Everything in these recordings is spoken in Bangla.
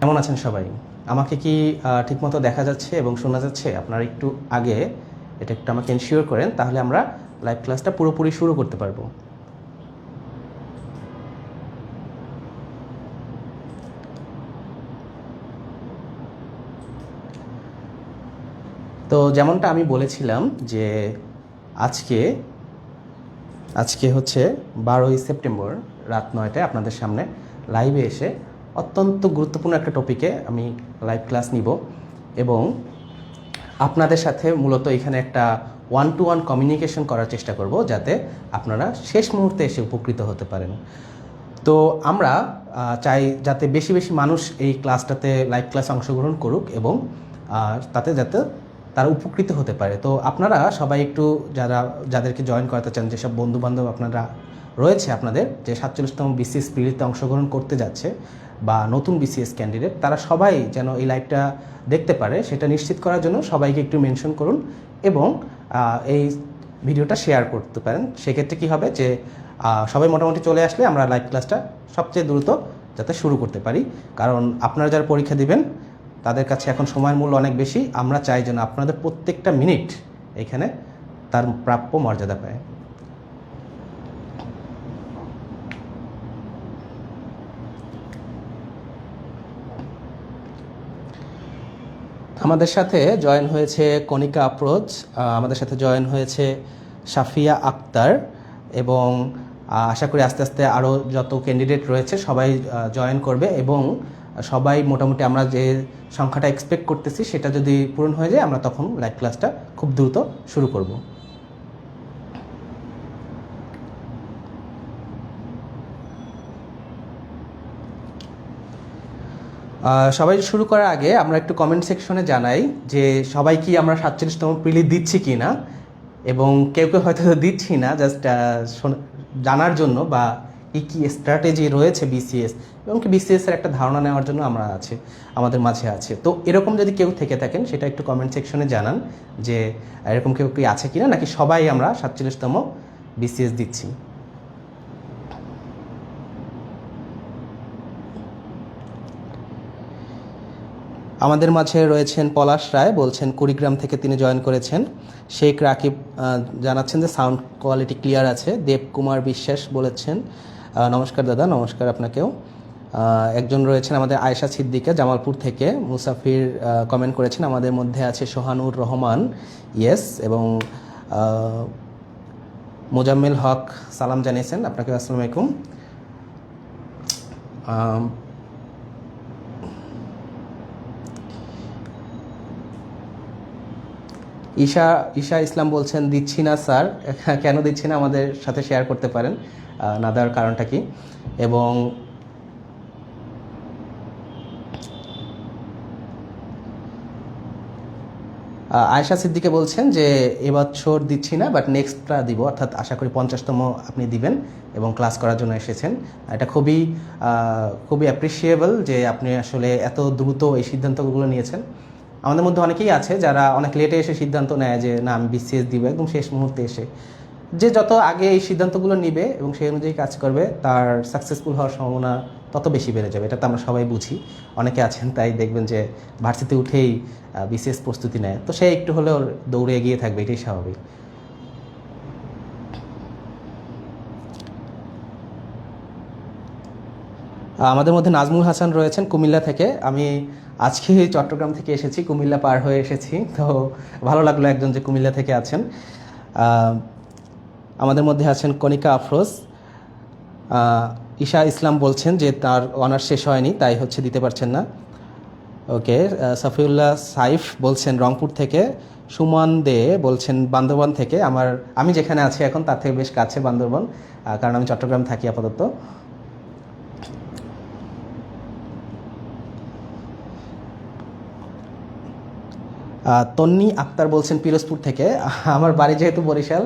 কেমন আছেন সবাই? আমাকে কি ঠিকমতো দেখা যাচ্ছে এবং শোনা যাচ্ছে? আপনারা একটু আগে এটা একটু আমাকে এনশিওর করেন, তাহলে আমরা লাইভ ক্লাসটা পুরোপুরি শুরু করতে পারবো। তো যেমনটা আমি বলেছিলাম যে আজকে আজকে হচ্ছে 12ই সেপ্টেম্বর রাত 9টায় আপনাদের সামনে লাইভে এসে অত্যন্ত গুরুত্বপূর্ণ একটা টপিকে আমি লাইভ ক্লাস নিব এবং আপনাদের সাথে মূলত এখানে একটা ওয়ান টু ওয়ান কমিউনিকেশন করার চেষ্টা করব, যাতে আপনারা শেষ মুহূর্তে এসে উপকৃত হতে পারেন। তো আমরা চাই যাতে বেশি বেশি মানুষ এই ক্লাসটাতে লাইভ ক্লাসে অংশগ্রহণ করুক এবং তাতে যাতে তারা উপকৃত হতে পারে। তো আপনারা সবাই একটু যাদেরকে জয়েন করাতে চান, যেসব বন্ধুবান্ধব আপনারা রয়েছে আপনাদের যে 47তম বিসিএস প্রিলিতে অংশগ্রহণ করতে যাচ্ছে বা নতুন বিসিএস ক্যান্ডিডেট, তারা সবাই যেন এই লাইভটা দেখতে পারে সেটা নিশ্চিত করার জন্য সবাইকে একটু মেনশন করুন এবং এই ভিডিওটা শেয়ার করতে পারেন। সেক্ষেত্রে কী হবে যে সবাই মোটামুটি চলে আসলে আমরা লাইভ ক্লাসটা সবচেয়ে দ্রুত যাতে শুরু করতে পারি, কারণ আপনারা যারা পরীক্ষা দিবেন তাদের কাছে এখন সময়ের মূল্য অনেক বেশি। আমরা চাই যেন আপনাদের প্রত্যেকটা মিনিট এখানে তার প্রাপ্য মর্যাদা পায়। আমাদের সাথে জয়েন হয়েছে কণিকা আফরোজ, আমাদের সাথে জয়েন হয়েছে সাফিয়া আক্তার এবং আশা করি আস্তে আস্তে আরও যত ক্যান্ডিডেট রয়েছে সবাই জয়েন করবে এবং সবাই মোটামুটি আমরা যে সংখ্যাটা এক্সপেক্ট করতেছি সেটা যদি পূরণ হয়ে যায় আমরা তখন লাইভ ক্লাসটা খুব দ্রুত শুরু করব। সবাই শুরু করার আগে আমরা একটু কমেন্ট সেকশনে জানাই যে সবাই কি আমরা 47তম প্রিলি দিচ্ছি কি না, এবং কেউ কেউ হয়তো দিচ্ছি না, জাস্ট জানার জন্য বা কী স্ট্র্যাটেজি রয়েছে বিসিএস এবং কি বিসিএসের একটা ধারণা নেওয়ার জন্য আমাদের মাঝে আছে। তো এরকম যদি কেউ থেকে থাকেন সেটা একটু কমেন্ট সেকশনে জানান যে এরকম কেউ কি আছে কিনা, নাকি সবাই আমরা 47তম বিসিএস দিচ্ছি। আমাদের মাঝে রয়েছেন পলাশ রায়, বলছেন কুড়িগ্রাম থেকে তিনি জয়েন করেছেন। শেখ রাকিব জানাচ্ছেন যে সাউন্ড কোয়ালিটি ক্লিয়ার আছে। দেবকুমার বিশ্বাস বলেছেন নমস্কার দাদা। নমস্কার আপনাকেও। একজন রয়েছেন আমাদের আয়েশা সিদ্দিকা জামালপুর থেকে। মুসাফির কমেন্ট করেছেন। আমাদের মধ্যে আছে সোহানুর রহমান, ইয়েস, এবং মোজাম্মেল হক সালাম জানিয়েছেন আপনাকে। আসসালামু আলাইকুম। ঈশা ইসলাম বলছেন দিচ্ছি না স্যার। কেন দিচ্ছি না আমাদের সাথে শেয়ার করতে পারেন, না দেওয়ার কারণটা কি। এবং আয়েশা সিদ্দিকে বলছেন যে এবছর দিচ্ছি না, বাট নেক্সটটা দিব, অর্থাৎ আশা করি 50তম আপনি দিবেন এবং ক্লাস করার জন্য এসেছেন। এটা খুবই অ্যাপ্রিসিয়েবল যে আপনি আসলে এত দ্রুত এই সিদ্ধান্তগুলো নিয়েছেন। আমাদের মধ্যে অনেকেই আছে যারা অনেক লেটে এসে সিদ্ধান্ত নেয় যে না আমি বিসিএস দিব, একদম শেষ মুহূর্তে এসে। যে যত আগে এই সিদ্ধান্তগুলো নিবে এবং সেই অনুযায়ী কাজ করবে তার সাকসেসফুল হওয়ার সম্ভাবনা তত বেশি বেড়ে যাবে। এটা তো আমরা সবাই বুঝি। অনেকে আছেন তাই দেখবেন যে ভার্সিটিতে উঠেই বিসিএস প্রস্তুতি নেয়, তো সে একটু হলেও দৌড়ে এগিয়ে থাকবে, এটাই স্বাভাবিক। আমাদের মধ্যে নাজমুল হাসান রয়েছেন কুমিল্লা থেকে। আমি আজকে চট্টগ্রাম থেকে এসেছি, কুমিল্লা পার হয়ে এসেছি, তো ভালো লাগলো একজন যে কুমিল্লা থেকে আছেন। আমাদের মধ্যে আছেন কণিকা আফরোজ। ঈশা ইসলাম বলছেন যে তার অনার্স শেষ হয়নি, তাই দিতে পারছেন না। ওকে। সাফিউল্লাহ সাইফ বলছেন রংপুর থেকে। সুমন দে বলছেন বান্দরবান থেকে। আমি যেখানে আছি এখন তার থেকে বেশ কাছে বান্দরবান, কারণ আমি চট্টগ্রাম থাকি আপাতত। তন্নি আক্তার বলছেন পিরোজপুর থেকে। আমার বাড়ি যেহেতু বরিশাল,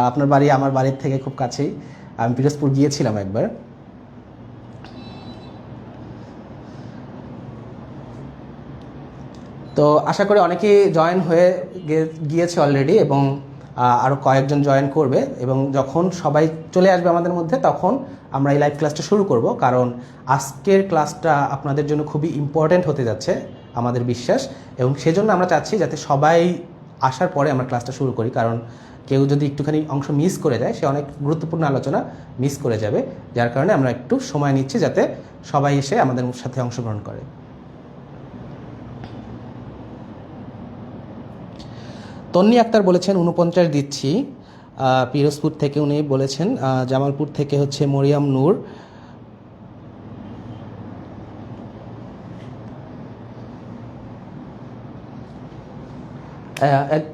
আপনার বাড়ি আমার বাড়ির থেকে খুব কাছেই। আমি পিরোজপুর গিয়েছিলাম একবার। তো আশা করি অনেকেই জয়েন হয়ে গিয়েছে অলরেডি এবং আরও কয়েকজন জয়েন করবে এবং যখন সবাই চলে আসবে আমাদের মধ্যে তখন আমরা এই লাইভ ক্লাসটা শুরু করব, কারণ আজকের ক্লাসটা আপনাদের জন্য খুবই ইম্পর্ট্যান্ট হতে যাচ্ছে আমাদের বিশ্বাস, এবং সেজন্য আমরা চাচ্ছি যাতে সবাই আসার পরে আমরা ক্লাসটা শুরু করি, কারণ কেউ যদি একটুখানি অংশ মিস করে যায় সে অনেক গুরুত্বপূর্ণ আলোচনা মিস করে যাবে, যার কারণে আমরা একটু সময় নিচ্ছি যাতে সবাই এসে আমাদের সাথে অংশগ্রহণ করে। তন্নি আক্তার বলেছেন 49 দিচ্ছি, পিরোজপুর থেকে উনি বলেছেন, জামালপুর থেকে হচ্ছে মরিয়াম নূর,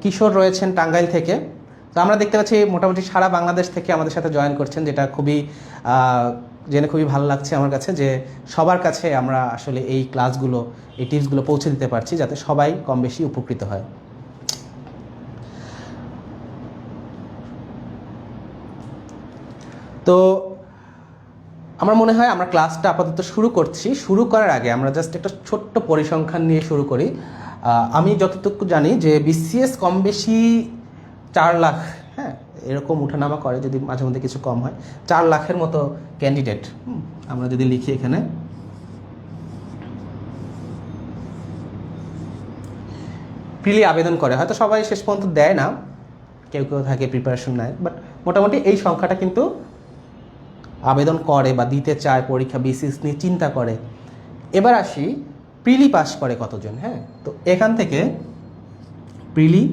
কিশোর রয়েছেন টাঙ্গাইল থেকে। তো আমরা দেখতে পাচ্ছি মোটামুটি সারা বাংলাদেশ থেকে আমাদের সাথে জয়েন করছেন, যেটা খুবই জেনে খুবই ভালো লাগছে আমার কাছে যে সবার কাছে আমরা আসলে এই ক্লাসগুলো এই টিপসগুলো পৌঁছে দিতে পারছি যাতে সবাই কম বেশি উপকৃত হয়। তো আমার মনে হয় আমরা ক্লাসটা আপাতত শুরু করছি। শুরু করার আগে আমরা জাস্ট একটা ছোট্ট পরিসংখ্যান নিয়ে শুরু করি। আমি যতটুকু জানি যে বিসিএস কম বেশি 4 লাখ, হ্যাঁ এরকম উঠানামা করে, যদি মাঝে মধ্যে কিছু কম হয়, 4 লাখের মতো ক্যান্ডিডেট আমরা যদি লিখি এখানে প্রিলি আবেদন করে, হয়তো সবাই শেষ পর্যন্ত দেয় না, কেউ কেউ থাকে প্রিপারেশন নেয়, বাট মোটামুটি এই সংখ্যাটা কিন্তু আবেদন করে বা দিতে চায়, পরীক্ষা বিসিএস নিয়ে চিন্তা করে। এবার আসি প্রিলি পাস করে কতজন। হ্যাঁ, তো এখান থেকে প্রিলি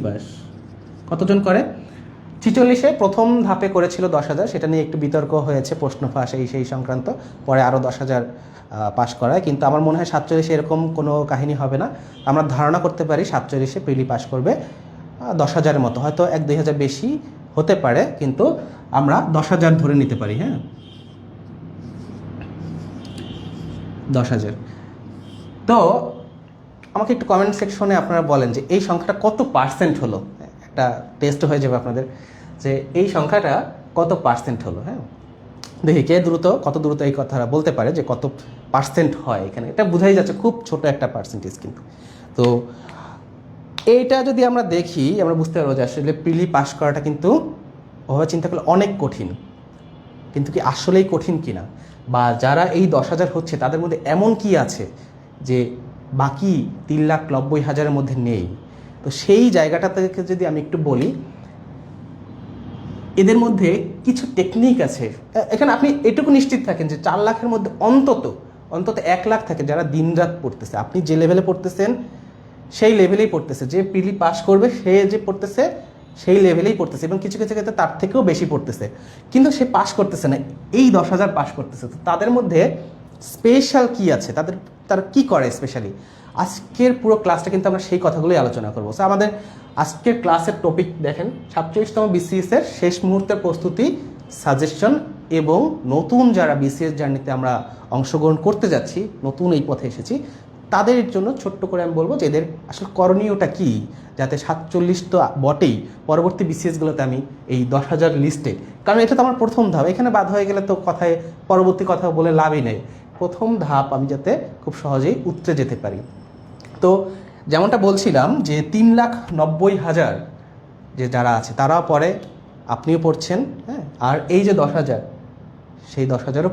পাস কতজন করে, 46-এ প্রথম ধাপে করেছিল 10,000, সেটা নিয়ে একটু বিতর্ক হয়েছে, প্রশ্ন ফাঁস সেই সংক্রান্ত, পরে আরও 10,000 পাস করায়, কিন্তু আমার মনে হয় 47-এ এরকম কোনো কাহিনী হবে না। আমরা ধারণা করতে পারি 47-এ প্রিলি পাস করবে 10,000-এর মতো, হয়তো 1-2,000 বেশি হতে পারে, কিন্তু আমরা 10,000 ধরে নিতে পারি। হ্যাঁ, 10,000। তো আমাকে একটু কমেন্ট সেকশনে আপনারা বলেন যে এই সংখ্যাটা কত পার্সেন্ট হলো, একটা টেস্ট হয়ে যাবে আপনাদের যে এই সংখ্যাটা কত পার্সেন্ট হলো। হ্যাঁ, দেখি কে কত দ্রুত এই কথাটা বলতে পারে যে কত পার্সেন্ট হয় এখানে, এটা বোঝাই যাচ্ছে খুব ছোট একটা পার্সেন্টেজ কিন্তু। তো এইটা যদি আমরা দেখি আমরা বুঝতে পারবো যে আসলে প্রিলি পাস করাটা কিন্তু ওভাবে চিন্তা করলে অনেক কঠিন, কিন্তু কি আসলেই কঠিন কিনা, বা যারা এই 10,000 হচ্ছে তাদের মধ্যে এমন কি আছে যে বাকি 3,90,000-এর মধ্যে নেই। তো সেই জায়গাটা থেকে যদি আমি একটু বলি, এদের মধ্যে কিছু টেকনিক আছে। এখানে আপনি এটুকু নিশ্চিত থাকেন যে 4 লাখের মধ্যে অন্তত 1 লাখ থাকে যারা দিনরাত পড়তেছে। আপনি যে লেভেলে পড়তেছেন সেই লেভেলেই পড়তেছে, যে প্রিলি পাস করবে সে যে পড়তেছে সেই লেভেলেই পড়তেছে, এবং কিছু কিছু ক্ষেত্রে তার থেকেও বেশি পড়তেছে, কিন্তু সে পাস করতেছে না, এই 10,000 পাস করতেছে। তো তাদের মধ্যে স্পেশাল কি আছে, তারা কি করে স্পেশালি, আজকের পুরো ক্লাসটা কিন্তু আমরা সেই কথাগুলোই আলোচনা করবো। সো আমাদের আজকের ক্লাসের টপিক দেখেন 47তম বিসিএসের শেষ মুহূর্তের প্রস্তুতি, সাজেশন, এবং নতুন যারা বিসিএস জার্নিতে আমরা অংশগ্রহণ করতে যাচ্ছি, নতুন এই পথে এসেছি, তাদের জন্য ছোট্ট করে আমি বলবো যে এদের আসলে করণীয়টা কী, যাতে 47 তো বটেই, পরবর্তী বিসিএসগুলোতে আমি এই 10,000 লিস্টে, কারণ এটা তো আমার প্রথম ধাপ, এখানে বাদ হয়ে গেলে তো কথায় পরবর্তী কথা বলে লাভই নেই, প্রথম ধাপ আমি যাতে খুব সহজেই উতরে যেতে পারি। তো যেমনটা বলছিলাম যে 3,90,000 যে যারা আছে তারাও পড়ে, আপনিও পড়ছেন, হ্যাঁ, আর এই যে 10,000, সেই 10,000ও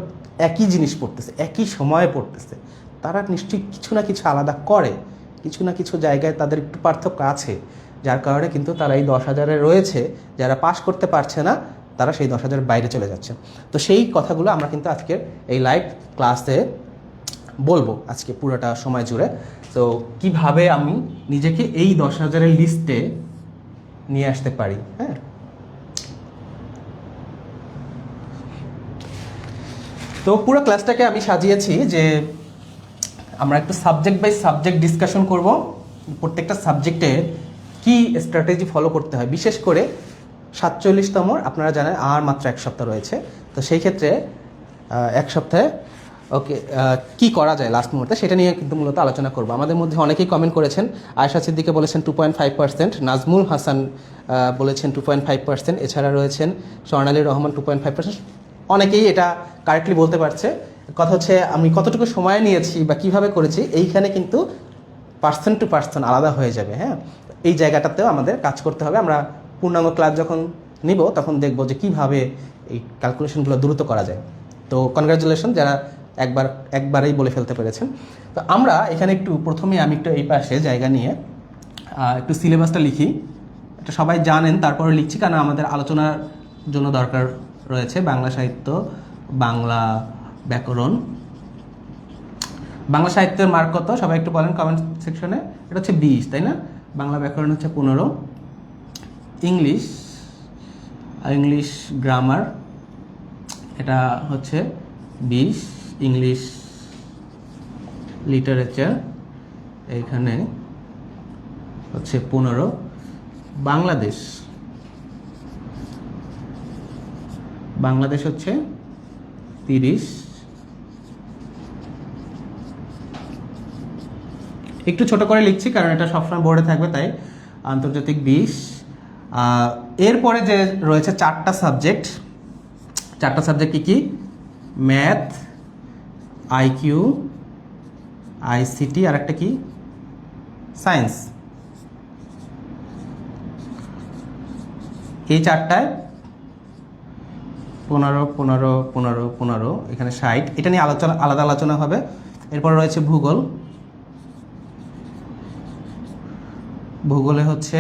একই জিনিস পড়তেছে, একই সময়ে পড়তেছে, তারা নিশ্চয়ই কিছু না কিছু আলাদা করে, কিছু না কিছু জায়গায় তাদের একটু পার্থক্য আছে, যার কারণে কিন্তু তারা এই 10,000-এ রয়েছে। যারা পাস করতে পারছে না তারা সেই 10,000 বাইরে চলে যাচ্ছে। তো সেই কথাগুলো আমরা কিন্তু আজকের এই লাইভ ক্লাসে বলবো আজকে পুরোটা সময় জুড়ে। তো কিভাবে আমি নিজেকে এই 10,000-এর লিস্টে নিয়ে আসতে পারি। হ্যাঁ, তো পুরো ক্লাসটাকে আমি সাজিয়েছি যে আমরা একটু সাবজেক্ট বাই সাবজেক্ট ডিসকাশন করব, প্রত্যেকটা সাবজেক্টে কি স্ট্র্যাটেজি ফলো করতে হয়, বিশেষ করে 47তম আপনারা জানেন আর মাত্র 1 সপ্তাহ রয়েছে। তো সেই ক্ষেত্রে 1 সপ্তাহে কি করা যায় লাস্ট মুহূর্তে, সেটা নিয়ে কিন্তু মূলত আলোচনা করব। আমাদের মধ্যে অনেকেই কমেন্ট করেছেন, আয়েশা সিদ্দিকে বলেছেন 2.5%, নাজমুল হাসান বলেছেন 2.5%, এছাড়া রয়েছেন স্বর্ণালী রহমান 2.5%। অনেকেই এটা কারেক্টলি বলতে পারছে। কথা হচ্ছে আমি কতটুকু সময় নিয়েছি বা কিভাবে করেছি, এইখানে কিন্তু পার্সন টু পার্সন আলাদা হয়ে যাবে। হ্যাঁ, এই জায়গাটাতেও আমাদের কাজ করতে হবে। আমরা পূর্ণাঙ্গ ক্লাস যখন নিব তখন দেখব যে কীভাবে এই ক্যালকুলেশনগুলো দ্রুত করা যায়। তো কনগ্রাচুলেশন যারা একবারেই বলে ফেলতে পেরেছেন। তো আমরা এখানে একটু প্রথমে আমি একটু এই পাশে জায়গা নিয়ে একটু সিলেবাসটা লিখি। এটা সবাই জানেন, তারপরে লিখছি কারণ আমাদের আলোচনার জন্য দরকার রয়েছে। বাংলা সাহিত্য, বাংলা ব্যাকরণ। বাংলা সাহিত্যের মার্ক কত সবাই একটু বলেন কমেন্ট সেকশনে। এটা হচ্ছে 20, তাই না? বাংলা ব্যাকরণ হচ্ছে 15, ইংলিশ গ্রামার এটা হচ্ছে 20, ইংলিশ লিটারেচার এইখানে হচ্ছে 15, বাংলাদেশ হচ্ছে 30, একটু ছোট করে লিখছি কারণ এটা সবসময় বোর্ডে থাকবে, তাই আন্তর্জাতিক 20। এরপরে যে রয়েছে 4টা সাবজেক্ট কী কী? ম্যাথ, আইকিউ, আইসিটি আর একটা কি সায়েন্স। এই 4টায় 15, 15, 15, 15, এখানে 60। এটা নিয়ে আলাদা আলোচনা হবে। এরপর রয়েছে ভূগোলে হচ্ছে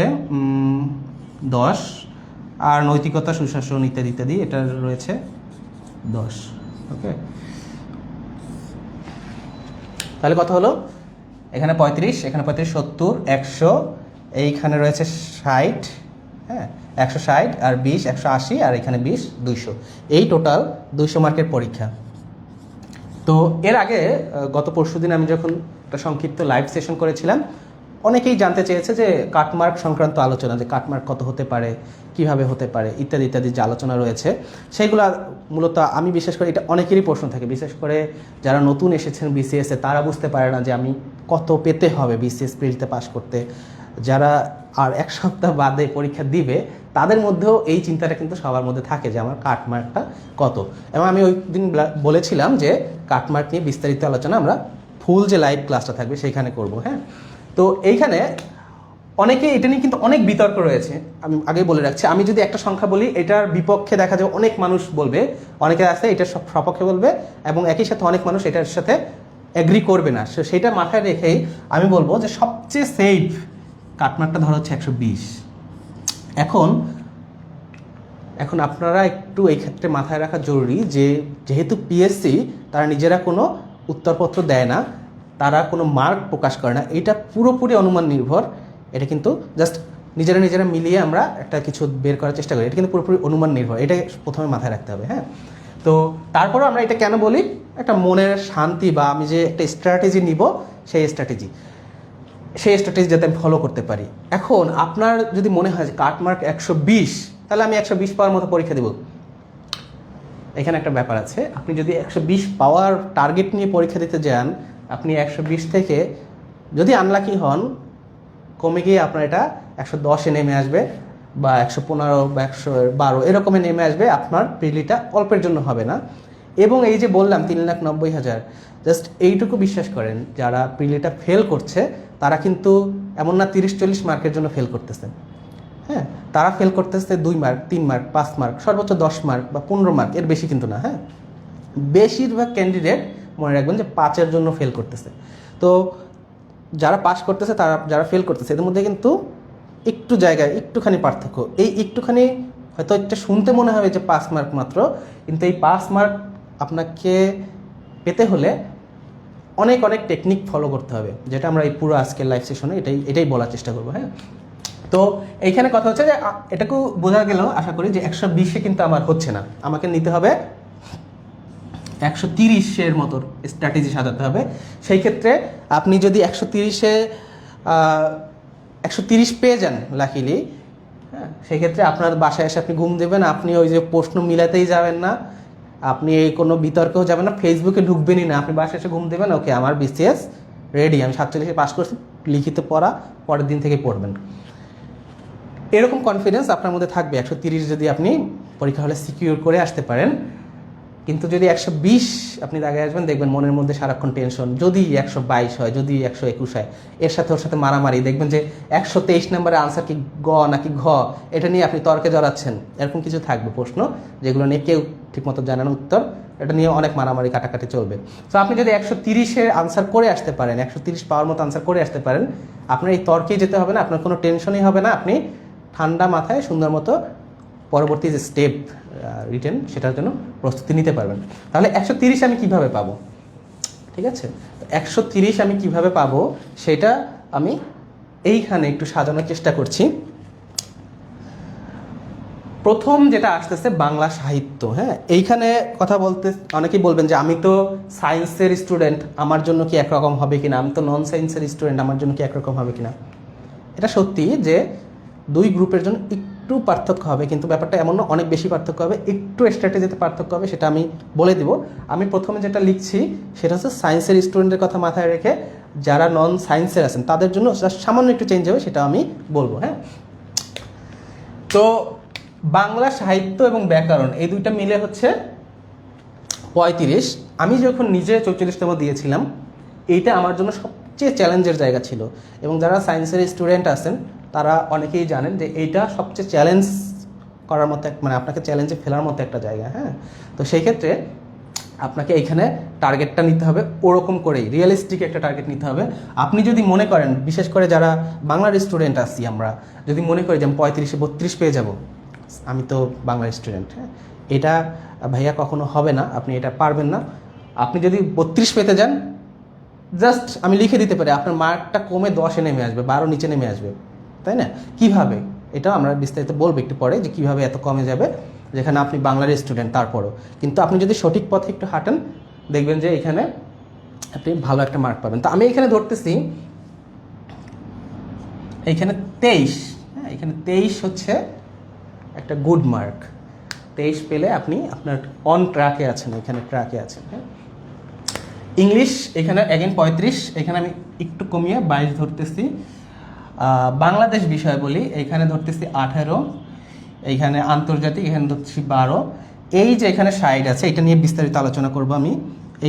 10, আর নৈতিকতা, সুশাসন ইত্যাদি ইত্যাদি এটা রয়েছে 10। ওকে, তাহলে কত হলো? এখানে 35, এখানে 35, 70, 100, এইখানে রয়েছে 60, হ্যাঁ 160, আর 20, 180, আর এখানে 20, 200। এই টোটাল 200 মার্কের পরীক্ষা। তো এর আগে গত পরশুদিন আমি যখন একটা সংক্ষিপ্ত লাইভ সেশন করেছিলাম, অনেকেই জানতে চেয়েছে যে কাটমার্ক সংক্রান্ত আলোচনা, যে কাটমার্ক কত হতে পারে, কিভাবে হতে পারে ইত্যাদি ইত্যাদি যে আলোচনা রয়েছে সেইগুলো মূলত আমি বিশেষ করে এটা অনেকেরই প্রশ্ন থাকে, বিশেষ করে যারা নতুন এসেছেন বিসিএসে তারা বুঝতে পারে না যে আমি কত পেতে হবে বিসিএস প্রিলিতে পাস করতে। যারা আর 1 সপ্তাহ বাদে পরীক্ষা দিবে তাদের মধ্যেও এই চিন্তাটা কিন্তু সবার মধ্যে থাকে যে আমার কাটমার্কটা কত। এবং আমি ওই দিন বলেছিলাম যে কাটমার্ক নিয়ে বিস্তারিত আলোচনা আমরা ফুল যে লাইভ ক্লাসটা থাকবে সেইখানে করব। হ্যাঁ, তো এইখানে অনেকে এটা নিয়ে কিন্তু অনেক বিতর্ক রয়েছে। আমি আগে বলে রাখছি, আমি যদি একটা সংখ্যা বলি এটার বিপক্ষে দেখা যায় অনেক মানুষ বলবে, অনেকে আছে এটার সপক্ষে বলবে, এবং একই সাথে অনেক মানুষ এটার সাথে এগ্রি করবে না। সেটা মাথায় রেখেই আমি বলবো যে সবচেয়ে সেফ কাটমার্কটা ধরা হচ্ছে 120। এখন আপনারা একটু এই ক্ষেত্রে মাথায় রাখা জরুরি যে যেহেতু পিএসসি তারা নিজেরা কোনো উত্তরপত্র দেয় না, তারা কোনো মার্ক প্রকাশ করে না, এটা পুরোপুরি অনুমান নির্ভর। এটা কিন্তু জাস্ট নিজেরা মিলিয়ে আমরা একটা কিছু বের করার চেষ্টা করি, এটা কিন্তু পুরোপুরি অনুমান নির্ভর। এটা প্রথমে মাথায় রাখতে হবে। হ্যাঁ, তো তারপরেও আমরা এটা কেন বলি, একটা মনের শান্তি বা আমি যে একটা স্ট্র্যাটেজি নিব সেই স্ট্র্যাটেজি যাতে আমি ফলো করতে পারি। এখন আপনার যদি মনে হয় যে কাটমার্ক 120, তাহলে আমি 120 পাওয়ার মতো পরীক্ষা দেব। এখানে একটা ব্যাপার আছে, আপনি যদি 120 পাওয়ার টার্গেট নিয়ে পরীক্ষা দিতে যান, আপনি 120 থেকে যদি আনলাকি হন কমে গিয়ে আপনার এটা 110-এ নেমে আসবে, বা 115 বা 112 এরকমে নেমে আসবে। আপনার প্রিলিটা অল্পের জন্য হবে না। এবং এই যে বললাম 3,90,000, জাস্ট এইটুকু বিশ্বাস করেন, যারা প্রিলিটা ফেল করছে তারা কিন্তু এমন না 30-40 মার্কের জন্য ফেল করতেছে। হ্যাঁ, তারা ফেল করতেছে 2 মার্ক, 3 মার্ক, 5 মার্ক, সর্বোচ্চ 10 মার্ক বা 15 মার্ক, এর বেশি কিন্তু না। হ্যাঁ, বেশিরভাগ ক্যান্ডিডেট মনে রাখবেন যে 5-এর জন্য ফেল করতেছে। তো যারা পাস করতেছে যারা ফেল করতেছে এদের মধ্যে কিন্তু একটু জায়গায় একটুখানি পার্থক্য। এই একটুখানি হয়তো একটা শুনতে মনে হবে যে 5 মার্ক মাত্র, কিন্তু এই 5 মার্ক আপনাকে পেতে হলে অনেক টেকনিক ফলো করতে হবে, যেটা আমরা এই পুরো আজকের লাইভ সেশনে এটাই বলার চেষ্টা করবো। হ্যাঁ, তো এইখানে কথা হচ্ছে যে এটাকেও বোঝা গেল আশা করি যে 120-এ কিন্তু আমার হচ্ছে না, আমাকে নিতে হবে 130-এর মতো স্ট্র্যাটেজি সাজাতে হবে। সেই ক্ষেত্রে আপনি যদি 130 পেয়ে যান লাকিলি, হ্যাঁ, সেই ক্ষেত্রে আপনার বাসায় এসে আপনি ঘুম দেবেন, আপনি ওই যে প্রশ্ন মিলাতেই যাবেন না, আপনি এই কোনো বিতর্কেও যাবেন না, ফেসবুকে ঢুকবেনই না, আপনি বাসায় এসে ঘুম দেবেন, ওকে আমার বিসিএস রেডি, আমি 47-এ পাস করছি, লিখিত পড়া পরের দিন থেকে পড়বেন। এরকম কনফিডেন্স আপনার মধ্যে থাকবে 130 যদি আপনি পরীক্ষা হলে সিকিউর করে আসতে পারেন। কিন্তু যদি 120 আপনি দাগে আসবেন, দেখবেন মনের মধ্যে সারাক্ষণ টেনশন, যদি 122 হয়, যদি 121 হয়, এর সাথে ওর সাথে মারামারি, দেখবেন যে 123 নম্বরে আনসার কি গ নাকি ঘ, এটা নিয়ে আপনি তর্কে জড়াচ্ছেন। এরকম কিছু থাকবে প্রশ্ন যেগুলো নিয়ে কেউ ঠিকমতো জানে না উত্তর, এটা নিয়ে অনেক মারামারি কাটাকাটি চলবে। তো আপনি যদি 130-এর আনসার করে আসতে পারেন, 130 পাওয়ার মতো আনসার করে আসতে পারেন, আপনার এই তর্কেই যেতে হবে না, আপনার কোনো টেনশনই হবে না, আপনি ঠান্ডা মাথায় সুন্দর মতো পরবর্তী যে স্টেপ রিটেন সেটার জন্য প্রস্তুতি নিতে পারবেন। তাহলে 130 আমি কিভাবে পাবো? ঠিক আছে, তো 130 আমি কিভাবে পাবো সেটা আমি এইখানে একটু সাজানোর চেষ্টা করছি। প্রথম যেটা আসতেছে বাংলা সাহিত্য। হ্যাঁ, এইখানে কথা বলতে অনেকেই বলবেন যে আমি তো সায়েন্সের স্টুডেন্ট, আমার জন্য কি একরকম হবে কিনা, আমি তো নন সায়েন্সের স্টুডেন্ট, আমার জন্য কি একরকম হবে কিনা। এটা সত্যি যে দুই গ্রুপের জন্য একটু পার্থক্য হবে, কিন্তু ব্যাপারটা এমন না অনেক বেশি পার্থক্য হবে, একটু স্ট্র্যাটেজিতে পার্থক্য হবে, সেটা আমি বলে দিব। আমি প্রথমে যেটা লিখছি সেটা হচ্ছে সায়েন্সের স্টুডেন্টের কথা মাথায় রেখে যারা নন সায়েন্সের আছেন তাদের জন্য সামান্য একটু চেঞ্জ হবে, সেটা আমি বলবো। হ্যাঁ, তো বাংলা সাহিত্য এবং ব্যাকরণ এই দুইটা মিলে হচ্ছে 35। আমি যখন নিজে 44তম দিয়েছিলাম, এইটা আমার জন্য সবচেয়ে চ্যালেঞ্জের জায়গা ছিল, এবং যারা সায়েন্সের স্টুডেন্ট আছেন তারা অনেকেই জানেন যে এইটা সবচেয়ে চ্যালেঞ্জ করার মতো মানে আপনাকে চ্যালেঞ্জে ফেলার মতো একটা জায়গা। হ্যাঁ, তো সেই ক্ষেত্রে আপনাকে এইখানে টার্গেটটা নিতে হবে ওরকম করেই, রিয়েলিস্টিক একটা টার্গেট নিতে হবে। আপনি যদি মনে করেন, বিশেষ করে যারা বাংলার স্টুডেন্ট আছি আমরা, যদি মনে করি যে আমি 35-এ 32 পেয়ে যাব, আমি তো বাংলার স্টুডেন্ট, হ্যাঁ, এটা ভাইয়া কখনো হবে না, আপনি এটা পারবেন না। আপনি যদি 32 পেতে যান, জাস্ট আমি লিখে দিতে পারি আপনার মার্কটা কমে 10-এ নেমে আসবে, 12 নিচে নেমে আসবে, তাই না? কিভাবে, এটা আমরা বিস্তারিত বলবো একটু পরে যে কীভাবে এত কমে যাবে, যেখানে আপনি বাংলার স্টুডেন্ট তারপরও। কিন্তু আপনি যদি সঠিক পথে একটু হাঁটেন, দেখবেন যে এখানে আপনি ভালো একটা মার্ক পাবেন। তো আমি এখানে ধরতেছি এইখানে 23, হ্যাঁ, এখানে 23 হচ্ছে একটা গুড মার্ক। 23 পেলে আপনি আপনার অন ট্র্যাকে আছেন, এখানে ট্র্যাকে আছেন। হ্যাঁ, ইংলিশ এখানে অ্যাগেন 35, এখানে আমি একটু কমিয়ে 22 ধরতেছি। বাংলাদেশ বিষয় বলি, এখানে ধরতেছি 18, এইখানে আন্তর্জাতিক এখানে ধরতেছি 12, এই যে এখানে সাইড আছে এটা নিয়ে বিস্তারিত আলোচনা করব আমি।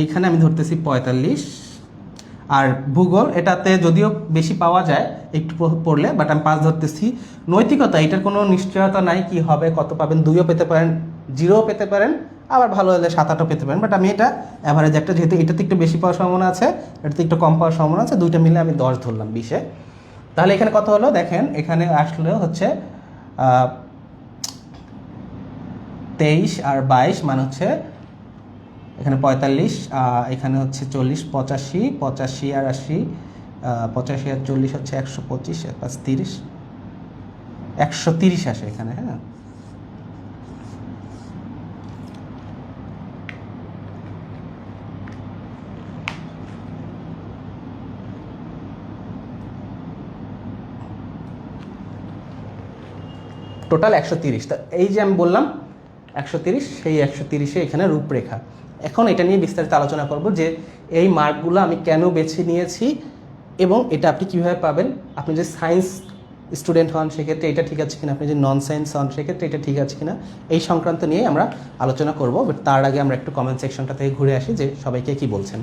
এইখানে আমি ধরতেছি 45, আর ভূগোল এটাতে যদিও বেশি পাওয়া যায় একটু পড়লে, বাট আমি 5 ধরতেছি। নৈতিকতা এটার কোনো নিশ্চয়তা নাই কি হবে, কত পাবেন, 2ও পেতে পারেন, 0ও পেতে পারেন, আবার ভালো হলে 7-8ও পেতে পারেন, বাট আমি এটা অ্যাভারেজ একটা, যেহেতু এটাতে একটু বেশি পাওয়ার সম্ভাবনা আছে, এটাতে একটু কম পাওয়ার সম্ভাবনা আছে, দুইটা মিলে আমি 10 ধরলাম 20-এ। তাহলে এখানে কত হলো দেখেন, এখানে আসলে হচ্ছে 23 আর 22 মানে হচ্ছে এখানে 45, এখানে হচ্ছে 40, 85, 85 আর 80, 85 আর 40 হচ্ছে 125, 30, 130 আসে এখানে। হ্যাঁ, টোটাল 130। তা এই যে আমি বললাম 130, সেই 130-এ এখানে রূপরেখা। এখন এটা নিয়ে বিস্তারিত আলোচনা করব যে এই মার্কগুলো আমি কেন বেছে নিয়েছি এবং এটা আপনি কীভাবে পাবেন। আপনি যে সায়েন্স স্টুডেন্ট হন সেক্ষেত্রে এটা ঠিক আছে কিনা, আপনি যে নন সায়েন্স হন সেক্ষেত্রে এটা ঠিক আছে কিনা, এই সংক্রান্ত নিয়ে আমরা আলোচনা করব। বাট তার আগে আমরা একটু কমেন্ট সেকশনটা থেকে ঘুরে আসি যে সবাইকে কী বলছেন।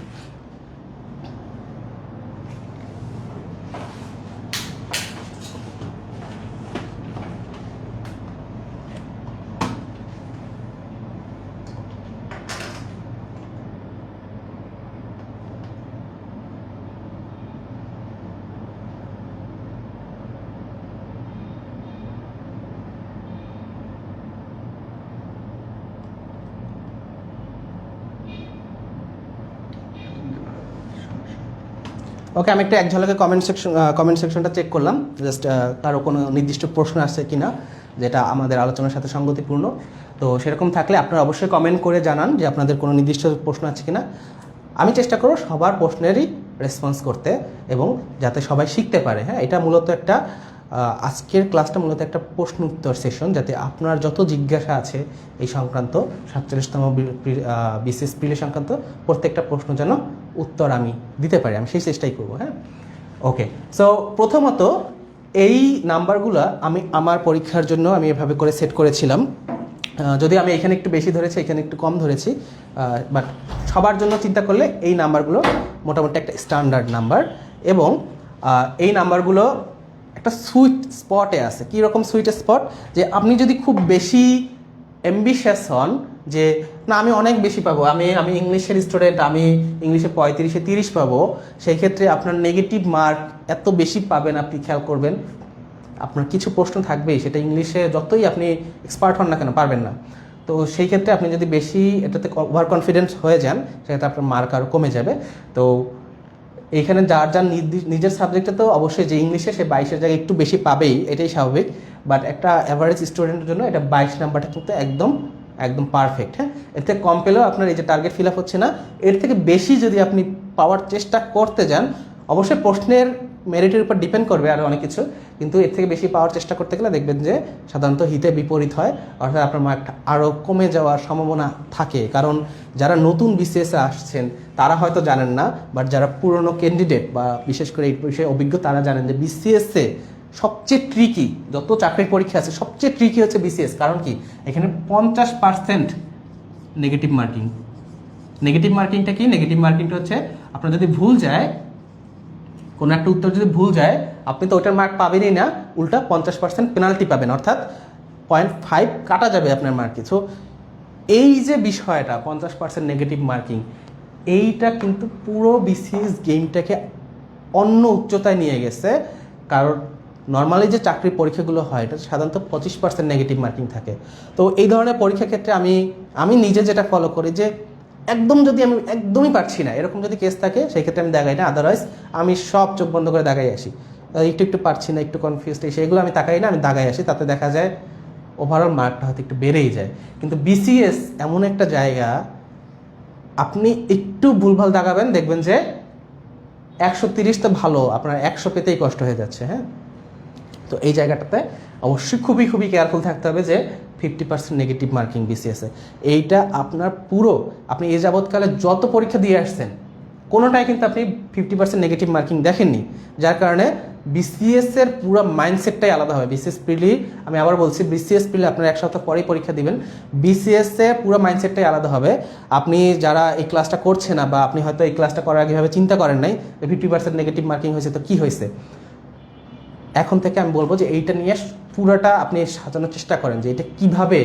ওকে, আমি একটা এক ঝলকে কমেন্ট সেকশনটা চেক করলাম, জাস্ট কারো কোনো নির্দিষ্ট প্রশ্ন আসছে কিনা যেটা আমাদের আলোচনার সাথে সঙ্গতিপূর্ণ। তো সেরকম থাকলে আপনারা অবশ্যই কমেন্ট করে জানান যে আপনাদের কোনো নির্দিষ্ট প্রশ্ন আছে কিনা। আমি চেষ্টা করব সবার প্রশ্নেরই রেসপন্স করতে এবং যাতে সবাই শিখতে পারে। হ্যাঁ, এটা মূলত একটা আজকের ক্লাসটা মূলত একটা প্রশ্ন উত্তর সেশন, যাতে আপনার যত জিজ্ঞাসা আছে এই সংক্রান্ত 47তম বিসিএস প্রিলি সংক্রান্ত প্রত্যেকটা প্রশ্ন যেন উত্তর আমি দিতে পারি, আমি সেই চেষ্টাই করব। হ্যাঁ, ওকে। সো প্রথমত এই নাম্বারগুলো আমি আমার পরীক্ষার জন্য আমি এভাবে করে সেট করেছিলাম। যদি আমি এখানে একটু বেশি ধরেছি, এখানে একটু কম ধরেছি, বাট সবার জন্য চিন্তা করলে এই নাম্বারগুলো মোটামুটি একটা স্ট্যান্ডার্ড নাম্বার। এবং এই নাম্বারগুলো একটা সুইট স্পটে আছে। কীরকম সুইট স্পট? যে আপনি যদি খুব বেশি অ্যাম্বিশাস হন যে না আমি অনেক বেশি পাবো, আমি ইংলিশের স্টুডেন্ট, আমি ইংলিশে 35-এ 30 পাবো, সেই ক্ষেত্রে আপনার নেগেটিভ মার্ক এত বেশি পাবেন। আপনি খেয়াল করবেন আপনার কিছু প্রশ্ন থাকবেই, সেটা ইংলিশে যতই আপনি এক্সপার্ট হন না কেন পারবেন না। তো সেই ক্ষেত্রে আপনি যদি বেশি এটাতে ওভার কনফিডেন্স হয়ে যান, সেক্ষেত্রে আপনার মার্ক আরও কমে যাবে। তো এইখানে যার যার নিজের সাবজেক্টে তো অবশ্যই যে ইংলিশে সে 22-এর জায়গায় একটু বেশি পাবেই, এটাই স্বাভাবিক। বাট একটা অ্যাভারেজ স্টুডেন্টের জন্য এটা 22 নাম্বারটা কিন্তু একদম একদম পারফেক্ট। হ্যাঁ, এর থেকে কম পেলেও আপনার এই যে টার্গেট ফিল আপ হচ্ছে না, এর থেকে বেশি যদি আপনি পাওয়ার চেষ্টা করতে যান, অবশ্যই প্রশ্নের মেরিটের উপর ডিপেন্ড করবে আরও অনেক কিছু, কিন্তু এর থেকে বেশি পাওয়ার চেষ্টা করতে গেলে দেখবেন যে সাধারণত হিতে বিপরীত হয়, অর্থাৎ আপনার মার্কটা আরও কমে যাওয়ার সম্ভাবনা থাকে। কারণ যারা নতুন বিসিএসে আসছেন তারা হয়তো জানেন না, বাট যারা পুরনো ক্যান্ডিডেট বা বিশেষ করে এই বিষয়ে অভিজ্ঞ তারা জানেন যে বিসিএসে সবচেয়ে ট্রিকি, যত চাকরির পরীক্ষা আছে সবচেয়ে ট্রিকি হচ্ছে বিসিএস। কারণ কি, এখানে 50% নেগেটিভ মার্কিং। নেগেটিভ মার্কিংটা কি? নেগেটিভ মার্কিংটা হচ্ছে আপনার যদি ভুল যায়, কোনো একটা উত্তর যদি ভুল যায়, আপনি তো ওইটার মার্ক পাবেনই না, উল্টা 50% পেনাল্টি পাবেন, অর্থাৎ 0.5 কাটা যাবে আপনার মার্কে। সো এই যে বিষয়টা 50% নেগেটিভ মার্কিং, এইটা কিন্তু পুরো বিসিএস গেমটাকে অন্য উচ্চতায় নিয়ে গেছে। কারণ নর্মালি যে চাকরির পরীক্ষাগুলো হয় এটা সাধারণত 25% নেগেটিভ মার্কিং থাকে। তো এই ধরনের পরীক্ষার ক্ষেত্রে আমি নিজে যেটা ফলো করি যে একদম যদি আমি একদমই পারছি না এরকম যদি কেস থাকে, সেই ক্ষেত্রে আমি দাগাই না। আদারওয়াইজ আমি সব চোখ বন্ধ করে দাগাই আসি। একটু পারছি না, একটু কনফিউজড, সেগুলো আমি তাকাই না, আমি দাগাই আসি। তাতে দেখা যায় ওভারঅল মার্কটা হয়তো একটু বেড়েই যায়। কিন্তু বিসিএস এমন একটা জায়গা, আপনি একটু ভুলভাল দাগাবেন, দেখবেন যে 130 তো ভালো, আপনার 100 পেতেই কষ্ট হয়ে যাচ্ছে। হ্যাঁ, তো এই জায়গাটাতে অবশ্যই খুবই খুবই কেয়ারফুল থাকতে হবে যে 50% নেগেটিভ মার্কিং বিসিএসে। এইটা আপনার পুরো আপনি এ যাবৎকালে যত পরীক্ষা দিয়ে আসছেন কোনোটাই কিন্তু আপনি 50% নেগেটিভ মার্কিং দেখেননি, যার কারণে বিসিএসের পুরো মাইন্ডসেটটাই আলাদা হবে। বিসিএস প্রিলি, আমি আবার বলছি, বিসিএস প্রিলি আপনার 1 সপ্তাহ পরেই পরীক্ষা দিবেন, বিসিএসে পুরো মাইন্ডসেটটাই আলাদা হবে। আপনি যারা এই ক্লাসটা করছে না, বা আপনি হয়তো এই ক্লাসটা করার আগে ভাবে চিন্তা করেন নাই 50% নেগেটিভ মার্কিং হয়েছে তো কী হয়েছে, এখন থেকে আমি বলবো যে এইটা নিয়ে পুরোটা আপনি সাজানোর চেষ্টা করেন যে এটা কিভাবে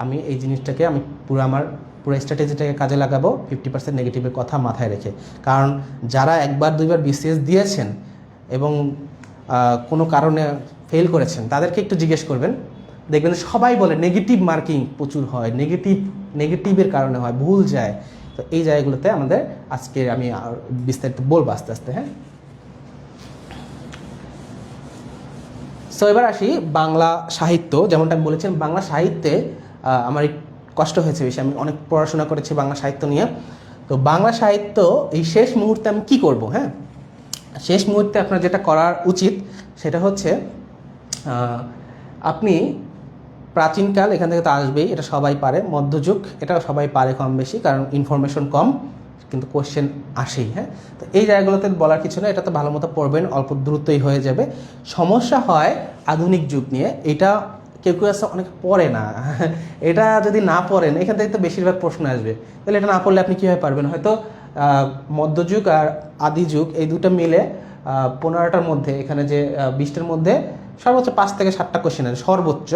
আমি এই জিনিসটাকে আমি পুরো স্ট্র্যাটেজিটাকে কাজে লাগাবো 50% নেগেটিভের কথা মাথায় রেখে। কারণ যারা 1-2বার বিসিএস দিয়েছেন এবং কোনো কারণে ফেল করেছেন তাদেরকে একটু জিজ্ঞেস করবেন, দেখবেন সবাই বলে নেগেটিভ মার্কিং প্রচুর হয়, নেগেটিভের কারণে হয়, ভুল যায়। তো এই জায়গাগুলোতে আমাদের আজকে আমি বিস্তারিত বলবো আস্তে আস্তে। হ্যাঁ, সো এবার আসি বাংলা সাহিত্য। যেমনটা আমি বলেছিলাম, বাংলা সাহিত্যে আমার কষ্ট হয়েছে বেশি, আমি অনেক পড়াশোনা করেছি বাংলা সাহিত্য নিয়ে। তো বাংলা সাহিত্য এই শেষ মুহূর্তে আমি কি করব? হ্যাঁ, শেষ মুহূর্তে আপনার যেটা করার উচিত সেটা হচ্ছে আপনি প্রাচীনকাল এখান থেকে তো আসবেই, এটা সবাই পারে, মধ্যযুগ এটাও সবাই পারে কম বেশি, কারণ ইনফরমেশন কম কিন্তু কোশ্চেন আসেই। হ্যাঁ, তো এই জায়গাগুলোতে বলার কিছু না, এটা তো ভালো মতো পড়বেন, অল্প দ্রুতই হয়ে যাবে। সমস্যা হয় আধুনিক যুগ নিয়ে, এটা কেউ কেউ আছে অনেক পড়ে না। এটা যদি না পড়েন এখান থেকে তো বেশিরভাগ প্রশ্ন আসবে, তাহলে এটা না পড়লে আপনি কীভাবে পারবেন? হয়তো মধ্যযুগ আর আদি যুগ এই দুটো মিলে 15টার মধ্যে, এখানে যে 20টার মধ্যে সর্বোচ্চ 5 থেকে 7টা কোশ্চেন আসবে সর্বোচ্চ,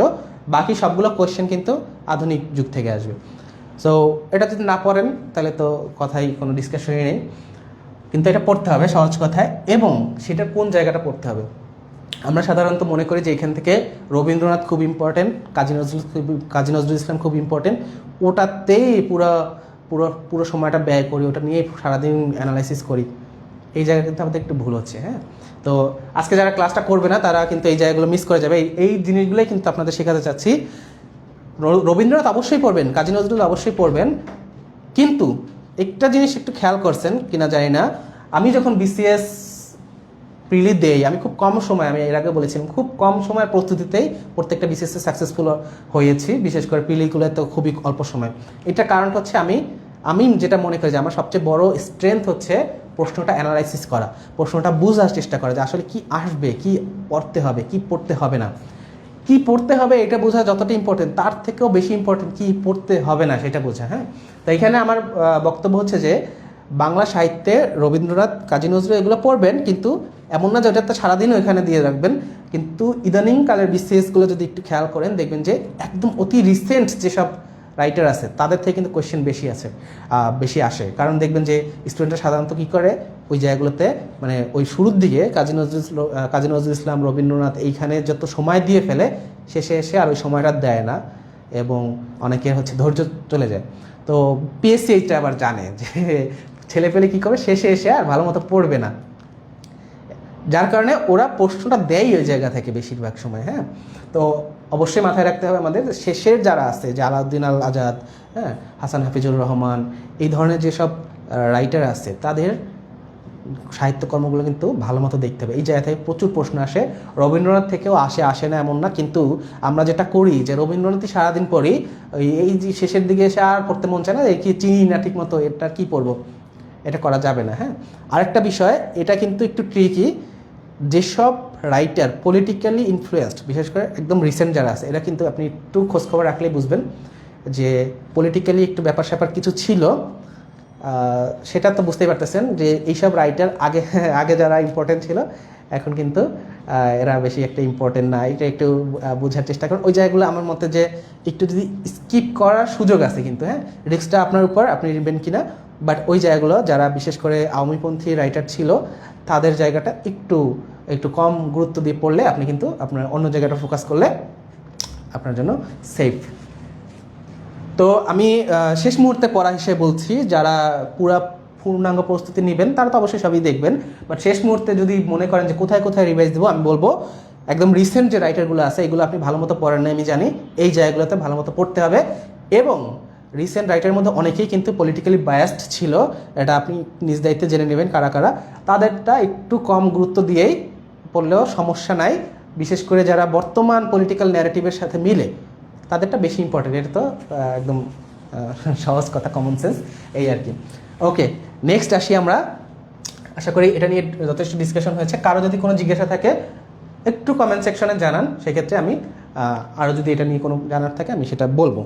বাকি সবগুলো কোশ্চেন কিন্তু আধুনিক যুগ থেকে আসবে। সো এটা যদি না পড়েন তাহলে তো কথাই কোনো ডিসকাশনই নেই, কিন্তু এটা পড়তে হবে সহজ কথায়। এবং সেটা কোন জায়গাটা পড়তে হবে? আমরা সাধারণত মনে করি যে এখান থেকে রবীন্দ্রনাথ খুব ইম্পর্টেন্ট, কাজী নজরুল ইসলাম খুব ইম্পর্টেন্ট, ওটাতেই পুরো সময়টা ব্যয় করি, ওটা নিয়েই সারাদিন অ্যানালাইসিস করি। এই জায়গায় কিন্তু আমাদের একটু ভুল হচ্ছে। হ্যাঁ, তো আজকে যারা ক্লাসটা করবে না তারা কিন্তু এই জায়গাগুলো মিস করে যাবে। এই জিনিসগুলোই কিন্তু আপনাদের শেখাতে চাচ্ছি। রবীন্দ্রনাথ অবশ্যই পড়বেন, কাজী নজরুল অবশ্যই পড়বেন, কিন্তু একটা জিনিস একটু খেয়াল করছেন কিনা জানি না, আমি যখন বিসিএস প্রিলি দেই আমি খুব কম সময়, আমি এর আগে বলেছিলাম খুব কম সময়ের প্রস্তুতিতেই প্রত্যেকটা বিসিএসে সাকসেসফুল হয়েছি, বিশেষ করে প্রিলিগুলো তো খুবই অল্প সময়। এটা কারণ হচ্ছে আমি যেটা মনে করি যে আমার সবচেয়ে বড় স্ট্রেংথ হচ্ছে প্রশ্নটা অ্যানালাইসিস করা, প্রশ্নটা বোঝার চেষ্টা করা যে আসলে কি আসবে, কি পড়তে হবে, কি পড়তে হবে না। কি পড়তে হবে এটা বোঝা যতটা ইম্পর্টেন্ট, তার থেকেও বেশি ইম্পর্টেন্ট কি পড়তে হবে না সেটা বোঝা। হ্যাঁ, তো এখানে আমার বক্তব্য হচ্ছে যে বাংলা সাহিত্যে রবীন্দ্রনাথ, কাজী নজরুল এগুলো পড়বেন, কিন্তু এমন না যে ওটা তো সারাদিনও এখানে দিয়ে রাখবেন। কিন্তু ইদানিং কালের বিসিএসগুলো যদি একটু খেয়াল করেন দেখবেন যে একদম অতি রিসেন্ট যেসব রাইটার আছে তাদের থেকে কিন্তু কোয়েশ্চেন বেশি আসে। কারণ দেখবেন যে স্টুডেন্টরা সাধারণত কী করে ওই জায়গাগুলোতে মানে ওই শুরুর দিকে কাজী নজরুল ইসলাম, রবীন্দ্রনাথ এইখানে যত সময় দিয়ে ফেলে, শেষে এসে আর ওই সময়টা দেয় না এবং অনেকের হচ্ছে ধৈর্য চলে যায়। তো পিএসসি এইটা আবার জানে যে ছেলেপেলে কী করবে, শেষে এসে আর ভালো মতো পড়বে না, যার কারণে ওরা প্রশ্নটা দেয় ওই জায়গা থেকে বেশিরভাগ সময়। হ্যাঁ, তো অবশ্যই মাথায় রাখতে হবে আমাদের শেষের যারা আছে, যে আলাউদ্দিন আল আজাদ, হ্যাঁ, হাসান হাফিজুর রহমান, এই ধরনের যেসব রাইটার আছে তাদের সাহিত্যকর্মগুলো কিন্তু ভালো মতো দেখতে হবে। এই জায়গা থেকে প্রচুর প্রশ্ন আসে, রবীন্দ্রনাথ থেকেও আসে না এমন না, কিন্তু আমরা যেটা করি যে রবীন্দ্রনাথই সারাদিন পড়ি, এই যে শেষের দিকে এসে আর পড়তে মন চায় না, এই কি চিনি না ঠিক মতো, এটা কি পড়বো, এটা করা যাবে না। হ্যাঁ, আরেকটা বিষয়, এটা কিন্তু একটু ট্রিকি, যেসব রাইটার পলিটিক্যালি ইনফ্লুয়েসড, বিশেষ করে একদম রিসেন্ট যারা আছে, এরা কিন্তু আপনি একটু খোঁজখবর রাখলেই বুঝবেন যে পলিটিক্যালি একটু ব্যাপার স্যাপার কিছু ছিল, সেটা তো বুঝতেই পারতেছেন যে এইসব রাইটার আগে যারা ইম্পর্টেন্ট ছিল এখন কিন্তু এরা বেশি একটা ইম্পর্টেন্ট না। এটা একটু বোঝার চেষ্টা করুন। ওই জায়গাগুলো আমার মতে যে একটু যদি স্কিপ করার সুযোগ আছে, কিন্তু হ্যাঁ, রিস্কটা আপনার উপর, আপনি নেবেন কিনা। বাট ওই জায়গাগুলো যারা বিশেষ করে আওয়ামীপন্থী রাইটার ছিল তাদের জায়গাটা একটু কম গুরুত্ব দিয়ে পড়লে আপনি কিন্তু আপনার অন্য জায়গাটা ফোকাস করলে আপনার জন্য সেফ। তো আমি শেষ মুহূর্তে পড়া হিসেবে বলছি, যারা পূর্ণাঙ্গ প্রস্তুতি নেবেন তারা তো অবশ্যই সবই দেখবেন, বাট শেষ মুহূর্তে যদি মনে করেন যে কোথায় রিভাইজ দেবো, আমি বলবো একদম রিসেন্ট যে রাইটারগুলো আছে এগুলো আপনি ভালো মতো পড়েন না আমি জানি, এই জায়গাগুলোতে ভালো মতো পড়তে হবে। এবং রিসেন্ট রাইটারের মধ্যে অনেকেই কিন্তু পলিটিক্যালি বায়াসড ছিল, এটা আপনি নিজ দায়িত্বে জেনে নেবেন কারা কারা, তাদেরটা একটু কম গুরুত্ব দিয়েই পড়লেও সমস্যা নাই। বিশেষ করে যারা বর্তমান পলিটিক্যাল ন্যারেটিভের সাথে মিলে তাদেরটা বেশি ইম্পর্টেন্ট, এটা তো একদম সহজ কথা, কমন সেন্স, এই আর কি। ওকে, নেক্সট আসি আমরা। আশা করি এটা নিয়ে যথেষ্ট ডিসকাশন হয়েছে। কারো যদি কোনো জিজ্ঞাসা থাকে একটু কমেন্ট সেকশনে জানান, সেক্ষেত্রে আমি আরও যদি এটা নিয়ে কোনো জানার থাকে আমি সেটা বলবো।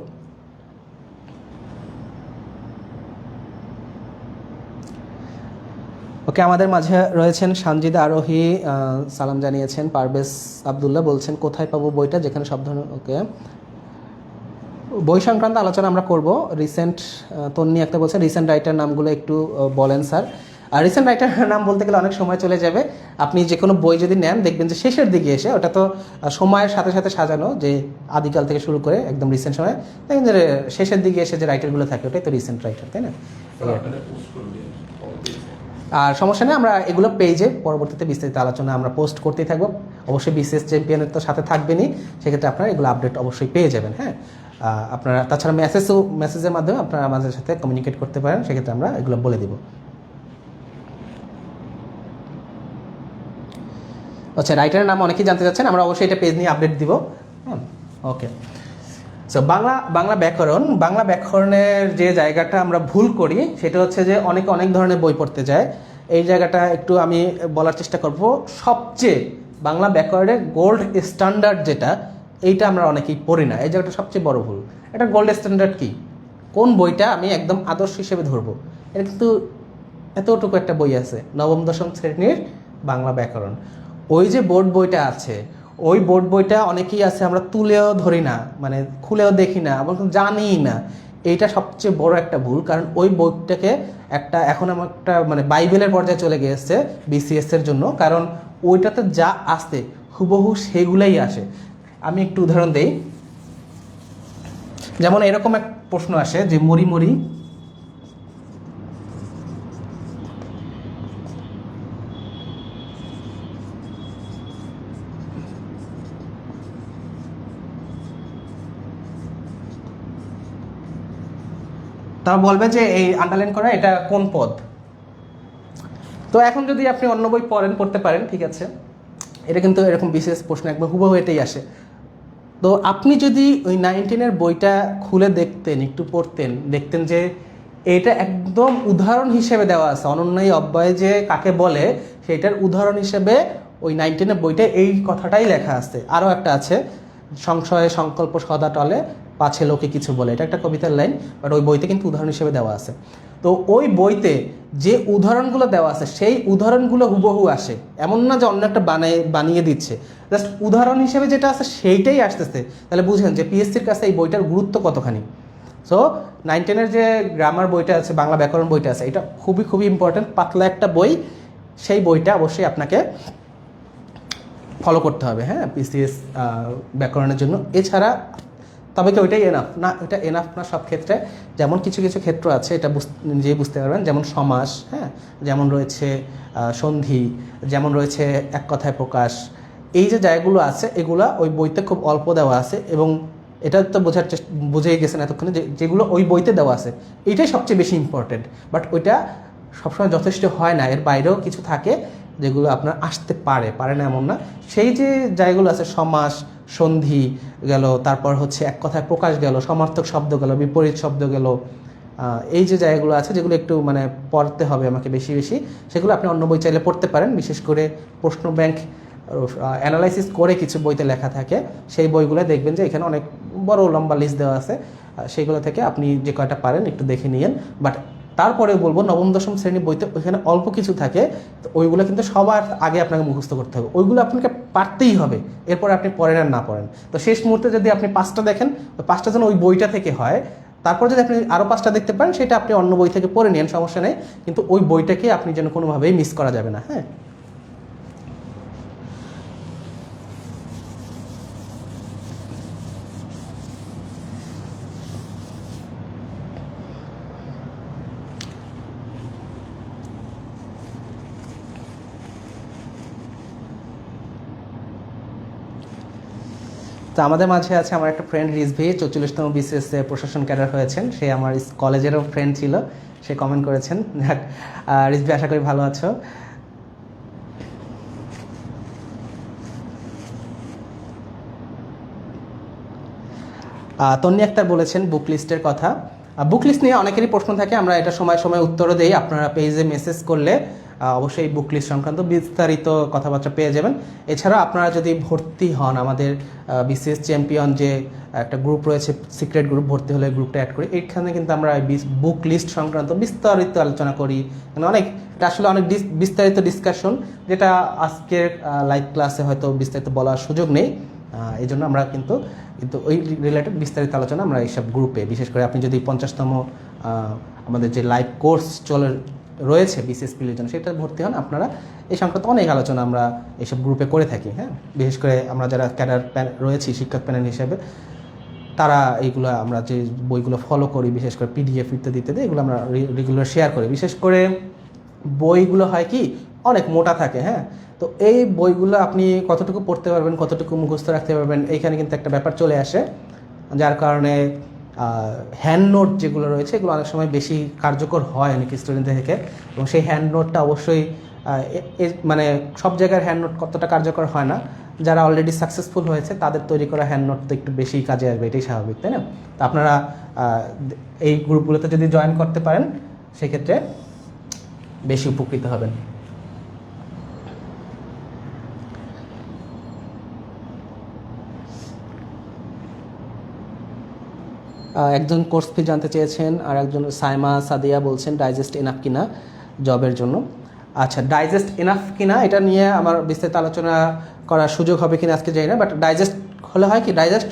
ওকে, আমাদের মাঝে রয়েছেন সানজিদা আরোহী, সালাম জানিয়েছেন। পারভেজ আবদুল্লাহ বলছেন কোথায় পাবো বইটা যেখানে সব ধরনের, ওকে, বই সংক্রান্ত আলোচনা আমরা করব। রিসেন্ট তন্নি একটা বলছেন রিসেন্ট রাইটার নামগুলো একটু বলেন স্যার। আর রিসেন্ট রাইটার নাম বলতে গেলে অনেক সময় চলে যাবে। আপনি যে কোনো বই যদি নেন দেখবেন যে শেষের দিকে এসে, ওটা তো সময়ের সাথে সাথে সাজানো, যে আদিকাল থেকে শুরু করে একদম রিসেন্ট সময় দেখবেন যে শেষের দিকে এসে যে রাইটারগুলো থাকে ওটাই তো রিসেন্ট রাইটার, তাই না? আর সমস্যা নেই, আমরা এগুলো পেজে পরবর্তীতে বিস্তারিত আলোচনা আমরা পোস্ট করতেই থাকবো। অবশ্যই বিসিএস চ্যাম্পিয়নের তো সাথে থাকবেনই, সেক্ষেত্রে আপনারা এগুলো আপডেট অবশ্যই পেয়ে যাবেন। হ্যাঁ, আপনারা তাছাড়া মেসেজের মাধ্যমে আপনারা আমাদের সাথে কমিউনিকেট করতে পারেন, সেক্ষেত্রে আমরা এগুলো বলে দিব। আচ্ছা, রাইটারের নাম অনেকেই জানতে চাচ্ছেন, আমরা অবশ্যই এটা পেজ নিয়ে আপডেট দিব। হ্যাঁ, ওকে। সো বাংলা ব্যাকরণের যে জায়গাটা আমরা ভুল করি সেটা হচ্ছে যে অনেক ধরনের বই পড়তে যায়। এই জায়গাটা একটু আমি বলার চেষ্টা করব। সবচেয়ে বাংলা ব্যাকরণের গোল্ড স্ট্যান্ডার্ড যেটা, এইটা আমরা অনেকেই পড়ি না। এই জায়গাটা সবচেয়ে বড় ভুল। এটা গোল্ড স্ট্যান্ডার্ড কি, কোন বইটা আমি একদম আদর্শ হিসেবে ধরবো, এটা কিন্তু এতটুকু একটা বই আছে, নবম দশম শ্রেণীর বাংলা ব্যাকরণ। ওই যে বোর্ড বইটা আছে, ওই বোর্ড বইটা অনেকেই আছে আমরা তুলেও ধরি না, মানে খুলেও দেখি না, এবং জানি না। এইটা সবচেয়ে বড় একটা ভুল, কারণ ওই বইটাকে এখন আমার একটা মানে বাইবেলের পর্যায়ে চলে গিয়েছে বিসিএস এর জন্য, কারণ ওইটাতে যা আসে হুবহু সেগুলাই আসে। আমি একটু উদাহরণ দেই, যেমন এরকম এক প্রশ্ন আসে যে মরি মরি তারা বলবে যে এই আন্ডারলাইন করা এটা কোন পদ। তো এখন যদি আপনি অন্য বই পড়তে পারেন, ঠিক আছে, এটা কিন্তু এরকম বিশেষ প্রশ্ন একবার হুবহু এটাই আসে। তো আপনি যদি ওই 19-এর বইটা খুলে একটু পড়তেন, দেখতেন যে এটা একদম উদাহরণ হিসেবে দেওয়া আছে, অনন্যায়ী অব্যয় যে কাকে বলে সেটার উদাহরণ হিসেবে ওই 19-এর বইটা এই কথাটাই লেখা আছে। আরও একটা আছে সংশয়ে সংকল্প সদা টলে, পাছে লোকে কিছু বলে, এটা একটা কবিতার লাইন, বাট ওই বইতে কিন্তু উদাহরণ হিসেবে দেওয়া আছে। তো ওই বইতে যে উদাহরণগুলো দেওয়া আছে সেই উদাহরণগুলো হুবহু আসে, এমন না যে অন্য একটা বানিয়ে দিচ্ছে, জাস্ট উদাহরণ হিসেবে যেটা আছে সেইটাই আসতেছে। তাহলে বুঝেন যে পিএসসির কাছে এই বইটার গুরুত্ব কতখানি। সো 9-10-এর যে গ্রামার বইটা আছে, বাংলা ব্যাকরণ বইটা আছে, এটা খুবই খুবই ইম্পর্টেন্ট, পাতলা একটা বই। সেই বইটা অবশ্যই আপনাকে ফলো করতে হবে, হ্যাঁ, পিসিএস ব্যাকরণের জন্য। এছাড়া তবে কি ওইটাই এনাফ না? এটা এনাফ না সব ক্ষেত্রে। যেমন কিছু কিছু ক্ষেত্র আছে, এটা নিজেই বুঝতে পারবেন, যেমন সমাস, হ্যাঁ, যেমন রয়েছে সন্ধি, যেমন রয়েছে এক কথায় প্রকাশ। এই যে জায়গাগুলো আছে এগুলা ওই বইতে খুব অল্প দেওয়া আছে, এবং এটা তো বুঝেই গেছেন এতক্ষণে যেগুলো ওই বইতে দেওয়া আছে এটাই সবচেয়ে বেশি ইম্পর্টেন্ট। বাট ওইটা সবসময় যথেষ্ট হয় না, এর বাইরেও কিছু থাকে যেগুলো আপনার আসতে পারে না এমন না। সেই যে জায়গাগুলো আছে, সমাস, সন্ধি গেল, তারপর হচ্ছে এক কথায় প্রকাশ গেল, সমার্থক শব্দ গেল, বিপরীত শব্দ গেল, এই যে জায়গাগুলো আছে যেগুলো একটু মানে পড়তে হবে আমাকে বেশি বেশি, সেগুলো আপনি অন্য বই চাইলে পড়তে পারেন। বিশেষ করে প্রশ্ন ব্যাংক অ্যানালাইসিস করে কিছু বইতে লেখা থাকে, সেই বইগুলো দেখবেন যে এখানে অনেক বড় লম্বা লিস্ট দেওয়া আছে, সেইগুলো থেকে আপনি যে কয়টা পারেন একটু দেখে নিয়েন। বাট তারপরে বলবো নবম দশম শ্রেণীর বইতে ওইখানে অল্প কিছু থাকে, তো ওইগুলো কিন্তু সবার আগে আপনাকে মুখস্থ করতে হবে, ওইগুলো আপনাকে পারতেই হবে, এরপরে আপনি পড়েন আর না পড়েন। তো শেষ মুহূর্তে যদি আপনি 5টা দেখেন, ওই 5টা যেন ওই বইটা থেকে হয়, তারপর যদি আপনি আরও 5টা দেখতে পারেন সেটা আপনি অন্য বই থেকে পড়ে নেন, সমস্যা নেই, কিন্তু ওই বইটাকে আপনি যেন কোনোভাবেই মিস করা যাবে না, হ্যাঁ। তো আমাদের মাঝে আছে আমার একটা ফ্রেন্ড রিজভি, 44তম বিসিএসে প্রশাসন ক্যাডার হয়েছেন, সে আমার কলেজেরও ফ্রেন্ড ছিল, সে কমেন্ট করেছেন। রিজভি, আশা করি ভালো আছো। তন্নি আক্তার বলেছেন বুক লিস্টের কথা। বুক লিস্ট নিয়ে অনেকেরই প্রশ্ন থাকে, আমরা এটা সময় সময় উত্তরও দিই, আপনারা পেজে মেসেজ করলে অবশ্যই বুক লিস্ট সংক্রান্ত বিস্তারিত কথাবার্তা পেয়ে যাবেন। এছাড়া আপনারা যদি ভর্তি হন, আমাদের বিসিএস চ্যাম্পিয়ন যে একটা গ্রুপ রয়েছে, সিক্রেট গ্রুপ, ভর্তি হলে গ্রুপটা অ্যাড করি, এইখানে কিন্তু আমরা বুক লিস্ট সংক্রান্ত বিস্তারিত আলোচনা করি, মানে অনেক, এটা আসলে অনেক বিস্তারিত ডিসকাশন, যেটা আজকের লাইভ ক্লাসে হয়তো বিস্তারিত বলার সুযোগ নেই। এই জন্য আমরা কিন্তু ওই রিলেটেড বিস্তারিত আলোচনা আমরা এইসব গ্রুপে, বিশেষ করে আপনি যদি 50তম আমাদের যে লাইভ কোর্স রয়েছে বিসিএস পিলের জন্য, সেটা ভর্তি হন, আপনারা এই সংক্রান্ত অনেক আলোচনা আমরা এইসব গ্রুপে করে থাকি, হ্যাঁ। বিশেষ করে আমরা যারা ক্যাডার রয়েছি শিক্ষক প্যানেল হিসেবে, তারা এইগুলো, আমরা যে বইগুলো ফলো করি, বিশেষ করে পিডিএফ ইত্যাদি ইত্যাদি, এগুলো আমরা রেগুলার শেয়ার করি। বিশেষ করে বইগুলো হয় কি অনেক মোটা থাকে, হ্যাঁ, তো এই বইগুলো আপনি কতটুকু পড়তে পারবেন, কতটুকু মুখস্থ রাখতে পারবেন, এইখানে কিন্তু একটা ব্যাপার চলে আসে, যার কারণে হ্যান্ড নোট যেগুলো রয়েছে এগুলো অনেক সময় বেশি কার্যকর হয় অনেক স্টুডেন্টদের থেকে, এবং সেই হ্যান্ড নোটটা অবশ্যই মানে সব জায়গার হ্যান্ড নোট কতটা কার্যকর হয় না, যারা অলরেডি সাকসেসফুল হয়েছে তাদের তৈরি করা হ্যান্ড নোট তো একটু বেশি কাজে আসবে, এটাই স্বাভাবিক, তাই না? তো আপনারা এই গ্রুপগুলোতে যদি জয়েন করতে পারেন সেক্ষেত্রে বেশি উপকৃত হবেন। একজন কোর্স ফি জানতে চেয়েছেন, আর একজন সাইমা সাদিয়া বলছেন ডাইজেস্ট এনাফ কিনা জবের জন্য। আচ্ছা, ডাইজেস্ট এনাফ কিনা এটা নিয়ে আমার বিস্তারিত আলোচনা করার সুযোগ হবে কিনা আজকে জানি না, বাট ডাইজেস্ট হলে হয় কি, ডাইজেস্ট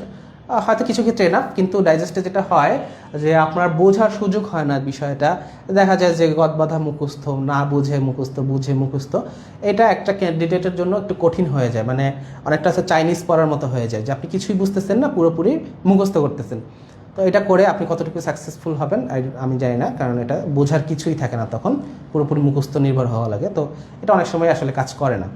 হয়তো কিছু ক্ষেত্রে এনাফ, কিন্তু ডাইজেস্টে যেটা হয় যে আপনার বোঝার সুযোগ হয় না বিষয়টা, দেখা যায় যে গদবাধা মুখস্থ, না বুঝে মুখস্থ, বুঝে মুখস্থ, এটা একটা ক্যান্ডিডেটের জন্য একটু কঠিন হয়ে যায়, মানে অনেকটা আছে চাইনিজ পড়ার মতো হয়ে যায়, যে আপনি কিছুই বুঝতেছেন না, পুরোপুরি মুখস্থ করতেছেন। তো এটা করে আপনি কতটুকু সাকসেসফুল হবেন আমি জানি না, কারণ এটা বোঝার কিছুই থাকে না, তখন পুরোপুরি মুখস্থ নির্ভর হওয়া লাগে, তো এটা অনেক সময় আসলে কাজ করে না।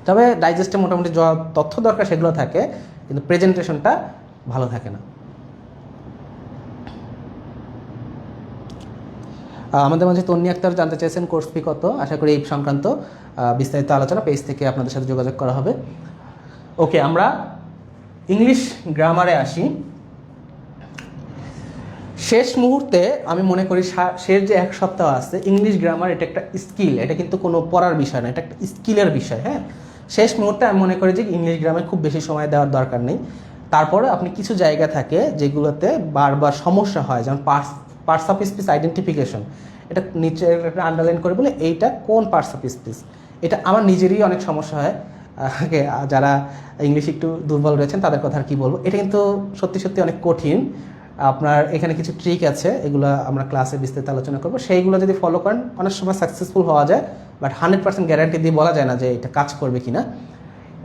তবে ডাইজেস্টে মোটামুটি যা তথ্য দরকার সেগুলো থাকে, কিন্তু প্রেজেন্টেশনটা ভালো থাকে না। আমাদের মাঝে তন্নি আক্তার জানতে চেয়েছেন কোর্স ফি কত। আশা করি এই সংক্রান্ত বিস্তারিত আলোচনা পেজ থেকে আপনাদের সাথে যোগাযোগ করা হবে। ওকে, আমরা ইংলিশ গ্রামারে আসি। শেষ মুহূর্তে আমি মনে করি শেষ যে 1 সপ্তাহ আছে, ইংলিশ গ্রামার এটা একটা স্কিল, এটা কিন্তু কোনো পড়ার বিষয় না, এটা একটা স্কিলের বিষয়, হ্যাঁ। শেষ মুহূর্তে আমি মনে করি যে ইংলিশ গ্রামে খুব বেশি সময় দেওয়ার দরকার নেই। তারপরে আপনি কিছু জায়গা থাকে যেগুলোতে বারবার সমস্যা হয়, যেমন পার্টস অফ স্পিচ আইডেন্টিফিকেশন, এটা নিচে আন্ডারলাইন করে বলে এইটা কোন পার্টস অফ স্পিচ। এটা আমার নিজেরই অনেক সমস্যা হয়, যারা ইংলিশ একটু দুর্বল রয়েছেন তাদের কথা আর কি বলবো। এটা কিন্তু সত্যি সত্যি অনেক কঠিন। আপনার এখানে কিছু ট্রিক আছে, এগুলো আমরা ক্লাসে বিস্তারিত আলোচনা করবো। সেইগুলো যদি ফলো করেন অনেক সময় সাকসেসফুল হওয়া যায়, বাট 100% গ্যারান্টি দিয়ে বলা যায় না যে এটা কাজ করবে কিনা,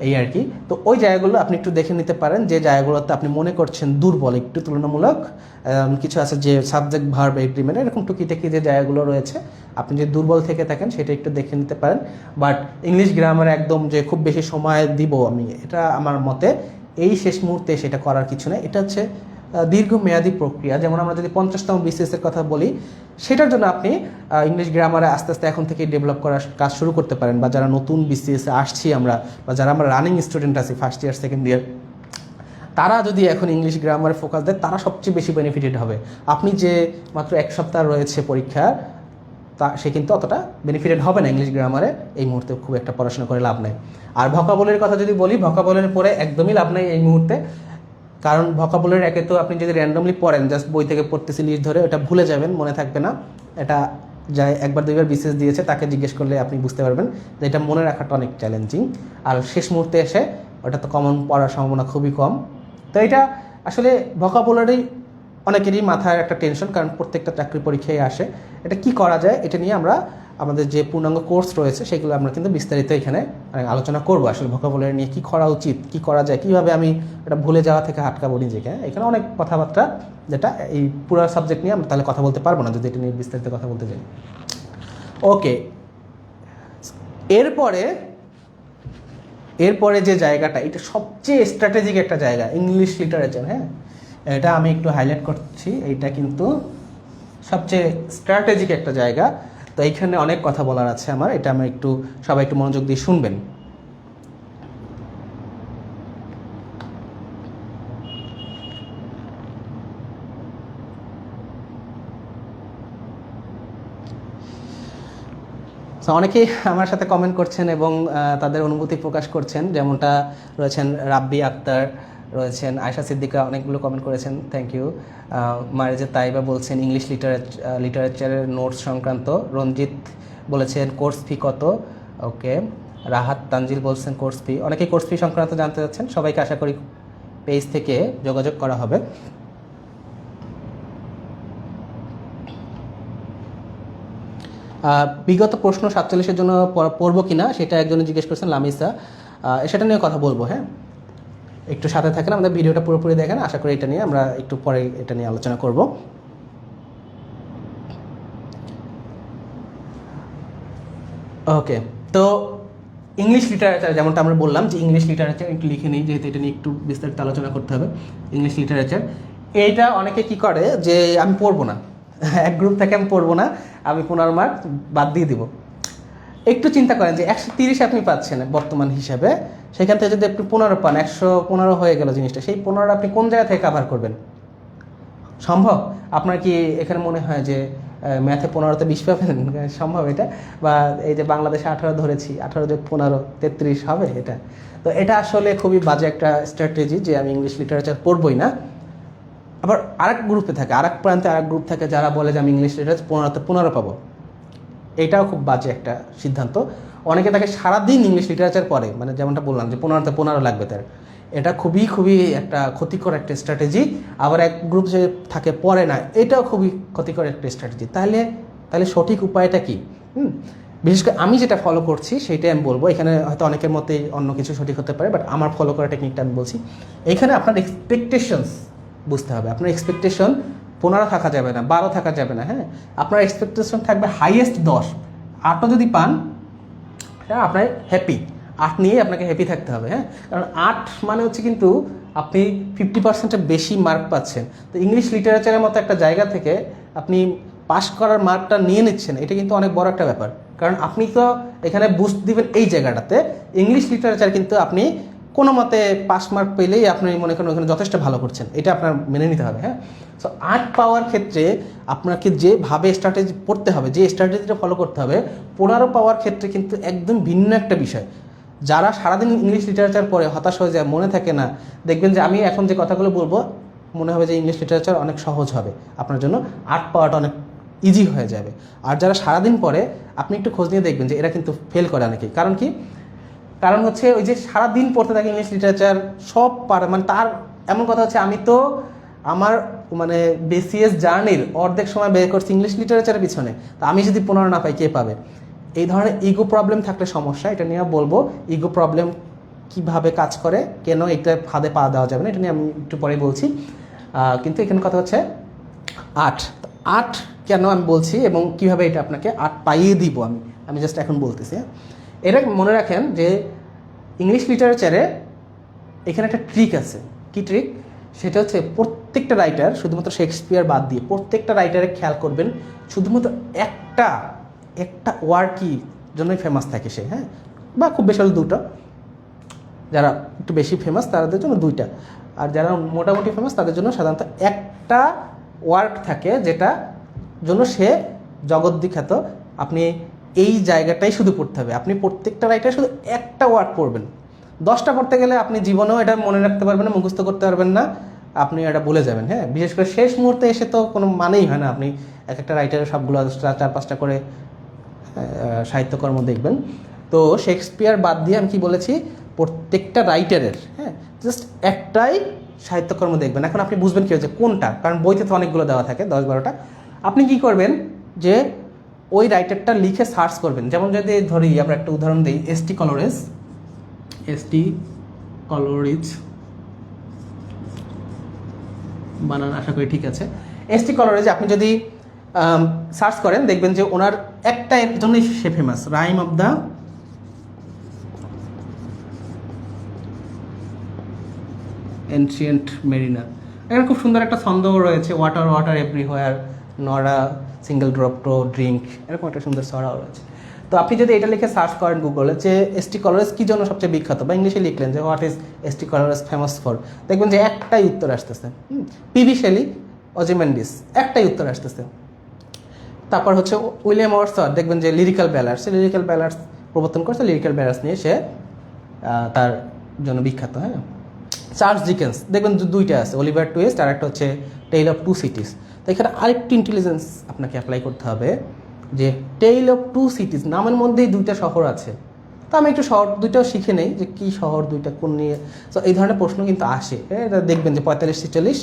এই আর কি। তো ওই জায়গাগুলো আপনি একটু দেখে নিতে পারেন, যে জায়গাগুলোতে আপনি মনে করছেন দুর্বল একটু তুলনামূলক। কিছু আছে যে সাবজেক্ট ভার্ব এগ্রিমেন্ট এরকম টুকিটাকি যে জায়গাগুলো রয়েছে, আপনি যে দুর্বল থেকে থাকেন সেটা একটু দেখে নিতে পারেন। বাট ইংলিশ গ্রামারে একদম যে খুব বেশি সময় দিব আমি, এটা আমার মতে এই শেষ মুহূর্তে সেটা করার কিছু নেই। এটা হচ্ছে দীর্ঘমেয়াদী প্রক্রিয়া। যেমন আমরা যদি 50তম বিসিএসের কথা বলি, সেটার জন্য আপনি ইংলিশ গ্রামারে আস্তে আস্তে এখন থেকে ডেভেলপ করার কাজ শুরু করতে পারেন। বা যারা নতুন বিসিএসে আসছি আমরা, বা যারা আমরা রানিং স্টুডেন্ট আছি ফার্স্ট ইয়ার সেকেন্ড ইয়ার, তারা যদি এখন ইংলিশ গ্রামারে ফোকাস দেয় তারা সবচেয়ে বেশি বেনিফিটেড হবে। আপনি যে মাত্র 1 সপ্তাহ রয়েছে পরীক্ষা, সে কিন্তু অতটা বেনিফিটেড হবে না ইংলিশ গ্রামারে এই মুহূর্তে, খুব একটা পড়াশোনা করে লাভ নেই। আর ভোকাবুলারির কথা যদি বলি, ভোকাবুলারির পরে একদমই লাভ নেই এই মুহূর্তে। কারণ ভোকাবুলারি একে তো আপনি যদি র্যান্ডমলি পড়েন, জাস্ট বই থেকে পড়তেছি লিস্ট ধরে, ওটা ভুলে যাবেন, মনে থাকবে না। এটা যাই একবার দুইবার বিশেষ দিয়েছে তাকে জিজ্ঞেস করলে আপনি বুঝতে পারবেন যে এটা মনে রাখাটা অনেক চ্যালেঞ্জিং। আর শেষ মুহূর্তে এসে ওটা তো কমন পড়ার সম্ভাবনা খুবই কম। তো এটা আসলে ভোকাবুলারি অনেকেরই মাথায় একটা টেনশন, কারণ প্রত্যেকটা চাকরি পরীক্ষায় আসে। এটা কি করা যায়, এটা নিয়ে আমরা আমাদের যে পূর্ণাঙ্গ কোর্স রয়েছে সেগুলো আমরা কিন্তু বিস্তারিত এখানে আলোচনা করবো। আসলে ভোকাবুলারি নিয়ে কী করা উচিত, কী করা যায়, কীভাবে আমি এটা ভুলে যাওয়া থেকে আটকাবো নিজেকে। এখানে অনেক কথাবার্তা, যেটা এই পুরো সাবজেক্ট নিয়ে আমরা তাহলে কথা বলতে পারবো না যদি এটা নিয়ে বিস্তারিত কথা বলতে যাই। ওকে, এরপরে যে জায়গাটা, এটা সবচেয়ে স্ট্র্যাটেজিক একটা জায়গা, ইংলিশ লিটারেচার। হ্যাঁ, এটা আমি একটু হাইলাইট করছি, এইটা কিন্তু সবচেয়ে স্ট্র্যাটেজিক একটা জায়গা। তো এইখানে অনেক কথা বলার আছে আমার, এটা আমি একটু সবাই একটু মনোযোগ দিয়ে শুনবেন। অনেকেই আমার সাথে কমেন্ট করছেন এবং তাদের অনুভূতি প্রকাশ করছেন, যেমনটা রয়েছেন রাব্বি আক্তার, রয়েছেন আয়শা সিদ্দিকা, অনেকগুলো কমেন্ট করেছেন, থ্যাংক ইউ। মারিজা তাইবা বলছেন ইংলিশ লিটারেচারের নোটস সংক্রান্ত। রঞ্জিত বলেছেন কোর্স ফি কত। ওকে, রাহাত তানজিল বলছেন কোর্স ফি। অনেকেই কোর্স ফি সংক্রান্ত জানতে চাচ্ছেন, সবাইকে আশা করি পেজ থেকে যোগাযোগ করা হবে। বিগত প্রশ্ন 47-এর জন্য পড়বো কিনা সেটা একজনে জিজ্ঞেস করছেন, লামিসা, সেটা নিয়ে কথা বলবো। হ্যাঁ, একটু সাথে থাকেন, আমাদের ভিডিওটা পুরোপুরি দেখেন, আশা করি এটা নিয়ে আমরা একটু পরে এটা নিয়ে আলোচনা করব। ওকে, তো ইংলিশ লিটারেচার, যেমনটা আমরা বললাম যে ইংলিশ লিটারেচার একটু লিখে নিই, যেহেতু এটা নিয়ে একটু বিস্তারিত আলোচনা করতে হবে। ইংলিশ লিটারেচার, এইটা অনেকে কি করে যে আমি পড়বো না, এক গ্রুপ থেকে আমি পড়বো না, আমি 15 মার্ক বাদ দিয়ে দিব। একটু চিন্তা করেন যে 130 আপনি পাচ্ছেন বর্তমান হিসাবে, সেখান থেকে যদি আপনি 15 পান, 115 হয়ে গেল জিনিসটা, সেই 15 আপনি কোন জায়গা থেকে কাভার করবেন? সম্ভব? আপনার কি এখানে মনে হয় যে ম্যাথে 15তে 20 পাবেন? সম্ভব এটা? বা এই যে বাংলাদেশে 18 ধরেছি, 18 যোগ 15 33 হবে এটা? তো এটা আসলে খুবই বাজে একটা স্ট্র্যাটেজি যে আমি ইংলিশ লিটারেচার পড়বই না। আবার আরেক গ্রুপে থাকে, আরেক প্রান্তে আরেক গ্রুপ থাকে যারা বলে যে আমি ইংলিশ লিটারেচার 15তে 15 পাবো। এটাও খুব বাজে একটা সিদ্ধান্ত। অনেকে তাকে সারাদিন ইংলিশ লিটারেচার পড়ে, মানে যেমনটা বললাম যে 15তে 15 লাগবে তার, এটা খুবই খুবই একটা ক্ষতিকর একটা স্ট্র্যাটেজি। আবার এক গ্রুপ যে থাকে পড়ে না, এটাও খুবই ক্ষতিকর একটা স্ট্র্যাটেজি। তাহলে সঠিক উপায়টা কি? বিশেষ করে আমি যেটা ফলো করছি সেইটাই আমি বলবো। এখানে হয়তো অনেকের মতেই অন্য কিছু সঠিক হতে পারে, বাট আমার ফলো করা টেকনিকটা আমি বলছি। এখানে আপনার এক্সপেকটেশনস বুঝতে হবে। আপনার এক্সপেকটেশন 15 থাকা যাবে না, 12 থাকা যাবে না। হ্যাঁ, আপনার এক্সপেকটেশন থাকবে হাইয়েস্ট 10। 8ও যদি পান, হ্যাঁ, আপনার হ্যাপি। 8 নিয়ে আপনাকে হ্যাপি থাকতে হবে। হ্যাঁ, কারণ 8 মানে হচ্ছে কিন্তু আপনি 50%-এর বেশি মার্ক পাচ্ছেন। তো ইংলিশ লিটারেচারের মতো একটা জায়গা থেকে আপনি পাস করার মার্কটা নিয়ে নিচ্ছেন, এটা কিন্তু অনেক বড় একটা ব্যাপার। কারণ আপনি তো এখানে বুস্ট দিবেন এই জায়গাটাতে। ইংলিশ লিটারেচার কিন্তু আপনি কোনো মতে পাস মার্ক পেলেই আপনি মনে করেন ওখানে যথেষ্ট ভালো করছেন, এটা আপনার মেনে নিতে হবে। হ্যাঁ, সো 8 পাওয়ার ক্ষেত্রে আপনাকে যেভাবে স্ট্র্যাটেজি পড়তে হবে, যে স্ট্র্যাটেজিটা ফলো করতে হবে, 15 পাওয়ার ক্ষেত্রে কিন্তু একদম ভিন্ন একটা বিষয়। যারা সারাদিন ইংলিশ লিটারেচার পড়ে হতাশ হয়ে যায়, মনে থাকে না, দেখবেন যে আমি এখন যে কথাগুলো বলবো মনে হবে যে ইংলিশ লিটারেচার অনেক সহজ হবে আপনার জন্য, আর্ট পাওয়াটা অনেক ইজি হয়ে যাবে। আর যারা সারাদিন পড়ে আপনি একটু খোঁজ নিয়ে দেখবেন যে এরা কিন্তু ফেল করে অনেকেই। কারণ কি? কারণ হচ্ছে ওই যে সারাদিন পড়তে থাকে ইংলিশ লিটারেচার, সব পারে, মানে তার এমন কথা হচ্ছে আমি তো আমার মানে বিসিএস জার্নির অর্ধেক সময় ব্যয় করছি ইংলিশ লিটারেচারের পিছনে, তা আমি যদি 15 না পাই কে পাবে? এই ধরনের ইগো প্রবলেম থাকলে সমস্যা, এটা নিয়ে বলবো ইগো প্রবলেম কিভাবে কাজ করে, কেন এটা ফাঁদে পা দেওয়া যাবে না, এটা নিয়ে আমি একটু পরে বলছি। কিন্তু এখানে কথা হচ্ছে আর্ট, আর্ট কেন আমি বলছি এবং কিভাবে এটা আপনাকে আর্ট পাইয়ে দিব আমি জাস্ট এখন বলতেছি। এটা মনে রাখেন যে ইংলিশ লিটারেচারে এখানে একটা ট্রিক আছে। কি ট্রিক? সেটা হচ্ছে প্রত্যেকটা রাইটার, শুধুমাত্র শেক্সপিয়ার বাদ দিয়ে প্রত্যেকটা রাইটারে খেয়াল করবেন শুধুমাত্র একটা ওয়ার্ড কি জন্যই ফেমাস থাকে সে, হ্যাঁ, বা খুব বেশি হলে দুটো, যারা একটু বেশি ফেমাস তাদের জন্য দুইটা, আর যারা মোটামুটি ফেমাস তাদের জন্য সাধারণত একটা ওয়ার্ক থাকে যেটা জন্য সে জগদ্বিখ্যাত। আপনি এই জায়গাটাই শুধু পড়তে হবে, আপনি প্রত্যেকটা রাইটার শুধু একটা ওয়ার্ক পড়বেন। 10টা পড়তে গেলে আপনি জীবনেও এটা মনে রাখতে পারবেন না, মুখস্থ করতে পারবেন না, আপনি এটা ভুলে যাবেন। হ্যাঁ, বিশেষ করে শেষ মুহূর্তে এসে তো কোনো মানেই হয় না আপনি এক একটা রাইটারের সবগুলো 4-5টা করে সাহিত্যকর্ম দেখবেন। তো শেক্সপিয়ার বাদ দিয়ে আমি কি বলেছি, প্রত্যেকটা রাইটারের হ্যাঁ জাস্ট একটাই সাহিত্যকর্ম দেখবেন। এখন আপনি বুঝবেন কী হচ্ছে কোনটা, কারণ বইতে তো অনেকগুলো দেওয়া থাকে 10-12টা। আপনি কি করবেন যে ওই রাইটারটা লিখে সার্চ করবেন। যেমন যদি ধরি আমরা একটা উদাহরণ দিই, এসটি কলোরিজ বানান আশা করি ঠিক আছে। এসটি কলোরিজ আপনি যদি সার্চ করেন দেখবেন যে ওনার একটা এর জন্যই সে famous, rime of the ancient mariner. এখানে খুব সুন্দর একটা ছন্দ রয়েছে, water water everywhere, nor a single drop to drink, এরকম একটা সুন্দর ছড়াও রয়েছে। তো আপনি যদি এটা লিখে সার্চ করেন গুগলে যে এসটি কলোরিজ কী জন্য সবচেয়ে বিখ্যাত, বা ইংলিশে লিখলেন যে what is ST কলোরিজ famous for, দেখবেন যে একটাই উত্তর আসতেছে, পিবি শেলি, ওজিমেন্ডিস, একটাই উত্তর আসতেছে। তারপর হচ্ছে উইলিয়াম ওয়ার্ডসওয়ার্থ, দেখবেন যে লিরিক্যাল ব্যালার্স প্রবর্তন করছে, লিরিক্যাল ব্যালার্স নিয়ে সে তার জন্য বিখ্যাত। হ্যাঁ, চার্লস ডিকেন্স, দেখবেন দুইটা আছে, অলিভার টুইস্ট আর একটা হচ্ছে টেইল অফ টু সিটিজ। তো এখানে আরেকটু ইন্টেলিজেন্স আপনাকে অ্যাপ্লাই করতে হবে যে টেইল অফ টু সিটিজ নামের মধ্যেই দুইটা শহর আছে, তো আমি একটু শহর দুইটাও শিখে নেই যে কী শহর দুইটা কোন নিয়ে। তো এই ধরনের প্রশ্ন কিন্তু আসে, এটা দেখবেন যে 45-46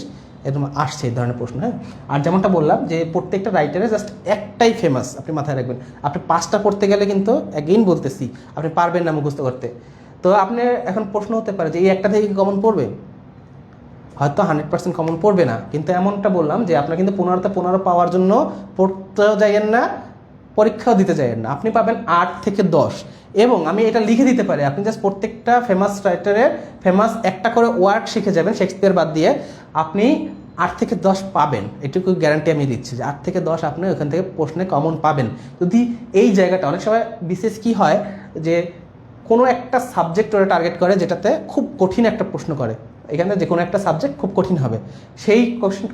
এরকম আসছে এই ধরনের প্রশ্ন। হ্যাঁ, আর যেমনটা বললাম যে প্রত্যেকটা রাইটারে জাস্ট একটাই ফেমাস, আপনি মাথায় রাখবেন। আপনি 5টা পড়তে গেলে কিন্তু অ্যাগেইন বলতেছি আপনি পারবেন না মুখস্থ করতে। তো আপনি এখন প্রশ্ন হতে পারে যে এই একটা থেকে কি কমন পড়বে? হয়তো 100% কমন পড়বে না, কিন্তু এমনটা বললাম যে আপনার কিন্তু 15 পাওয়ার জন্য পড়তেও যাইয়েন না, পরীক্ষাও দিতে যাইয়েন না। আপনি পাবেন 8 থেকে 10, এবং আমি এটা লিখে দিতে পারি, আপনি জাস্ট প্রত্যেকটা ফেমাস রাইটারের ফেমাস একটা করে ওয়ার্ড শিখে যাবেন শেক্সপিয়ার বাদ দিয়ে, আপনি 8 থেকে 10 পাবেন, এটুকু গ্যারান্টি আমি দিচ্ছি যে 8 থেকে 10 আপনি ওখান থেকে প্রশ্নে কমন পাবেন। যদি এই জায়গাটা, অনেক সময় বিশেষ কি হয় যে কোনো একটা সাবজেক্ট ওরা টার্গেট করে যেটাতে খুব কঠিন একটা প্রশ্ন করে, এখানে যে কোনো একটা সাবজেক্ট খুব কঠিন হবে, সেই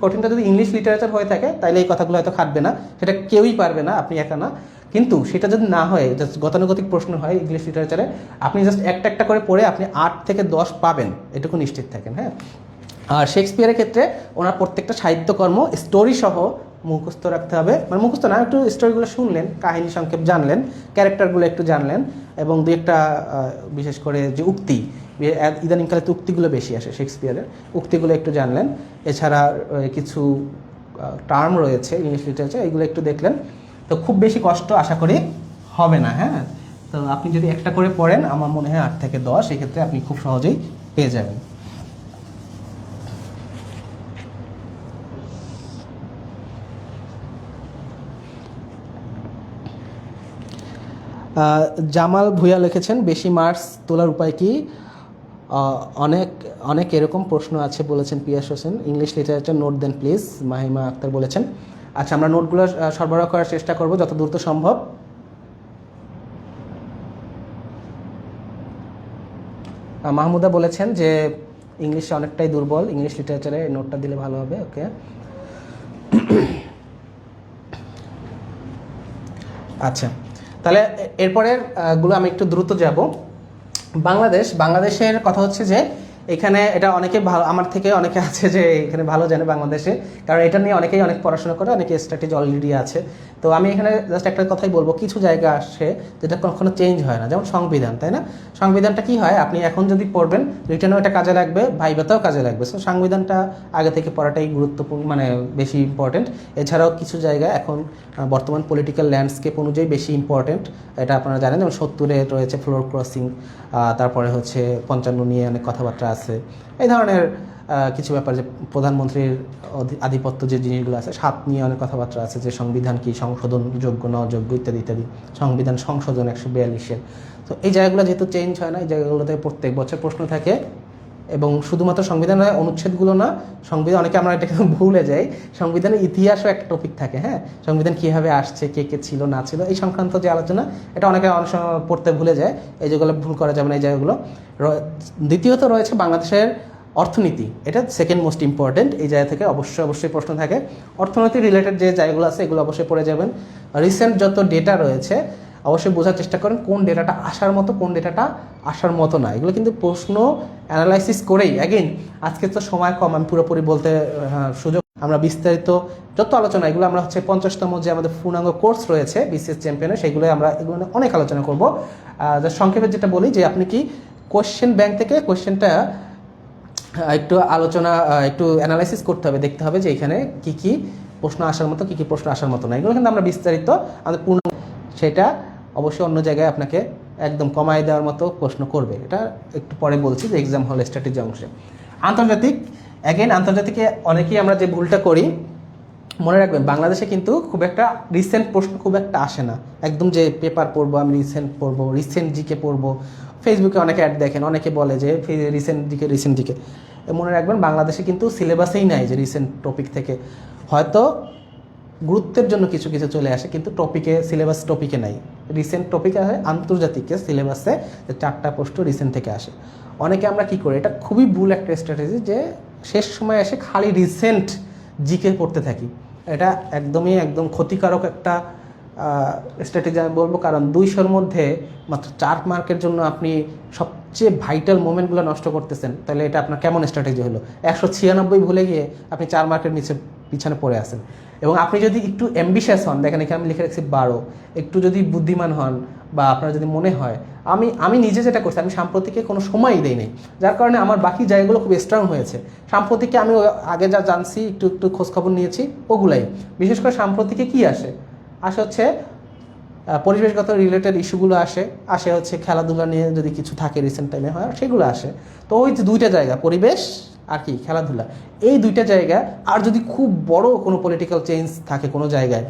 কঠিনটা যদি ইংলিশ লিটারেচার হয়ে থাকে তাহলে এই কথাগুলো হয়তো খাটবে না, সেটা কেউই পারবে না, আপনি একা না। কিন্তু সেটা যদি না হয়, জাস্ট গতানুগতিক প্রশ্ন হয় ইংলিশ লিটারেচারে, আপনি জাস্ট একটা করে পড়ে আপনি 8 থেকে 10 পাবেন, এটুকু নিশ্চিত থাকেন। হ্যাঁ, আর শেক্সপিয়ারের ক্ষেত্রে ওনার প্রত্যেকটা সাহিত্যকর্ম স্টোরি সহ মুখস্থ রাখতে হবে, মানে মুখস্থ না, একটু স্টোরিগুলো শুনলেন, কাহিনী সংক্ষেপ জানলেন, ক্যারেক্টারগুলো একটু জানলেন, এবং দু একটা বিশেষ করে যে উক্তি, ইদানিংকালে তো উক্তিগুলো বেশি আসে শেক্সপিয়ারের, উক্তিগুলো একটু জানলেন। এছাড়া কিছু টার্ম রয়েছে ইংলিশ লিটারেচার, এগুলো একটু দেখলেন, তো খুব বেশি কষ্ট আশা করি হবে না। হ্যাঁ, তো আপনি যদি একটা করে পড়েন আমার মনে হয় 8 থেকে 10 এক্ষেত্রে আপনি খুব সহজেই পেয়ে যাবেন। জামাল ভুঁইয়া লিখেছেন বেশি মার্কস তোলার উপায় কি? অনেক অনেক এরকম প্রশ্ন আছে বলেছেন Piyas Hossain. English literature note দেন প্লিজ, মাহিমা আক্তার বলেছেন। আচ্ছা, আমরা নোটগুলো সরবরাহ করার চেষ্টা করব যত দ্রুত সম্ভব। মাহমুদা বলেছেন যে ইংলিশে অনেকটাই দুর্বল, ইংলিশ লিটারেচারে নোটটা দিলে ভালো হবে। ওকে, আচ্ছা, তাহলে এরপরের গুলো আমি একটু দ্রুত যাব। বাংলাদেশের কথা হচ্ছে যে এখানে এটা অনেকে ভালো, আমার থেকে অনেকে আছে যে এখানে ভালো জানে বাংলাদেশে, কারণ এটা নিয়ে অনেকেই অনেক পড়াশোনা করে, অনেকে স্ট্র্যাটেজি অলরেডি আছে। তো আমি এখানে জাস্ট একটা কথাই বলবো, কিছু জায়গা আসে যেটা কখনো চেঞ্জ হয় না, যেমন সংবিধান, তাই না? সংবিধানটা কি হয়, আপনি এখন যদি পড়বেন রিটেনও এটা কাজে লাগবে, ভাইভাতেও কাজে লাগবে। সো সংবিধানটা আগে থেকে পড়াটাই গুরুত্বপূর্ণ, মানে বেশি ইম্পর্টেন্ট। এছাড়াও কিছু জায়গা এখন বর্তমান পলিটিক্যাল ল্যান্ডস্কেপ অনুযায়ী বেশি ইম্পর্টেন্ট, এটা আপনারা জানেন। যেমন 70-এ রয়েছে ফ্লোর ক্রসিং, তারপরে হচ্ছে 55 নিয়ে অনেক কথাবার্তা আছে, এই ধরনের কিছু ব্যাপার, যে প্রধানমন্ত্রীর আধিপত্য যে জিনিসগুলো আছে, 7 নিয়ে অনেক কথাবার্তা আছে, যে সংবিধান কি সংশোধন যোগ্য না অযোগ্য ইত্যাদি ইত্যাদি, সংবিধান সংশোধন 142-এর। তো এই জায়গাগুলো যেহেতু চেঞ্জ হয় না, এই জায়গাগুলোতে প্রত্যেক বছর প্রশ্ন থাকে। এবং শুধুমাত্র সংবিধানের অনুচ্ছেদগুলো না, সংবিধান অনেকে আমরা এটাকে ভুলে যাই, সংবিধানের ইতিহাসও একটা টপিক থাকে। হ্যাঁ, সংবিধান কীভাবে আসছে, কে কে ছিল না ছিল, এই সংক্রান্ত যে আলোচনা, এটা অনেকে অনেক সময় পড়তে ভুলে যায়। এই যেগুলো ভুল করা যাবে না, এই জায়গাগুলো। দ্বিতীয়ত রয়েছে বাংলাদেশের অর্থনীতি, এটা সেকেন্ড মোস্ট ইম্পর্টেন্ট। এই জায়গা থেকে অবশ্যই প্রশ্ন থাকে। অর্থনীতি রিলেটেড যে জায়গাগুলো আছে এগুলো অবশ্যই পড়ে যাবেন। রিসেন্ট যত ডেটা রয়েছে অবশ্যই বোঝার চেষ্টা করেন কোন ডেটাটা আসার মতো, কোন ডেটাটা আসার মতো না। এগুলো কিন্তু প্রশ্ন অ্যানালাইসিস করেই, অ্যাগেন আজকে তো সময় কম, আমি পুরোপুরি বলতে সুযোগ, আমরা বিস্তারিত যত আলোচনা, এগুলো আমরা হচ্ছে 50তম যে আমাদের পূর্ণাঙ্গ কোর্স রয়েছে বিসিএস চ্যাম্পিয়নের, সেগুলো আমরা এগুলো অনেক আলোচনা করবো। সংক্ষেপে যেটা বলি, যে আপনি কি কোয়েশ্চেন ব্যাংক থেকে কোয়েশ্চেনটা একটু আলোচনা, একটু অ্যানালাইসিস করতে হবে, দেখতে হবে যে এখানে কি কি প্রশ্ন আসার মতো, কি কি প্রশ্ন আসার মতো না। এগুলো কিন্তু আমরা বিস্তারিত আমাদের পূর্ণ, সেটা অবশ্যই অন্য জায়গায় আপনাকে একদম কমায় দেওয়ার মতো প্রশ্ন করবে, এটা একটু পরে বলছি যে এক্সাম হল স্ট্র্যাটেজি অংশে। আন্তর্জাতিক, অ্যাগেন আন্তর্জাতিকে অনেকেই আমরা যে ভুলটা করি, মনে রাখবেন বাংলাদেশে কিন্তু খুব একটা রিসেন্ট প্রশ্ন খুব একটা আসে না, একদম যে পেপার পড়বো আমি রিসেন্ট পড়বো, রিসেন্ট জিকে পড়বো। ফেসবুকে অনেকে অ্যাড দেখেন, অনেকে বলে যে রিসেন্ট জিকে। মনে রাখবেন বাংলাদেশে কিন্তু সিলেবাসেই নাই যে রিসেন্ট টপিক থেকে, হয়তো গুরুত্বের জন্য কিছু কিছু চলে আসে, কিন্তু টপিকে, সিলেবাস টপিকে নাই। রিসেন্ট টপিকে আসে, আন্তর্জাতিকে সিলেবাসে 4টা প্রশ্ন রিসেন্ট থেকে আসে। অনেকে আমরা কি করি, এটা খুবই ভুল একটা স্ট্র্যাটেজি, যে শেষ সময় এসে খালি রিসেন্ট জিকে পড়তে থাকি। এটা একদম ক্ষতিকারক একটা স্ট্র্যাটেজি আমি বলবো, কারণ 200-র মধ্যে মাত্র 4 মার্কের জন্য আপনি সবচেয়ে ভাইটাল মোমেন্টগুলো নষ্ট করতেছেন, তাহলে এটা আপনার কেমন স্ট্র্যাটেজি হলো? 196 ভুলে গিয়ে আপনি 4 মার্কের পিছনে পড়ে আসেন। এবং আপনি যদি একটু অ্যাম্বিশাস হন, দেখেন এখানে আমি লিখে রাখছি 12, একটু যদি বুদ্ধিমান হন, বা আপনার যদি মনে হয়, আমি নিজে যেটা করছি, আমি সাম্প্রতিকে কোনো সময়ই দেই নাই, যার কারণে আমার বাকি জায়গাগুলো খুব স্ট্রং হয়েছে। সাম্প্রতিকে আমি আগে যা জানছি, একটু খোঁজখবর নিয়েছি, ওগুলাই। বিশেষ করে সাম্প্রতিকে কি আসে হচ্ছে পরিবেশগত রিলেটেড ইস্যুগুলো আসে হচ্ছে খেলাধুলা নিয়ে যদি কিছু থাকে রিসেন্ট টাইমে হয়, সেগুলো আসে। তো ওই যে 2টা জায়গা, পরিবেশ আর কি খেলাধুলা, এই 2টা জায়গা। আর যদি খুব বড় কোনো পলিটিক্যাল চেঞ্জ থাকে কোনো জায়গায়,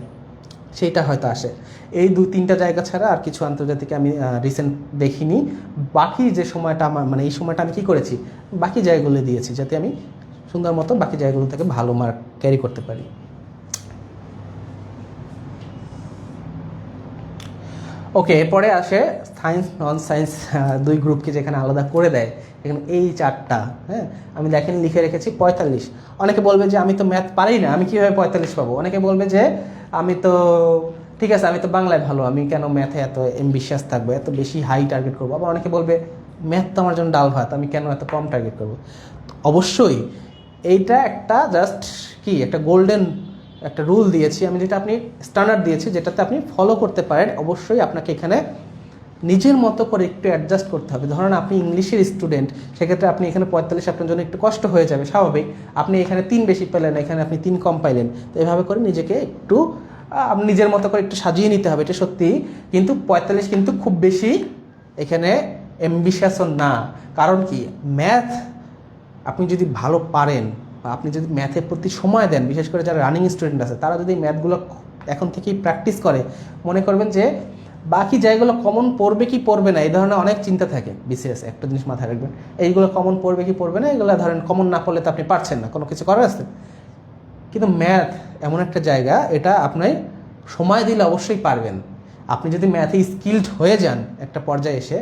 সেইটা হয়তো আসে। এই 2-3টা জায়গা ছাড়া আর কিছু আন্তর্জাতিকে আমি রিসেন্ট দেখিনি। বাকি যে সময়টা আমার, মানে এই সময়টা আমি কী করেছি, বাকি জায়গাগুলো দিয়েছি, যাতে আমি সুন্দর মতো বাকি জায়গাগুলো থেকে ভালো মার্ক ক্যারি করতে পারি। ওকে, এরপরে আসে সায়েন্স নন সায়েন্স 2 গ্রুপকে যেখানে আলাদা করে দেয়। এখানে এই 4টা, হ্যাঁ আমি দেখেন লিখে রেখেছি 45। অনেকে বলবে যে আমি তো ম্যাথ পারি না, আমি কীভাবে 45 পাবো? অনেকে বলবে যে আমি তো ঠিক আছে, আমি তো বাংলায় ভালো, আমি কেন ম্যাথে এত এমবিশিয়াস থাকবো, এত বেশি হাই টার্গেট করবো? আবার অনেকে বলবে ম্যাথ তো আমার জন্য ডাল ভাত, আমি কেন এত কম টার্গেট করবো? অবশ্যই এইটা একটা জাস্ট কি একটা গোল্ডেন একটা রুল দিয়েছি আমি, যেটা আপনি স্ট্যান্ডার্ড দিয়েছি, যেটাতে আপনি ফলো করতে পারেন। অবশ্যই আপনাকে এখানে নিজের মতো করে একটু অ্যাডজাস্ট করতে হবে। ধরুন আপনি ইংলিশের স্টুডেন্ট, সেক্ষেত্রে আপনি এখানে 45 আপনার জন্য একটু কষ্ট হয়ে যাবে, স্বাভাবিক। আপনি এখানে 3 বেশি পেলেন, এখানে আপনি 3 কম পাইলেন। তো এভাবে করে নিজেকে একটু নিজের মতো করে একটু সাজিয়ে নিতে হবে, এটা সত্যি। কিন্তু 45 কিন্তু খুব বেশি এখানে অ্যাম্বিশাসও না। কারণ কি, ম্যাথ আপনি যদি ভালো পারেন, বা আপনি যদি ম্যাথের প্রতি সময় দেন, বিশেষ করে যারা রানিং স্টুডেন্ট আছে, তারা যদি ম্যাথগুলো এখন থেকেই প্র্যাকটিস করে, মনে করবেন যে বাকি জায়গাগুলো কমন পড়বে কি পড়বে না, এই ধরনের অনেক চিন্তা থাকে বিসিএস। একটা জিনিস মাথায় রাখবেন, এইগুলো কমন পড়বে কি পড়বে না, এগুলো ধরেন কমন না পড়লে তো আপনি পারছেন না, কোনো কিছু করার আছে। কিন্তু ম্যাথ এমন একটা জায়গা, এটা আপনি সময় দিলে অবশ্যই পারবেন। আপনি যদি ম্যাথে স্কিলড হয়ে যান একটা পর্যায়ে এসে,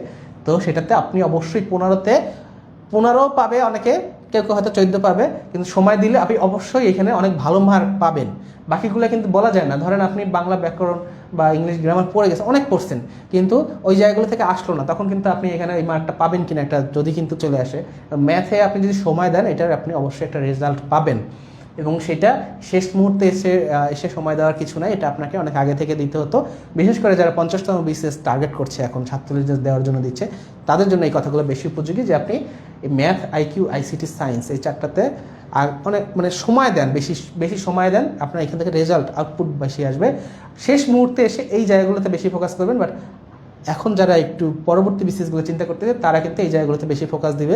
তো সেটাতে আপনি অবশ্যই 15 পাবে অনেকে, কেউ কেউ হয়তো 14 পাবে, কিন্তু সময় দিলে আপনি অবশ্যই এখানে অনেক ভালো মার্ক পাবেন। বাকিগুলো কিন্তু বলা যায় না। ধরেন আপনি বাংলা ব্যাকরণ বা ইংলিশ গ্রামার পড়ে গেছেন, অনেক পড়ছেন, কিন্তু ওই জায়গাগুলো থেকে আসলো না, তখন কিন্তু আপনি এখানে এই মার্কটা পাবেন কিনা একটা যদি কিন্তু চলে আসে। ম্যাথে আপনি যদি সময় দেন এটার আপনি অবশ্যই একটা রেজাল্ট পাবেন, এবং সেটা শেষ মুহূর্তে এসে সময় দেওয়ার কিছু নাই, এটা আপনাকে অনেক আগে থেকে দিতে হতো। বিশেষ করে যারা 50তম বিসিএস টার্গেট করছে এখন, ছাত্র রেজাল্ট দেওয়ার জন্য দিচ্ছে, তাদের জন্য এই কথাগুলো বেশি উপযোগী যে আপনি ম্যাথ, আইকিউ, আইসিটি, সায়েন্স এই চারটাতে আর অনেক মানে সময় দেন, বেশি বেশি সময় দেন, আপনার এখান থেকে রেজাল্ট আউটপুট বেশি আসবে। শেষ মুহূর্তে এসে এই জায়গাগুলোতে বেশি ফোকাস করবেন, বাট এখন যারা একটু পরবর্তী বিসিএসগুলো চিন্তা করতেছে তারা কিন্তু এই জায়গাগুলোতে বেশি ফোকাস দিবে।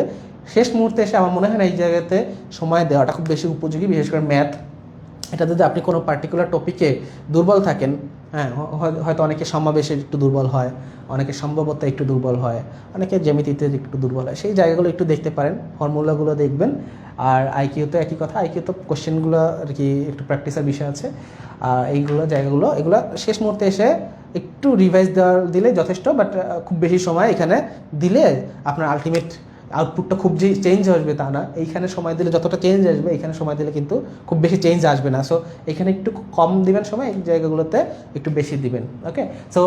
শেষ মুহূর্তে এসে আমার মনে হয় না এই জায়গাতে সময় দেওয়াটা খুব বেশি উপযোগী, বিশেষ করে ম্যাথ। এটা যদি আপনি কোনো পার্টিকুলার টপিকে দুর্বল থাকেন, হ্যাঁ, হয়তো অনেকে সমাবেশে একটু দুর্বল হয়, অনেকে সম্ভবত একটু দুর্বল হয়, অনেকে জ্যামিতিতে একটু দুর্বল হয়, সেই জায়গাগুলো একটু দেখতে পারেন, ফর্মুলাগুলো দেখবেন। আর আইকিউতে একই কথা, আইকিউ তো কোশ্চেনগুলো আর কি একটু প্র্যাকটিসের বিষয় আছে। আর এইগুলো জায়গাগুলো এগুলো শেষ মুহূর্তে এসে একটু রিভাইজ দিলে যথেষ্ট, বাট খুব বেশি সময় এখানে দিলে আপনার আলটিমেট আউটপুটটা খুব যে চেঞ্জ আসবে তা না। এইখানে সময় দিলে যতটা চেঞ্জ আসবে এখানে সময় দিলে কিন্তু খুব বেশি চেঞ্জ আসবে না। সো এখানে একটু কম দিবেন সময়, এই জায়গাগুলোতে একটু বেশি দিবেন। ওকে, সো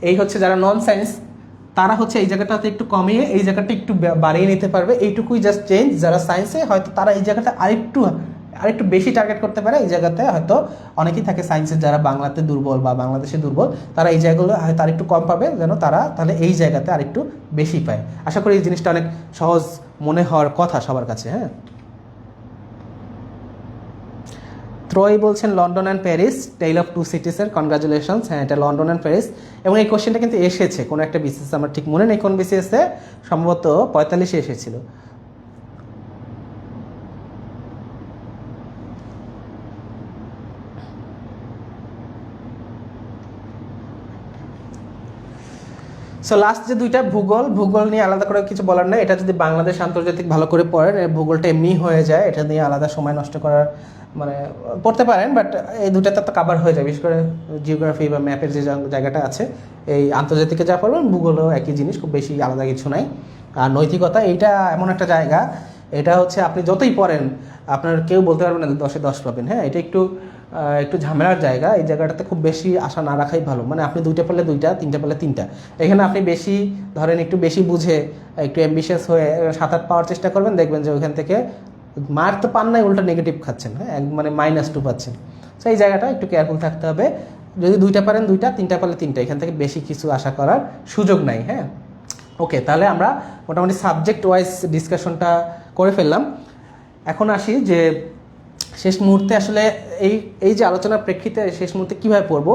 এই হচ্ছে যারা নন সায়েন্স তারা হচ্ছে এই জায়গাটাতে একটু কমিয়ে এই জায়গাটা একটু বাড়িয়ে নিতে পারবে, এইটুকুই জাস্ট চেঞ্জ। যারা সায়েন্সে হয়তো তারা এই জায়গাটা আরেকটু বেশি টার্গেট করতে পারে। এই জায়গাতে হয়তো অনেকেই থাকে সায়েন্সের যারা বাংলাতে দুর্বল বা বাংলাদেশে দুর্বল, তারা এই জায়গাগুলো হয়তো আরেকটু কম পাবে, যেন তারা তাহলে এই জায়গাতে আরেকটু বেশি পায়। আশা করি এই জিনিসটা অনেক সহজ মনে হওয়ার কথা সবার কাছে। হ্যাঁ, ত্রয়ী বলছেন London and Paris, tale of two সিটিসের কনগ্রাচুলেশনস। হ্যাঁ, এটা লন্ডন অ্যান্ড প্যারিস, এবং এই কোশ্চেনটা কিন্তু এসেছে কোনো একটা বিসিএস, আমার ঠিক মনে নেই কোন বিসিএসে, সম্ভবত 45-এ এসেছিল। সো লাস্ট যে দুইটা ভূগোল নিয়ে আলাদা করে কিছু বলার নেই। এটা যদি বাংলাদেশ আন্তর্জাতিক ভালো করে পড়েন, ভূগোলটা এমনি হয়ে যায়, এটা নিয়ে আলাদা সময় নষ্ট করার মানে পড়তে পারেন, বাট এই দুটাতে তো কাভার হয়ে যায়। বিশেষ করে জিওগ্রাফি বা ম্যাপের যে জায়গাটা আছে, এই আন্তর্জাতিকে যা পড়বেন ভূগোলও একই জিনিস, খুব বেশি আলাদা কিছু নাই। আর নৈতিকতা এইটা এমন একটা জায়গা, এটা হচ্ছে আপনি যতই পড়েন আপনার কেউ বলতে পারবেন না 10-এ 10 পাবেন। হ্যাঁ, এটা একটু ঝামেলার জায়গা, এই জায়গাটাতে খুব বেশি আশা না রাখাই ভালো। মানে আপনি 2টা পেলে 2টা, 3টা পেলে 3টা, এখানে আপনি বেশি ধরেন একটু বেশি বুঝে একটু অ্যাম্বিশিয়াস হয়ে 7-8 পাওয়ার চেষ্টা করবেন, দেখবেন যে ওইখান থেকে মার্ক তো পান নাই, উল্টা নেগেটিভ খাচ্ছেন। হ্যাঁ, মানে -2 পাচ্ছেন। সো এই জায়গাটা একটু কেয়ারফুল থাকতে হবে। যদি 2টা পারেন 2টা, 3টা পারলে 3টা, এখান থেকে বেশি কিছু আশা করার সুযোগ নাই। হ্যাঁ, ওকে, তাহলে আমরা মোটামুটি সাবজেক্ট ওয়াইজ ডিসকাশনটা করে ফেললাম। এখন আসি যে শেষ মুহূর্তে আসলে এই যে আলোচনার প্রেক্ষিতে শেষ মুহূর্তে কীভাবে পড়বো।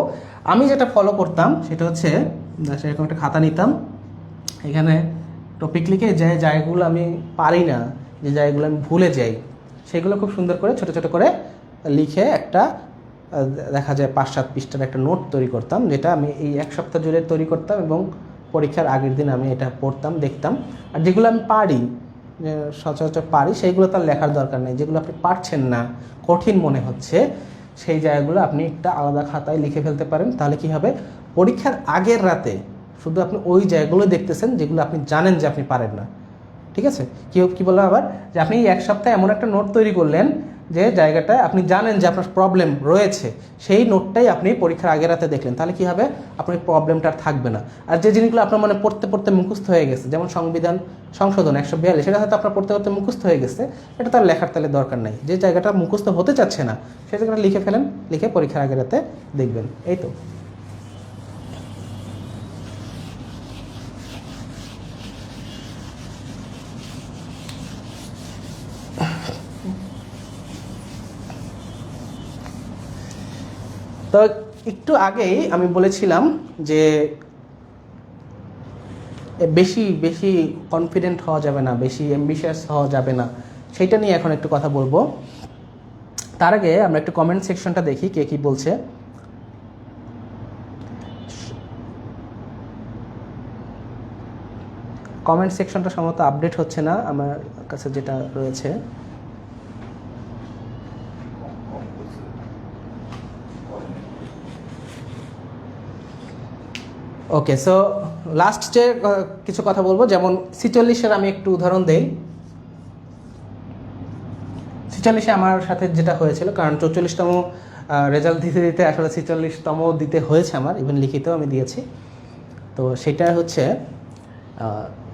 আমি যেটা ফলো করতাম সেটা হচ্ছে সেরকম একটা খাতা নিতাম, এখানে টপিক লিখে যে জায়গাগুলো আমি পারি না, যে জায়গাগুলো আমি ভুলে যাই, সেগুলো খুব সুন্দর করে ছোট ছোট করে লিখে একটা দেখা যায় 5-7 পৃষ্ঠার একটা নোট তৈরি করতাম, যেটা আমি এই 1 সপ্তাহ জুড়ে তৈরি করতাম, এবং পরীক্ষার আগের দিন আমি এটা পড়তাম, দেখতাম। আর যেগুলো আমি পারি, সচরাচর পারি, সেইগুলো তার লেখার দরকার নেই। যেগুলো আপনি পারছেন না, কঠিন মনে হচ্ছে, সেই জায়গাগুলো আপনি একটা আলাদা খাতায় লিখে ফেলতে পারেন। তাহলে কি হবে, পরীক্ষার আগের রাতে শুধু আপনি ওই জায়গাগুলো দেখতেছেন যেগুলো আপনি জানেন যে আপনি পারেন না। ঠিক আছে, কী বললাম আবার, যে আপনি 1 সপ্তাহে এমন একটা নোট তৈরি করলেন যে জায়গাটায় আপনি জানেন যে আপনার প্রবলেম রয়েছে, সেই নোটটাই আপনি পরীক্ষার আগের রাতে দেখলেন। তাহলে কী হবে, আপনার প্রবলেমটা আর থাকবে না। আর যে জিনিসগুলো আপনার মনে পড়তে পড়তে মুখস্থ হয়ে গেছে, যেমন সংবিধান সংশোধন 142, সেটা হয়তো আপনার পড়তে পড়তে মুখস্থ হয়ে গেছে, এটা তার লেখার তাহলে দরকার নাই। যে জায়গাটা মুখস্থ হতে চাচ্ছে না সেই জায়গাটা লিখে ফেলেন, লিখে পরীক্ষার আগের রাতে দেখবেন। এই তো। তো একটু আগেই আমি বলেছিলাম যে বেশি বেশি কনফিডেন্ট হওয়া যাবে না, বেশি অ্যাম্বিশিয়াস হওয়া যাবে না, সেইটা নিয়ে এখন একটু কথা বলবো। তার আগে আমরা একটু কমেন্ট সেকশনটা দেখি কে কী বলছে। কমেন্ট সেকশনটা সম্ভবত আপডেট হচ্ছে না আমার কাছে যেটা রয়েছে। ওকে, সো লাস্ট যে কিছু কথা বলবো, যেমন 46-এর আমি একটু উদাহরণ দেই। 46-এ আমার সাথে যেটা হয়েছিল, কারণ 44তম রেজাল্ট দিতে দিতে আসলে 46তম দিতে হয়েছে আমার, ইভেন লিখিতেও আমি দিয়েছি। তো সেটা হচ্ছে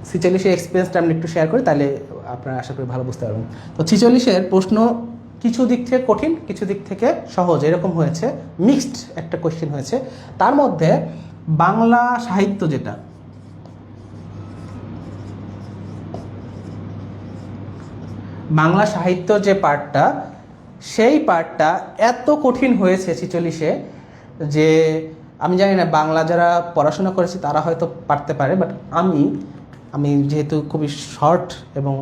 46-এর এক্সপিরিয়েন্সটা আমি একটু শেয়ার করি, তাহলে আপনারা আশা করি ভালো বুঝতে পারবেন। তো 46-এর প্রশ্ন কিছু দিক থেকে কঠিন, কিছু দিক থেকে সহজ, এরকম হয়েছে, মিক্সড একটা কোয়েশ্চেন হয়েছে। তার মধ্যে বাংলা সাহিত্য যেটা, বাংলা সাহিত্য যে পার্টটা, সেই পার্টটা এত কঠিন হয়েছে 46-এ যে আমি জানি না বাংলা যারা পড়াশোনা করেছে তারা হয়তো পারতে পারে, বাট আমি যেহেতু খুবই শর্ট এবং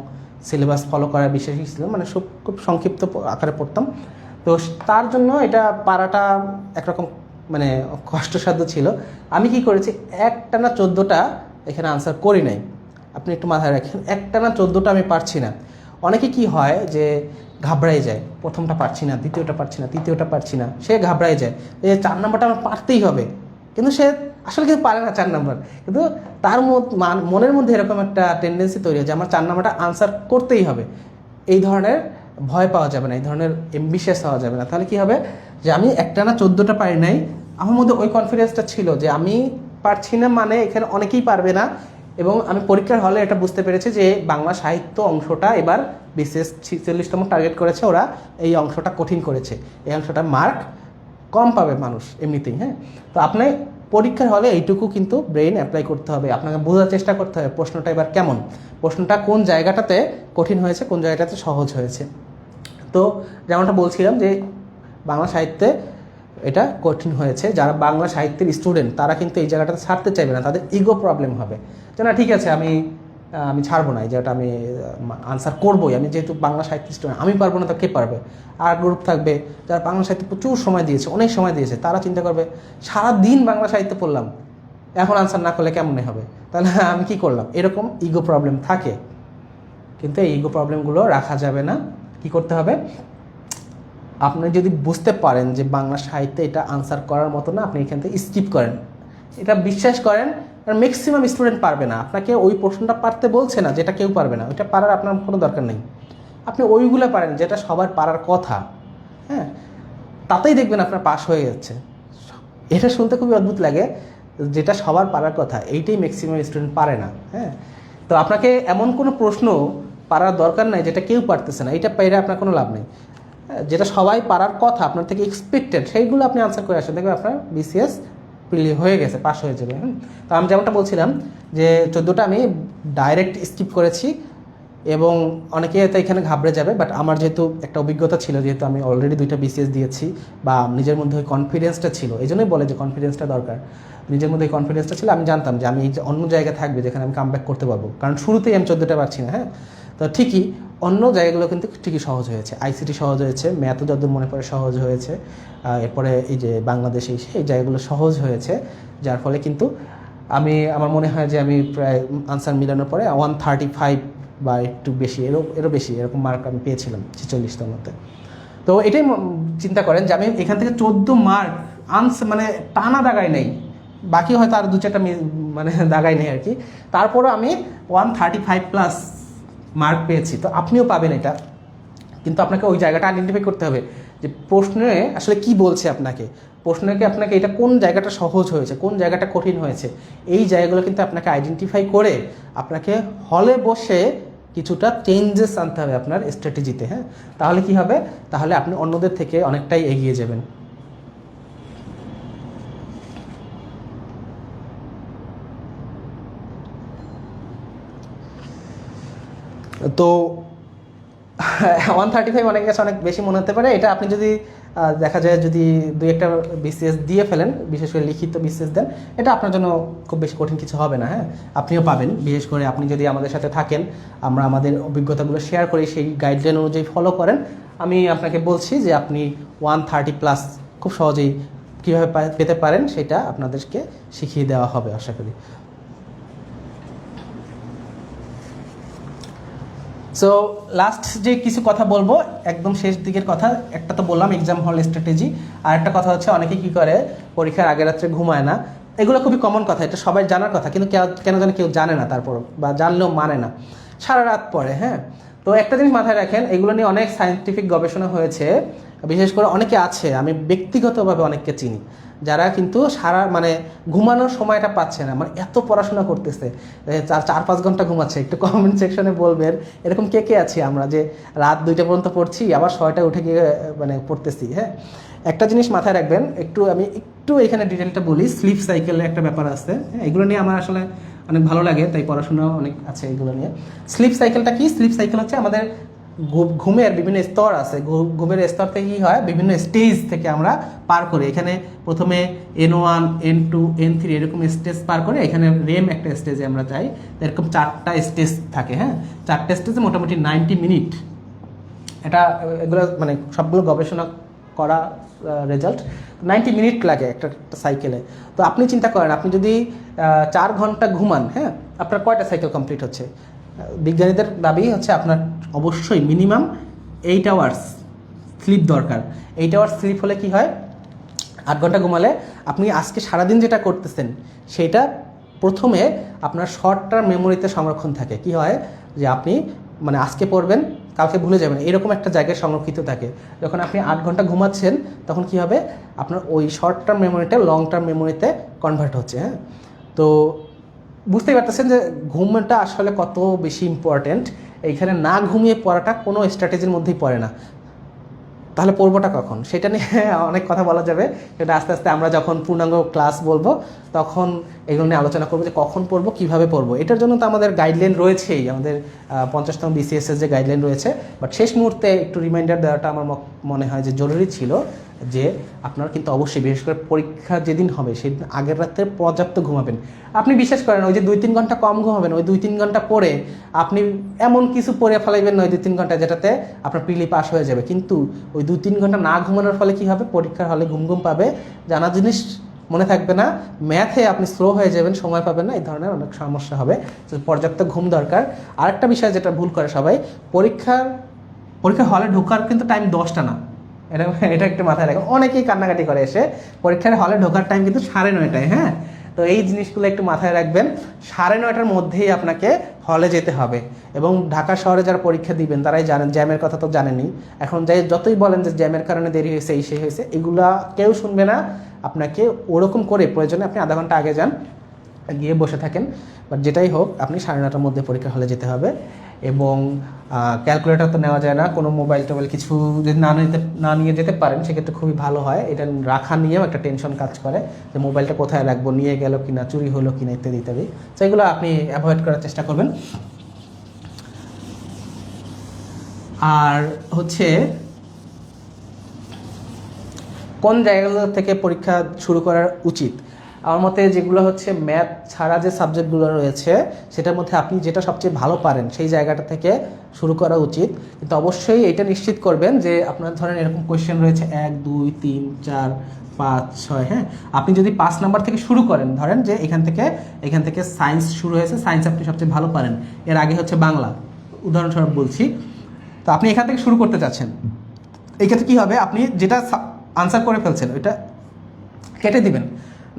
সিলেবাস ফলো করার বিশ্বাসী ছিলাম, মানে খুব সংক্ষিপ্ত আকারে পড়তাম, তো তার জন্য এটা পারাটা একরকম মানে কষ্টসাধ্য ছিল। আমি কি করেছি, একটানা 14টা এখানে আনসার করি নাই। আপনি একটু মাথায় রাখেন, একটানা 14টা আমি পারছি না। অনেকে কি হয় যে ঘাবড়াই যায়, প্রথমটা পারছি না, দ্বিতীয়টা পারছি না, তৃতীয়টা পারছি না, সে ঘাবড়াই যায়, এই 4 নম্বরটা আমার পারতেই হবে, কিন্তু সে আসলে কিন্তু পারে না 4 নম্বর। কিন্তু তার মনের মধ্যে এরকম একটা টেন্ডেন্সি তৈরি হয় যে আমার 4 নম্বরটা আনসার করতেই হবে। এই ধরনের ভয় পাওয়া যাবে না, এই ধরনের এম্বিশিয়াস হওয়া যাবে না। তাহলে কি হবে, যে আমি একটানা 14টা পারি নাই, আমার মধ্যে ওই কনফিডেন্সটা ছিল যে আমি পারছি না মানে এখানে অনেকেই পারবে না। এবং আমি পরীক্ষার হলে এটা বুঝতে পেরেছি যে বাংলা সাহিত্য অংশটা এবার বিশেষ 46তম টার্গেট করেছে, ওরা এই অংশটা কঠিন করেছে, এই অংশটা মার্ক কম পাবে মানুষ এমনিতেই। হ্যাঁ, তো আপনি পরীক্ষার হলে এইটুকু কিন্তু ব্রেইন অ্যাপ্লাই করতে হবে, আপনাকে বোঝার চেষ্টা করতে হবে প্রশ্নটা এবার কেমন, প্রশ্নটা কোন জায়গাটাতে কঠিন হয়েছে, কোন জায়গাটাতে সহজ হয়েছে। তো যেমনটা বলছিলাম যে বাংলা সাহিত্যে এটা কঠিন হয়েছে, যারা বাংলা সাহিত্যের স্টুডেন্ট তারা কিন্তু এই জায়গাটাতে ছাড়তে চাইবে না, তাদের ইগো প্রবলেম হবে যে না ঠিক আছে আমি ছাড়বো না, এই জায়গাটা আমি আনসার করবোই, আমি যেহেতু বাংলা সাহিত্য স্টুডেন্ট, আমি পারবো না তো কে পারবে। আর গ্রুপ থাকবে যারা বাংলা সাহিত্যে প্রচুর সময় দিয়েছে, অনেক সময় দিয়েছে, তারা চিন্তা করবে সারাদিন বাংলা সাহিত্য পড়লাম, এখন আনসার না করলে কেমন হবে, তাহলে আমি কি করলাম, এরকম ইগো প্রবলেম থাকে। কিন্তু এই ইগো প্রবলেমগুলো রাখা যাবে না। কি করতে হবে, আপনি যদি বুঝতে পারেন যে বাংলা সাহিত্যে এটা আনসার করার মতো না, আপনি এখান থেকে স্কিপ করেন, এটা বিশ্বাস করেন। কারণ ম্যাক্সিমাম স্টুডেন্ট পারবে না, আপনাকে ওই প্রশ্নটা পারতে বলছে না যেটা কেউ পারবে না, ওইটা পারার আপনার কোনো দরকার নেই। আপনি ওইগুলো পারেন যেটা সবার পারার কথা, হ্যাঁ, তাতেই দেখবেন আপনার পাস হয়ে যাচ্ছে। এটা শুনতে খুবই অদ্ভুত লাগে, যেটা সবার পারার কথা এইটাই ম্যাক্সিমাম স্টুডেন্ট পারে না। হ্যাঁ, তো আপনাকে এমন কোনো প্রশ্ন পারার দরকার নাই যেটা কেউ পারতেছে না, এটা পাইলে আপনার কোনো লাভ নেই। যেটা সবাই পারার কথা, আপনার থেকে এক্সপেক্টেড, সেইগুলো আপনি আনসার করে আসেন, দেখবেন আপনার বিসিএস প্রিলি হয়ে গেছে, পাস হয়ে যাবে। তো আমি যেমনটা বলছিলাম যে 14টা আমি ডাইরেক্ট স্কিপ করেছি, এবং অনেকে তো এখানে ঘাবড়ে যাবে, বাট আমার যেহেতু একটা অভিজ্ঞতা ছিল, যেহেতু আমি অলরেডি 2টা বিসিএস দিয়েছি, বা নিজের মধ্যে ওই কনফিডেন্সটা ছিল, এই জন্যই বলে যে কনফিডেন্সটা দরকার, নিজের মধ্যে এই কনফিডেন্সটা ছিল, আমি জানতাম যে আমি অন্য জায়গায় থাকবে যেখানে আমি কামব্যাক করতে পারবো, কারণ শুরুতেই আমি 14টা পারছি না। হ্যাঁ, তো ঠিকই অন্য জায়গাগুলো কিন্তু ঠিকই সহজ হয়েছে, আইসিটি সহজ হয়েছে, ম্যাথও যতদূর মনে পড়ে সহজ হয়েছে, এরপরে এই যে বাংলাদেশে এই জায়গাগুলো সহজ হয়েছে, যার ফলে কিন্তু আমার মনে হয় যে আমি প্রায় আনসার মিলানোর পরে 135 বা একটু বেশি, এরও বেশি এরকম মার্ক আমি পেয়েছিলাম 46টার মধ্যে। তো এটাই চিন্তা করেন যে আমি এখান থেকে 14 মার্ক মানে টানা দাগাই নেই, বাকি হয়তো আর 2-4টা মানে দাগাই নেই আর কি, তারপরও আমি 135+ মার্ক পেয়েছি। তো আপনিও পাবেন এটা, কিন্তু আপনাকে ওই জায়গাটা আইডেন্টিফাই করতে হবে যে প্রশ্নে আসলে কি বলছে আপনাকে এটা কোন জায়গাটা সহজ হয়েছে, কোন জায়গাটা কঠিন হয়েছে, এই জায়গাগুলো কিন্তু আপনাকে আইডেন্টিফাই করে আপনাকে হলে বসে কিছুটা চেঞ্জেস আনতে হবে আপনার স্ট্র্যাটেজিতে। হ্যাঁ, তাহলে কি হবে, তাহলে আপনি অন্যদের থেকে অনেকটাই এগিয়ে যাবেন। তো 135 অনেকের কাছে অনেক বেশি মনে হতে পারে, এটা আপনি যদি দেখা যায় যদি 2-1টা বিসিএস দিয়ে ফেলেন, বিশেষ করে লিখিত বিসিএস দেন, এটা আপনার জন্য খুব বেশি কঠিন কিছু হবে না। হ্যাঁ, আপনিও পাবেন, বিশেষ করে আপনি যদি আমাদের সাথে থাকেন, আমরা আমাদের অভিজ্ঞতাগুলো শেয়ার করি, সেই গাইডলাইন অনুযায়ী ফলো করেন, আমি আপনাকে বলছি যে আপনি 130+ খুব সহজেই কীভাবে পেতে পারেন সেটা আপনাদেরকে শিখিয়ে দেওয়া হবে আশা করি। সো লাস্ট যে কিছু কথা বলবো, একদম শেষ দিকের কথা, একটা তো বললাম এক্সাম হল স্ট্র্যাটেজি, আর একটা কথা হচ্ছে অনেকে কী করে পরীক্ষার আগের রাত্রে ঘুমায় না। এগুলো খুবই কমন কথা, এটা সবাই জানার কথা, কিন্তু কেন জানে কেউ জানে না, তারপর বা জানলেও মানে না, সারা রাত পড়ে। হ্যাঁ, তো তো একটা জিনিস মাথায় রাখেন, এগুলো নিয়ে অনেক সায়েন্টিফিক গবেষণা হয়েছে। বিশেষ করে অনেকে আছে, আমি ব্যক্তিগতভাবে অনেককে চিনি, যারা কিন্তু সারা মানে ঘুমানোর সময়টা পাচ্ছে না, মানে এত পড়াশোনা করতেছে, 4-5 ঘন্টা ঘুমাচ্ছে। একটু কমেন্ট সেকশনে বলবেন এরকম কে কে আছি আমরা, যে রাত 2টা পর্যন্ত পড়ছি, আবার 6টায় উঠে গিয়ে মানে পড়তেছি। হ্যাঁ, একটা জিনিস মাথায় রাখবেন, আমি একটু এখানে ডিটেলটা বলি। স্লিপ সাইকেলের একটা ব্যাপার আছে, হ্যাঁ, এগুলো নিয়ে আমার আসলে অনেক ভালো লাগে, তাই পড়াশোনাও অনেক আছে এগুলো নিয়ে। স্লিপ সাইকেলটা কি? স্লিপ সাইকেল হচ্ছে আমাদের ঘুমের বিভিন্ন স্তর আছে। ঘুমের স্তর থেকে কী হয়, বিভিন্ন স্টেজ থেকে আমরা পার করি। এখানে প্রথমে N1, N2, N3 এরকম স্টেজ পার করে এখানে রেম একটা স্টেজে আমরা যাই। এরকম 4টা স্টেজ থাকে। হ্যাঁ, 4টা স্টেজে মোটামুটি 90 মিনিট। এগুলো মানে সবগুলো গবেষণা করা রেজাল্ট, 90 মিনিট লাগে একটা সাইকেলে। তো আপনি চিন্তা করেন, আপনি যদি 4 ঘন্টা ঘুমান, হ্যাঁ, আপনার কয়টা সাইকেল কমপ্লিট হচ্ছে? বিজ্ঞানীদের দাবি হচ্ছে আপনার অবশ্যই মিনিমাম 8 আওয়ার্স স্লিপ দরকার। 8 আওয়ার্স স্লিপ হলে কি হয়, 8 ঘন্টা ঘুমালে আপনি আজকে সারাদিন যেটা করতেছেন সেটা প্রথমে আপনার শর্ট টার্ম মেমোরিতে সংরক্ষণ থাকে। কি হয় যে আপনি মানে আজকে পড়বেন, কালকে ভুলে যাবেন, এরকম একটা জায়গায় সংরক্ষিত থাকে। যখন আপনি 8 ঘন্টা ঘুমাচ্ছেন তখন কি হবে, আপনার ওই শর্ট টার্ম মেমোরিটা লং টার্ম মেমোরিতে কনভার্ট হচ্ছে। হ্যাঁ, তো বুঝতেই পারতেছেন যে ঘুমটা আসলে কত বেশি ইম্পর্ট্যান্ট। এইখানে না ঘুমিয়ে পড়াটা কোনো স্ট্র্যাটেজির মধ্যেই পড়ে না। তাহলে পড়বোটা কখন, সেটা নিয়ে অনেক কথা বলা যাবে। সেটা আস্তে আস্তে আমরা যখন পূর্ণাঙ্গ ক্লাস বলবো তখন এগুলো নিয়ে আলোচনা করবো, যে কখন পড়বো, কীভাবে পড়বো। এটার জন্য তো আমাদের গাইডলাইন রয়েছেই, আমাদের 50তম BCS যে গাইডলাইন রয়েছে। বাট শেষ মুহূর্তে একটু রিমাইন্ডার দেওয়াটা আমার মনে হয় যে জরুরি ছিল, যে আপনারা কিন্তু অবশ্যই বিশেষ করে পরীক্ষা যেদিন হবে সেদিন আগের রাতে পর্যাপ্ত ঘুমাবেন। আপনি বিশ্বাস করেন, ওই যে 2-3 ঘন্টা কম ঘুমাবেন, ওই 2-3 ঘন্টা পরে আপনি এমন কিছু পড়ে ফেলাইবেন না ওই 2-3 ঘন্টা, যেটাতে আপনার প্রিলি পাস হয়ে যাবে। কিন্তু ওই 2-3 ঘন্টা না ঘুমানোর ফলে কি হবে, পরীক্ষার হলে ঘুম পাবে, জানা জিনিস মনে থাকবে না, ম্যাথে আপনি স্লো হয়ে যাবেন, সময় পাবেন না, এই ধরনের অনেক সমস্যা হবে। পর্যাপ্ত ঘুম দরকার। আরেকটা বিষয় যেটা ভুল করে সবাই, পরীক্ষার হলে ঢোকার কিন্তু টাইম 10টা না। এটা একটু মাথায় রাখো। অনেকেই কান্নাকাটি করে এসে, পরীক্ষার হলে ঢোকার টাইম কিন্তু 9:30টায়। হ্যাঁ, তো এই জিনিসগুলো একটু মাথায় রাখবেন। 9:30টার মধ্যেই আপনাকে হলে যেতে হবে। এবং ঢাকা শহরে যারা পরীক্ষা দিবেন তারাই জানেন, জ্যামের কথা তো জানেনই। এখন যতই বলেন যে জ্যামের কারণে দেরি হয়েছে, এই সেই হয়েছে, এগুলা কেউ শুনবে না। আপনাকে ওরকম করে প্রয়োজনে আপনি আধা ঘন্টা আগে যান, গিয়ে বসে থাকেন। বাট যেটাই হোক, আপনি 9:30টার মধ্যে পরীক্ষা হলে যেতে হবে। এবং ক্যালকুলেটর তো নেওয়া যায় না, কোনো মোবাইল টোবাইল কিছু যদি না নিয়ে যেতে পারেন সেক্ষেত্রে খুবই ভালো হয়। এটা রাখা নিয়েও একটা টেনশন কাজ করে, যে মোবাইলটা কোথায় রাখবো, নিয়ে গেল কিনা, চুরি হলো কিনা, ইত্যাদি ইত্যাদি। তো এগুলো আপনি অ্যাভয়েড করার চেষ্টা করবেন। আর হচ্ছে কোন জায়গাগুলো থেকে পরীক্ষা শুরু করা উচিত, আমার মতে যেগুলো হচ্ছে ম্যাথ ছাড়া যে সাবজেক্টগুলো রয়েছে সেটার মধ্যে আপনি যেটা সবচেয়ে ভালো পারেন সেই জায়গাটা থেকে শুরু করা উচিত। কিন্তু অবশ্যই এটা নিশ্চিত করবেন যে আপনার ধরেন এরকম কোয়েশ্চেন রয়েছে 1, 2, 3, 4, 5, 6। হ্যাঁ, আপনি যদি 5 নাম্বার থেকে শুরু করেন, ধরেন যে এখান থেকে সায়েন্স শুরু হয়েছে, সায়েন্স আপনি সবচেয়ে ভালো পারেন, এর আগে হচ্ছে বাংলা, উদাহরণস্বরূপ বলছি। তো আপনি এখান থেকে শুরু করতে চাচ্ছেন, এই ক্ষেত্রে কী হবে, আপনি যেটা আনসার করে ফেলছেন ওইটা কেটে দিবেন।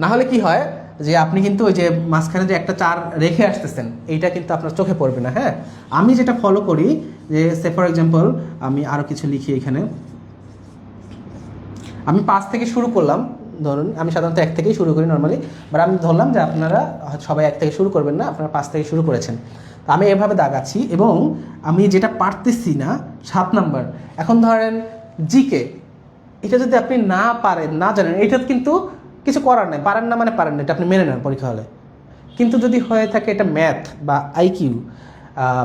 না হলে কি হয় যে আপনি কিন্তু ওই যে মাঝখানে যে একটা 4 রেখে আসতেছেন, এইটা কিন্তু আপনার চোখে পড়বে না। হ্যাঁ, আমি যেটা ফলো করি, যে সে ফর এক্সাম্পল আমি আরও কিছু লিখি এখানে, আমি 5 থেকে শুরু করলাম। ধরুন আমি সাধারণত 1 থেকেই শুরু করি নর্মালি, বাট আমি ধরলাম যে আপনারা সবাই 1 থেকে শুরু করবেন না, আপনারা 5 থেকে শুরু করেছেন। আমি এভাবে দাগাচ্ছি এবং আমি যেটা পারতেছি না 7 নাম্বার। এখন ধরেন জিকে, এটা যদি আপনি না পারেন, না জানেন, এটা কিন্তু কিছু করার নেই, পারেন না মানে পারেন না, এটা আপনি মেনে নেন পরীক্ষা হলে। কিন্তু যদি হয়ে থাকে এটা ম্যাথ বা আইকিউ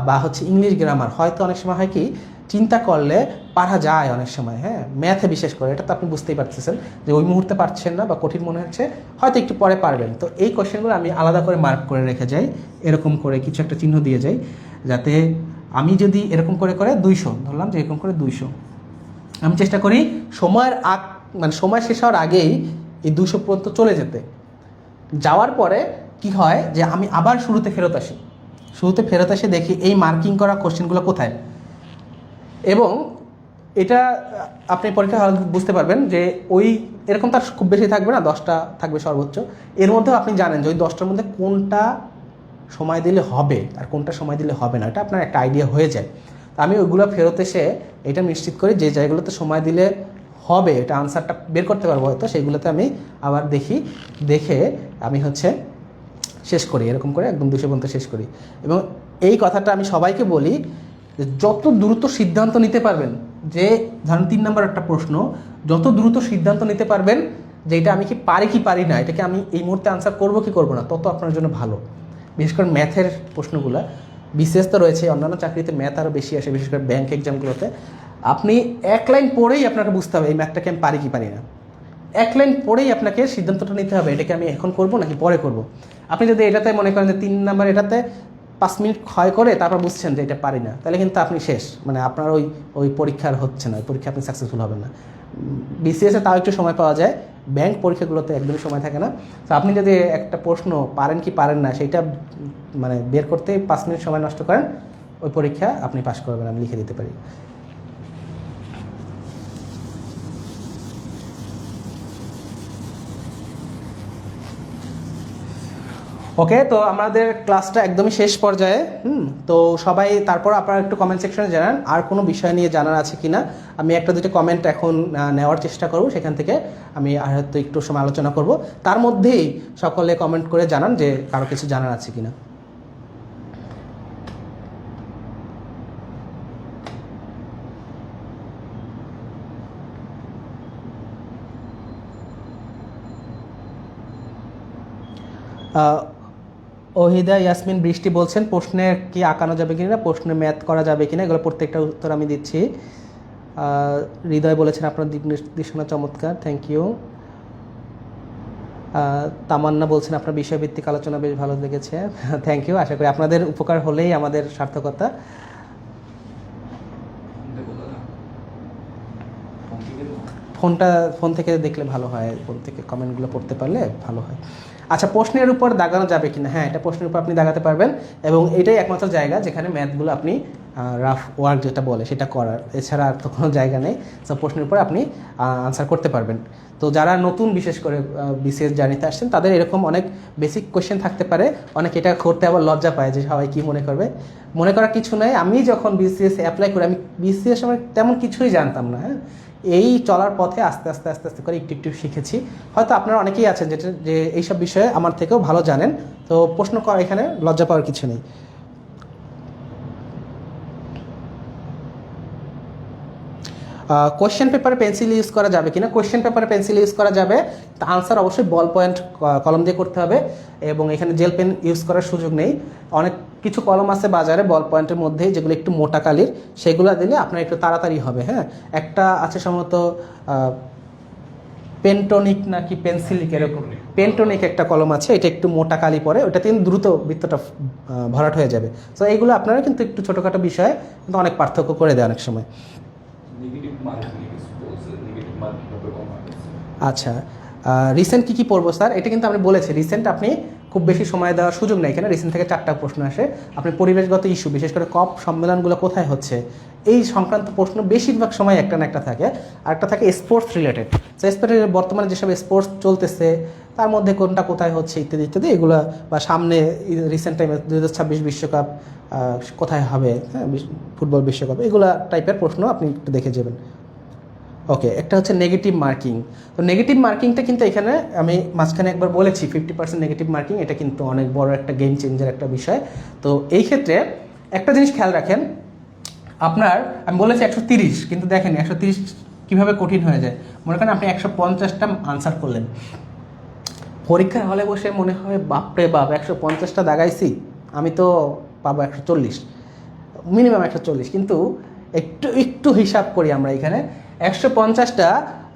বা হচ্ছে ইংলিশ গ্রামার, হয়তো অনেক সময় হয় কি, চিন্তা করলে পারা যায় অনেক সময়। হ্যাঁ, ম্যাথে বিশেষ করে এটা তো আপনি বুঝতেই পারতেছেন যে ওই মুহূর্তে পারছেন না বা কঠিন মনে হচ্ছে, হয়তো একটু পরে পারবেন। তো এই কোয়েশ্চেনগুলো আমি আলাদা করে মার্ক করে রেখে যাই, এরকম করে কিছু একটা চিহ্ন দিয়ে যাই, যাতে আমি যদি এরকম করে 200 ধরলাম, যে এরকম করে 200, আমি চেষ্টা করি সময় শেষ হওয়ার আগেই এই 200 পর্যন্ত চলে যেতে। যাওয়ার পরে কি হয় যে আমি আবার শুরুতে ফেরত আসি, দেখি এই মার্কিং করা কোশ্চেনগুলো কোথায়। এবং এটা আপনি পরীক্ষা হলে বুঝতে পারবেন যে ওই এরকম তার খুব বেশি থাকবে না, 10টা থাকবে সর্বোচ্চ। এর মধ্যেও আপনি জানেন যে ওই 10টার মধ্যে কোনটা সময় দিলে হবে আর কোনটা সময় দিলে হবে না, এটা আপনার একটা আইডিয়া হয়ে যায়। আমি ওইগুলো ফেরত এসে এটা নিশ্চিত করি যে জায়গাগুলোতে সময় দিলে হবে, এটা আনসারটা বের করতে পারবো হয়তো, সেইগুলোতে আমি আবার দেখে আমি হচ্ছে শেষ করি, এরকম করে একদম 200 পর্যন্ত শেষ করি। এবং এই কথাটা আমি সবাইকে বলি যে যত দ্রুত সিদ্ধান্ত নিতে পারবেন, যে ধরেন 3 নম্বর একটা প্রশ্ন, যত দ্রুত সিদ্ধান্ত নিতে পারবেন যে এটা আমি কি পারি না, এটাকে আমি এই মুহূর্তে আনসার করবো কি করবো না, তত আপনার জন্য ভালো। বিশেষ করে ম্যাথের প্রশ্নগুলো, বিশেষ তো রয়েছে, অন্যান্য চাকরিতে ম্যাথ আরও বেশি আসে, বিশেষ করে ব্যাঙ্ক এক্সামগুলোতে আপনি এক লাইন পড়েই আপনাকে বুঝতে হবে এই ম্যাথটাকে আমি পারি কি পারি না। এক লাইন পড়েই আপনাকে সিদ্ধান্তটা নিতে হবে এটাকে আমি এখন করব নাকি পরে করব। আপনি যদি এটাতে মনে করেন যে 3 নাম্বার এটাতে 5 মিনিট ক্ষয় করে তারপর বুঝছেন যে এটা পারি না, তাহলে কিন্তু আপনি শেষ, মানে আপনার ওই পরীক্ষার হচ্ছে না, ওই পরীক্ষা আপনি সাকসেসফুল হবেন না। বিসিএসে তাও একটু সময় পাওয়া যায়, ব্যাংক পরীক্ষাগুলোতে একদমই সময় থাকে না। তো আপনি যদি একটা প্রশ্ন পারেন কি পারেন না সেইটা মানে বের করতে 5 মিনিট সময় নষ্ট করেন, ওই পরীক্ষা আপনি পাস করবেন, আমি লিখে দিতে পারি। ওকে, তো আমাদের ক্লাসটা একদমই শেষ পর্যায়ে। তো সবাই তারপর আপনারা একটু কমেন্ট সেকশনে জানান আর কোনো বিষয় নিয়ে জানার আছে কি না। আমি একটা দুটো কমেন্ট এখন নেওয়ার চেষ্টা করব, সেখান থেকে আমি আর হয়তো একটু সময় আলোচনা করব। তার মধ্যেই সকলে কমেন্ট করে জানান যে কারো কিছু জানার আছে কি না। ওহিদা ইয়াসমিন বৃষ্টি বলছেন প্রশ্নে কি আঁকানো যাবে কিনা, প্রশ্নে ম্যাথ করা যাবে কিনা, এগুলো প্রত্যেকটা উত্তর আমি দিচ্ছি। হৃদয় বলেছেন আপনার দিক নির্দেশনা চমৎকার, থ্যাংক ইউ। তামান্না বলছেন আপনার বিষয়ভিত্তিক আলোচনা বেশ ভালো লেগেছে, থ্যাংক ইউ। আশা করি আপনাদের উপকার হলেই আমাদের সার্থকতা। ফোন থেকে দেখলে ভালো হয়, ফোন থেকে কমেন্টগুলো পড়তে পারলে ভালো হয়। আচ্ছা, প্রশ্নের উপর দাগানো যাবে কিনা, হ্যাঁ এটা প্রশ্নের উপর আপনি দাগাতে পারবেন, এবং এটাই একমাত্র জায়গা যেখানে ম্যাথগুলো আপনি রাফ ওয়ার্ক যেটা বলে সেটা করার, এছাড়া আর তো কোনো জায়গা নেই। সব প্রশ্নের উপর আপনি আনসার করতে পারবেন। তো যারা নতুন বিশেষ করে বিসিএস জার্নিতে আসছেন তাদের এরকম অনেক বেসিক কোয়েশ্চেন থাকতে পারে, অনেক এটা করতে আবার লজ্জা পায় যে সবাই কী মনে করবে। মনে করার কিছু নয়, আমি যখন বিসিএস অ্যাপ্লাই করি আমি বিসিএস সময় তেমন কিছুই জানতাম না, হ্যাঁ এই চলার পথে আস্তে আস্তে আস্তে আস্তে করে একটু একটু শিখেছি। হয়তো আপনারা অনেকেই আছেন যেটা যে এইসব বিষয়ে আমার থেকেও ভালো জানেন, তো প্রশ্ন করা এখানে লজ্জা পাওয়ার কিছু নেই। কোয়েশ্চেন পেপারে পেন্সিল ইউজ করা যাবে কিনা, কোয়েশ্চেন পেপারে পেন্সিল ইউজ করা যাবে, তা আনসার অবশ্যই বল পয়েন্ট কলম দিয়ে করতে হবে, এবং এখানে জেল পেন ইউজ করার সুযোগ নেই। অনেক কিছু কলম আছে বাজারে বল পয়েন্টের মধ্যেই যেগুলো একটু মোটা কালির, সেগুলো দিলে আপনার একটু তাড়াতাড়ি হবে। হ্যাঁ, একটা আছে সম্ভবত পেন্টনিক নাকি পেন্সিলিক, এরকম পেন্টনিক একটা কলম আছে, এটা একটু মোটা কালি পরে, ওটা কিন্তু দ্রুত বৃত্তটা ভরাট হয়ে যাবে। তো এইগুলো আপনারা কিন্তু একটু ছোটোখাটো বিষয়ে কিন্তু অনেক পার্থক্য করে দেয় অনেক সময়। আচ্ছা, রিসেন্ট কী পড়বো স্যার, এটা কিন্তু আমি বলেছি রিসেন্ট আপনি খুব বেশি সময় দেওয়ার সুযোগ নেই এখানে। রিসেন্ট থেকে 4টা প্রশ্ন আসে, আপনি পরিবেশগত ইস্যু বিশেষ করে কপ সম্মেলনগুলো কোথায় হচ্ছে এই সংক্রান্ত প্রশ্ন বেশিরভাগ সময় একটা না একটা থাকে। আরেকটা থাকে স্পোর্টস রিলেটেড, তো স্পোর্টস বর্তমানে যেসব স্পোর্টস চলতেছে তার মধ্যে কোনটা কোথায় হচ্ছে ইত্যাদি ইত্যাদি, এগুলো বা সামনে রিসেন্ট টাইমে 2026 বিশ্বকাপ কোথায় হবে, হ্যাঁ ফুটবল বিশ্বকাপ, এগুলো টাইপের প্রশ্ন আপনি একটু দেখে যাবেন। ওকে, একটা হচ্ছে নেগেটিভ মার্কিং। তো নেগেটিভ মার্কিংটা কিন্তু এখানে আমি মাঝখানে একবার বলেছি 50% নেগেটিভ মার্কিং, এটা কিন্তু অনেক বড় একটা গেম চেঞ্জার একটা বিষয়। তো এই ক্ষেত্রে একটা জিনিস খেয়াল রাখেন, আপনার আমি বলেছি 130, কিন্তু দেখেন 130 কীভাবে কঠিন হয়ে যায়। মনে করেন আপনি 150টা আনসার করলেন, পরীক্ষার হলে বসে মনে হয় বাপরে বাপ 150টা দাগাইছি, আমি তো পাবো 140, মিনিমাম 140। কিন্তু একটু একটু হিসাব করি আমরা এখানে, 150টা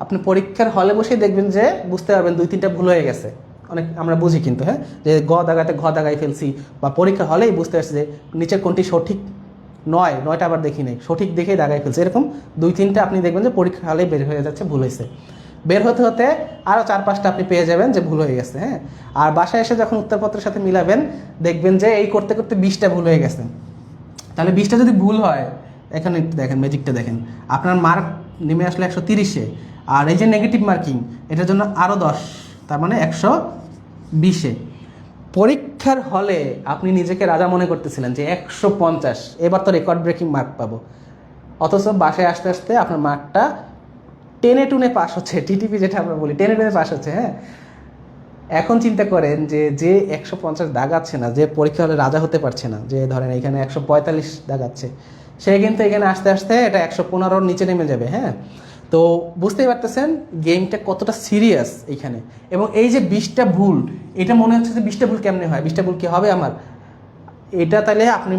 আপনি পরীক্ষার হলে বসেই দেখবেন যে বুঝতে পারবেন 2-3টা ভুল হয়ে গেছে। অনেক আমরা বুঝি কিন্তু, হ্যাঁ যে দাগাতে দাগাই ফেলছি, বা পরীক্ষার হলেই বুঝতে পারছি যে নিচের কোনটি সঠিক নয়টা আবার দেখি নেই, সঠিক দেখেই দাগাই ফেলছে। এরকম 2-3টা আপনি দেখবেন যে পরীক্ষার হলেই বের হয়ে যাচ্ছে ভুল হয়েছে। বের হতে হতে আরও 4-5টা আপনি পেয়ে যাবেন যে ভুল হয়ে গেছে। হ্যাঁ, আর বাসায় এসে যখন উত্তরপত্রের সাথে মিলাবেন দেখবেন যে এই করতে করতে 20টা ভুল হয়ে গেছে। তাহলে 20টা যদি ভুল হয়, এখানে একটু দেখেন ম্যাজিকটা দেখেন, আপনার মার্ক নেমে আসলে 130-এ, আর এই যে নেগেটিভ মার্কিং এটার জন্য আরও 10, তার মানে 120-এ। পরীক্ষার হলে আপনি নিজেকে রাজা মনে করতেছিলেন যে 150, এবার তো রেকর্ড ব্রেকিং মার্ক পাবো, অথচ বাসায় আসতে আসতে আপনার মার্কটা টেনে টুনে পাস হচ্ছে, টিটিপি যেটা আমরা বলি, টেনে টুনে পাস হচ্ছে। হ্যাঁ, এখন চিন্তা করেন যে যে 150 দাগাচ্ছে না, যে পরীক্ষা হলে রাজা হতে পারছে না, যে ধরেন এখানে 145 দাগাচ্ছে, সে কিন্তু এখানে আসতে আসতে এটা 115-র নিচে নেমে যাবে। হ্যাঁ, তো বুঝতেই পারতেছেন গেমটা কতটা সিরিয়াস এইখানে। এবং এই যে 20টা ভুল, এটা মনে হচ্ছে যে 20টা ভুল কেমনে হয়, 20টা ভুল কি হবে আমার, এটা তাহলে আমি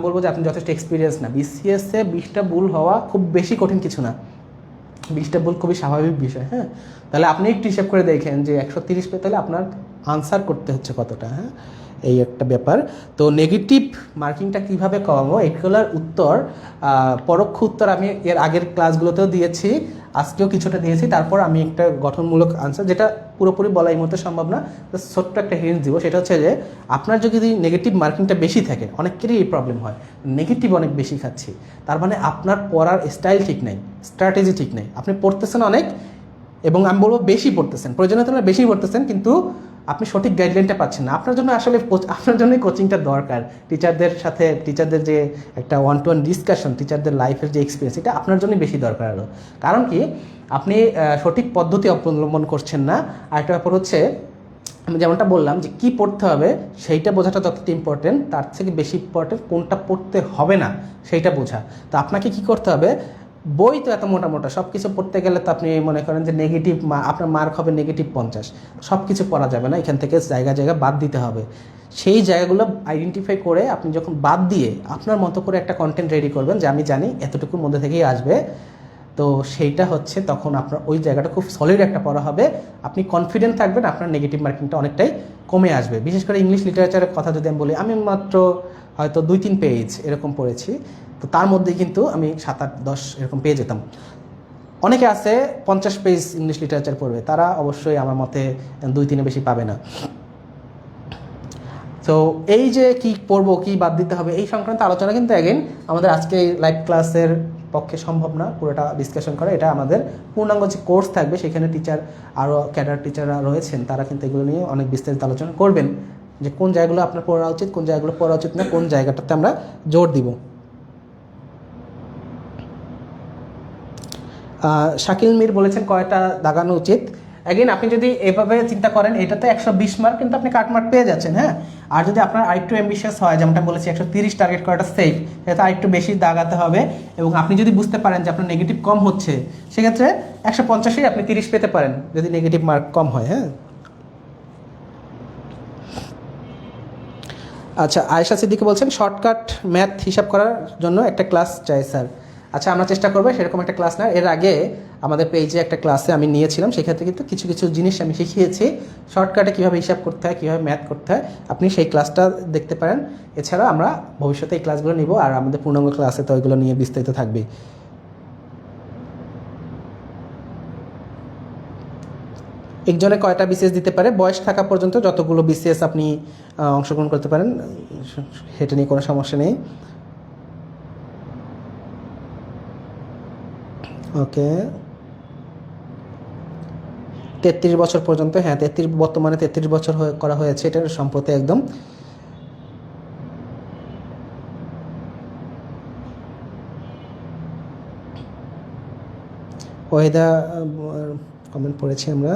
বলবো যে আপনি যথেষ্ট এক্সপিরিয়েন্স না। বিসিএসে 20টা ভুল হওয়া খুব বেশি কঠিন কিছু না, 20টা ভুল খুবই স্বাভাবিক বিষয়। হ্যাঁ, তাহলে আপনি একটু হিসাব করে দেখেন যে 130 পেতে হলে আপনার আনসার করতে হচ্ছে কতটা। হ্যাঁ, এই একটা ব্যাপার। তো নেগেটিভ মার্কিংটা কীভাবে কমাবো, এগুলোর উত্তর, পরোক্ষ উত্তর আমি এর আগের ক্লাসগুলোতেও দিয়েছি, আজকেও কিছুটা দিয়েছি। তারপর আমি একটা গঠনমূলক আনসার, যেটা পুরোপুরি বলা এই মুহূর্তে সম্ভব না, তো ছোট্ট একটা হিন্ট দিব। সেটা হচ্ছে যে আপনার যদি নেগেটিভ মার্কিংটা বেশি থাকে, অনেকেরই এই প্রবলেম হয়, নেগেটিভ অনেক বেশি খাচ্ছি, তার মানে আপনার পড়ার স্টাইল ঠিক নেই, স্ট্র্যাটেজি ঠিক নেই। আপনি পড়তেছেন অনেক, এবং আমি বলবো বেশি পড়তেছেন, প্রয়োজনীয় তুলনায় বেশি পড়তেছেন, কিন্তু আপনি সঠিক গাইডলাইনটা পাচ্ছেন না। আপনার জন্য আসলে আপনার জন্যই কোচিংটা দরকার। টিচারদের সাথে, টিচারদের যে একটা ওয়ান টু ওয়ান ডিসকাশন, টিচারদের লাইফের যে এক্সপিরিয়েন্স, এটা আপনার জন্যই বেশি দরকার আরও। কারণ কি, আপনি সঠিক পদ্ধতি অবলম্বন করছেন না। আর একটা ব্যাপার হচ্ছে, আমি যেমনটা বললাম যে কী পড়তে হবে সেইটা বোঝাটা যতটা ইম্পর্টেন্ট, তার থেকে বেশি ইম্পর্টেন্ট কোনটা পড়তে হবে না সেইটা বোঝা। তো আপনাকে কি করতে হবে, বই তো এত মোটা মোটা, সব কিছু পড়তে গেলে তো আপনি মনে করেন যে নেগেটিভ, আপনার মার্ক হবে -50, সব কিছু পড়া যাবে না, এখান থেকে জায়গা জায়গা বাদ দিতে হবে। সেই জায়গাগুলো আইডেন্টিফাই করে আপনি যখন বাদ দিয়ে আপনার মতো করে একটা কন্টেন্ট রেডি করবেন, যে আমি জানি এতটুকুর মধ্যে থেকেই আসবে, তো সেইটা হচ্ছে তখন আপনার ওই জায়গাটা খুব সলিড একটা পড়া হবে, আপনি কনফিডেন্ট থাকবেন, আপনার নেগেটিভ মার্কিংটা অনেকটাই কমে আসবে। বিশেষ করে ইংলিশ লিটারেচারের কথা যদি আমি বলি, আমি মাত্র হয়তো 2-3 পেজ এরকম পড়েছি, তো তার মধ্যে কিন্তু আমি 7-8-10 এরকম পেয়ে যেতাম। অনেকে আছে 50 পেজ ইংলিশ লিটারেচার পড়বে, তারা অবশ্যই আমার মতে 2-3-এ বেশি পাবে না। তো এই যে কি পড়বো, কি বাদ দিতে হবে, এই সংক্রান্ত আলোচনা কিন্তু অ্যাগেন আমাদের আজকে লাইভ ক্লাসের পক্ষে সম্ভব না পুরোটা ডিসকাশন করা। এটা আমাদের পূর্ণাঙ্গ যে কোর্স থাকবে, সেখানে টিচার, আরও ক্যাডার টিচাররা রয়েছেন, তারা কিন্তু এগুলো নিয়ে অনেক বিস্তারিত আলোচনা করবেন, যে কোন জায়গাগুলো আপনার পড়া উচিত, কোন জায়গাগুলো পড়া উচিত না, কোন জায়গাটাতে আমরা জোর দিব। শাকিল মির বলেছেন কয়টা দাগানো উচিত। অ্যাগেন আপনি যদি এভাবে চিন্তা করেন, এটাতে 120 মার্ক কিন্তু আপনি কাট মার্ক পেয়ে যাচ্ছেন। হ্যাঁ, আর যদি আপনার আরেকটু অ্যাম্বিশিয়াস হয়, যেমনটা বলেছি 130 টার্গেট করাটা সেফ, সেটা আরেকটু বেশি দাগাতে হবে। এবং আপনি যদি বুঝতে পারেন যে আপনার নেগেটিভ কম হচ্ছে, সেক্ষেত্রে 150-এই আপনি 30 পেতে পারেন, যদি নেগেটিভ মার্ক কম হয়। হ্যাঁ, আচ্ছা, আয়েশা সিদ্দিকী বলছেন শর্টকাট ম্যাথ হিসাব করার জন্য একটা ক্লাস চাই স্যার। আচ্ছা, আমরা চেষ্টা করবো সেরকম একটা ক্লাস না। এর আগে আমাদের পেজে একটা ক্লাসে আমি নিয়েছিলাম, সেক্ষেত্রে কিন্তু কিছু কিছু জিনিস আমি শিখিয়েছি, শর্টকাটে কীভাবে হিসাব করতে হয়, কীভাবে ম্যাথ করতে হয়, আপনি সেই ক্লাসটা দেখতে পারেন। এছাড়া আমরা ভবিষ্যতে এই ক্লাসগুলো নিব, আর আমাদের পূর্ণাঙ্গ ক্লাসে তো ওইগুলো নিয়ে বিস্তারিত থাকবে। একজনে কয়টা বিসিএস দিতে পারে, বয়স থাকা পর্যন্ত যতগুলো বিসিএস আপনি অংশগ্রহণ করতে পারেন, সেটা নিয়ে কোনো সমস্যা নেই। ওকে, 33 বছর পর্যন্ত। হ্যাঁ, বর্তমানে 33 বছর করা হয়েছে, এটা সম্প্রতি একদম। ওয়েদা কমেন্ট পড়েছি আমরা।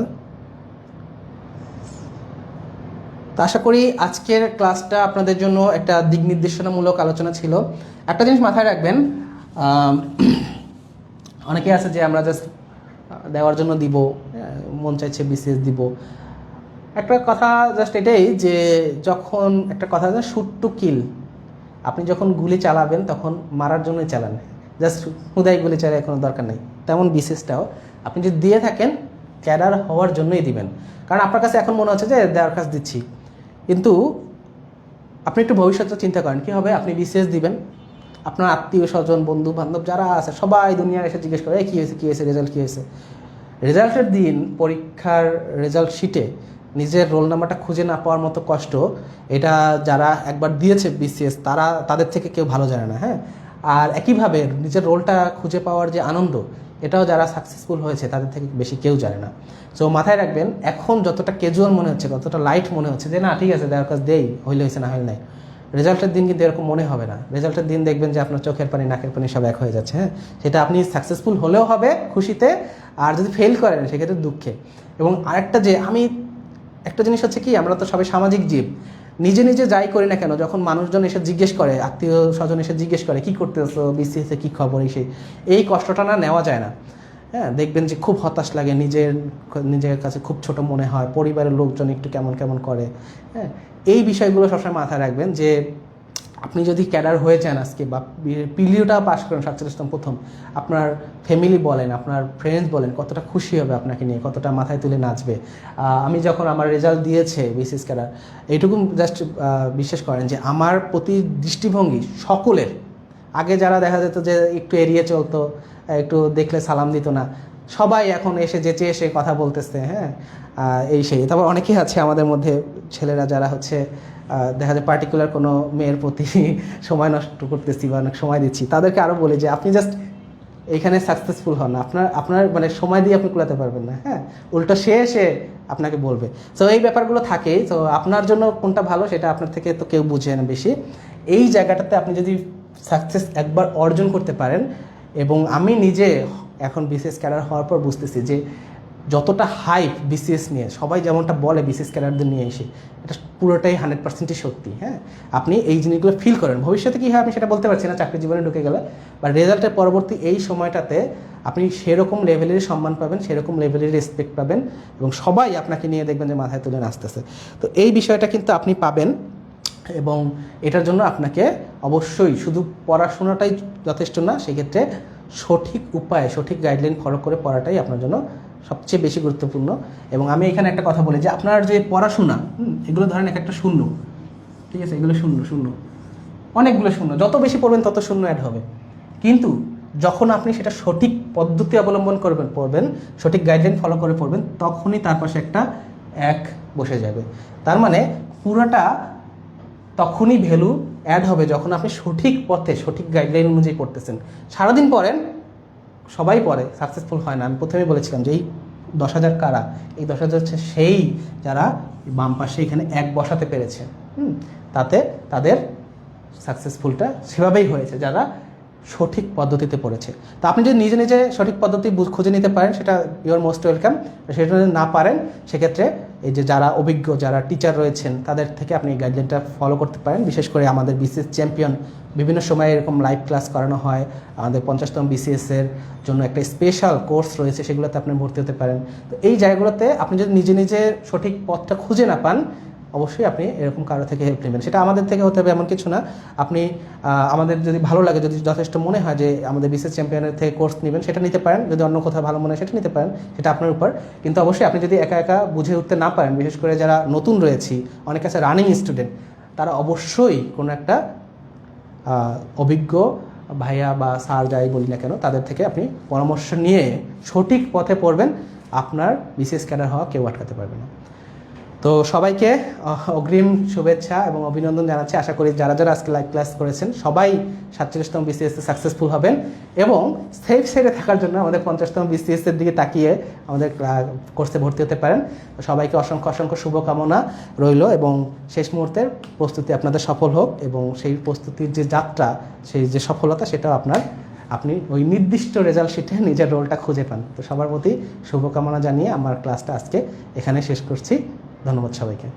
তো আশা করি আজকের ক্লাসটা আপনাদের জন্য একটা দিক নির্দেশনামূলক আলোচনা ছিল। একটা জিনিস মাথায় রাখবেন, অনেকে আছে যে আমরা জাস্ট দেওয়ার জন্য দিব, মন চাইছে বিসিএস দিব। একটা কথা জাস্ট এটাই, যে যখন একটা কথা আছে শুট টু কিল, আপনি যখন গুলি চালাবেন তখন মারার জন্যই চালান, জাস্ট হুদাই গুলি চালায় কোনো দরকার নেই। তেমন বিসিএসটাও আপনি যদি দিয়ে থাকেন, ক্যাডার হওয়ার জন্যই দিবেন। কারণ আপনার কাছে এখন মনে হচ্ছে যে দেওয়ার কাজ দিচ্ছি, কিন্তু আপনি একটু ভবিষ্যতে চিন্তা করেন, কী হবে, আপনি বিসিএস দিবেন, আপনার আত্মীয় স্বজন, বন্ধু বান্ধব যারা আছে, সবাই দুনিয়া এসে জিজ্ঞেস করে কী হয়েছে, কী হয়েছে, রেজাল্ট কী হয়েছে। রেজাল্টের দিন পরীক্ষার রেজাল্ট শিটে নিজের রোল নাম্বারটা খুঁজে না পাওয়ার মতো কষ্ট, এটা যারা একবার দিয়েছে বিসিএস, তাদের থেকে কেউ ভালো জানে না। হ্যাঁ, আর একইভাবে নিজের রোলটা খুঁজে পাওয়ার যে আনন্দ, এটাও যারা সাকসেসফুল হয়েছে তাদের থেকে বেশি কেউ জানে না। সো মাথায় রাখবেন, এখন যতটা ক্যাজুয়াল মনে হচ্ছে, ততটা লাইট মনে হচ্ছে যে না ঠিক আছে দেওয়ার কাজ দেই, হইলে হয়েছে না হইলে নাই, রেজাল্টের দিন কিন্তু এরকম মনে হবে না। রেজাল্টের দিন দেখবেন যে আপনার চোখের পানি নাকের পানি সব এক হয়ে যাচ্ছে। হ্যাঁ, সেটা আপনি সাকসেসফুল হলেও হবে খুশিতে, আর যদি ফেল করেন সেক্ষেত্রে দুঃখে। এবং আরেকটা যে আমি একটা জিনিস হচ্ছে কি, আমরা তো সবাই সামাজিক জীব, নিজে নিজে যাই করি না কেন, যখন মানুষজন এসে জিজ্ঞেস করে, আত্মীয় স্বজন এসে জিজ্ঞেস করে কী করতেছো, বিসিএসে কী খবর, এই কষ্টটা না নেওয়া যায় না। হ্যাঁ, দেখবেন যে খুব হতাশ লাগে, নিজের কাছে খুব ছোট মনে হয়, পরিবারের লোকজন একটু কেমন কেমন করে। হ্যাঁ, এই বিষয়গুলো সবসময় মাথায় রাখবেন যে আপনি যদি ক্যাডার হয়ে যান আজকে, বা পিলিওটা পাস করেন 47তম প্রথম, আপনার ফ্যামিলি বলেন, আপনার ফ্রেন্ডস বলেন কতটা খুশি হবে আপনাকে নিয়ে, কতটা মাথায় তুলে নাচবে। আমি যখন আমার রেজাল্ট দিয়েছে বিসিএস ক্যাডার, এইটুকু জাস্ট বিশ্বাস করেন যে আমার প্রতি দৃষ্টিভঙ্গি সকলের, আগে যারা দেখা যেত যে একটু এড়িয়ে চলতো, একটু দেখলে সালাম দিত না, সবাই এখন এসে যেচে এসে কথা বলতেছে। হ্যাঁ, এই সেই। তারপর অনেকেই আছে আমাদের মধ্যে ছেলেরা যারা হচ্ছে দেখা যায় পার্টিকুলার কোনো মেয়ের প্রতি সময় নষ্ট করতেছি বা অনেক সময় দিচ্ছি, তাদেরকে আরও বলি যে আপনি জাস্ট এইখানে সাকসেসফুল হন, আপনার মানে সময় দিয়ে আপনি কুলাতে পারবেন না। হ্যাঁ, উল্টো সে এসে আপনাকে বলবে। তো এই ব্যাপারগুলো থাকেই। তো আপনার জন্য কোনটা ভালো সেটা আপনার থেকে তো কেউ বুঝে না বেশি। এই জায়গাটাতে আপনি যদি সাকসেস একবার অর্জন করতে পারেন, এবং আমি নিজে এখন বিসিএস ক্যাডার হওয়ার পর বুঝতেছি যে যতটা হাইপ বিসিএস নিয়ে সবাই যেমনটা বলে বিসিএস ক্যাডারদের নিয়ে এসে, এটা পুরোটাই 100%ই সত্যি। হ্যাঁ, আপনি এই জিনিসগুলো ফিল করেন। ভবিষ্যতে কী হয় আমি সেটা বলতে পারছি না, চাকরি জীবনে ঢুকে গেলে বা রেজাল্টের পরবর্তী এই সময়টাতে আপনি সেরকম লেভেলের সম্মান পাবেন, সেরকম লেভেলের রেসপেক্ট পাবেন, এবং সবাই আপনাকে নিয়ে দেখবেন যে মাথায় তুলে নাচতেছে। তো এই বিষয়টা কিন্তু আপনি পাবেন, এবং এটার জন্য আপনাকে অবশ্যই শুধু পড়াশোনাটাই যথেষ্ট না, সেক্ষেত্রে সঠিক উপায়ে সঠিক গাইডলাইন ফলো করে পড়াটাই আপনার জন্য সবচেয়ে বেশি গুরুত্বপূর্ণ। এবং আমি এখানে একটা কথা বলি যে আপনার যে পড়াশোনা, এগুলো ধরেন একটা শূন্য, ঠিক আছে, এগুলো শূন্য শূন্য, অনেকগুলো শূন্য, যত বেশি পড়বেন তত শূন্য অ্যাড হবে। কিন্তু যখন আপনি সেটা সঠিক পদ্ধতি অবলম্বন পড়বেন, সঠিক গাইডলাইন ফলো করে পড়বেন, তখনই তার পাশে একটা এক বসে যাবে। তার মানে পুরোটা তখনই ভ্যালু অ্যাড হবে যখন আপনি সঠিক পথে সঠিক গাইডলাইন অনুযায়ী পড়তেছেন। সারাদিন পড়েন, সবাই পড়ে, সাকসেসফুল হয় না। আমি প্রথমেই বলেছিলাম যে এই 10,000 কারা, এই 10,000 হচ্ছে সেই যারা বাম পাশে এখানে এক বসাতে পেরেছে। তাতে তাদের সাকসেসফুলটা সেভাবেই হয়েছে যারা সঠিক পদ্ধতিতে পড়েছে। তো আপনি যদি নিজে নিজে সঠিক পদ্ধতি খুঁজে নিতে পারেন, সেটা ইউর মোস্ট ওয়েলকাম। সেটা যদি না পারেন, সেক্ষেত্রে এই যে যারা অভিজ্ঞ যারা টিচার রয়েছেন তাদের থেকে আপনি গাইডলাইনটা ফলো করতে পারেন। বিশেষ করে আমাদের বিসিএস চ্যাম্পিয়ন বিভিন্ন সময় এরকম লাইভ ক্লাস করানো হয়। আমাদের 50তম বিসিএসের জন্য একটা স্পেশাল কোর্স রয়েছে, সেগুলোতে আপনি ভর্তি হতে পারেন। তো এই জায়গাগুলোতে আপনি যদি নিজে নিজে সঠিক পথটা খুঁজে না পান, অবশ্যই আপনি এরকম কারো থেকে হেল্প নেবেন। সেটা আমাদের থেকে হতে হবে এমন কিছু না। আপনি আমাদের যদি ভালো লাগে, যদি যথেষ্ট মনে হয় যে আমাদের বিসিএস চ্যাম্পিয়নের থেকে কোর্স নেবেন, সেটা নিতে পারেন। যদি অন্য কোথাও ভালো মনে হয় সেটা নিতে পারেন, সেটা আপনার উপর। কিন্তু অবশ্যই আপনি যদি একা একা বুঝে উঠতে না পারেন, বিশেষ করে যারা নতুন রয়েছি, অনেক আছে রানিং স্টুডেন্ট, তারা অবশ্যই কোনো একটা অভিজ্ঞ ভাইয়া বা স্যার যাই বলি না কেন, তাদের থেকে আপনি পরামর্শ নিয়ে সঠিক পথে পড়বেন। আপনার বিসিএস ক্যাডার হওয়া কেউ আটকাতে পারবে না। তো সবাইকে অগ্রিম শুভেচ্ছা এবং অভিনন্দন জানাচ্ছি। আশা করি যারা যারা আজকে লাইভ ক্লাস করেছেন সবাই 47তম বিসিএসে সাকসেসফুল হবেন, এবং সেফ সাইডে থাকার জন্য আমাদের 50তম বিসিএসের দিকে তাকিয়ে আমাদের কোর্সে ভর্তি হতে পারেন। তো সবাইকে অসংখ্য অসংখ্য শুভকামনা রইল, এবং শেষ মুহূর্তের প্রস্তুতি আপনাদের সফল হোক, এবং সেই প্রস্তুতির যে যাত্রা, সেই যে সফলতা, সেটাও আপনি ওই নির্দিষ্ট রেজাল্ট শিটে নিজের রোলটা খুঁজে পান। তো সবার প্রতি শুভকামনা জানিয়ে আমার ক্লাসটা আজকে এখানে শেষ করছি। ধন্যবাদ সবাইকে।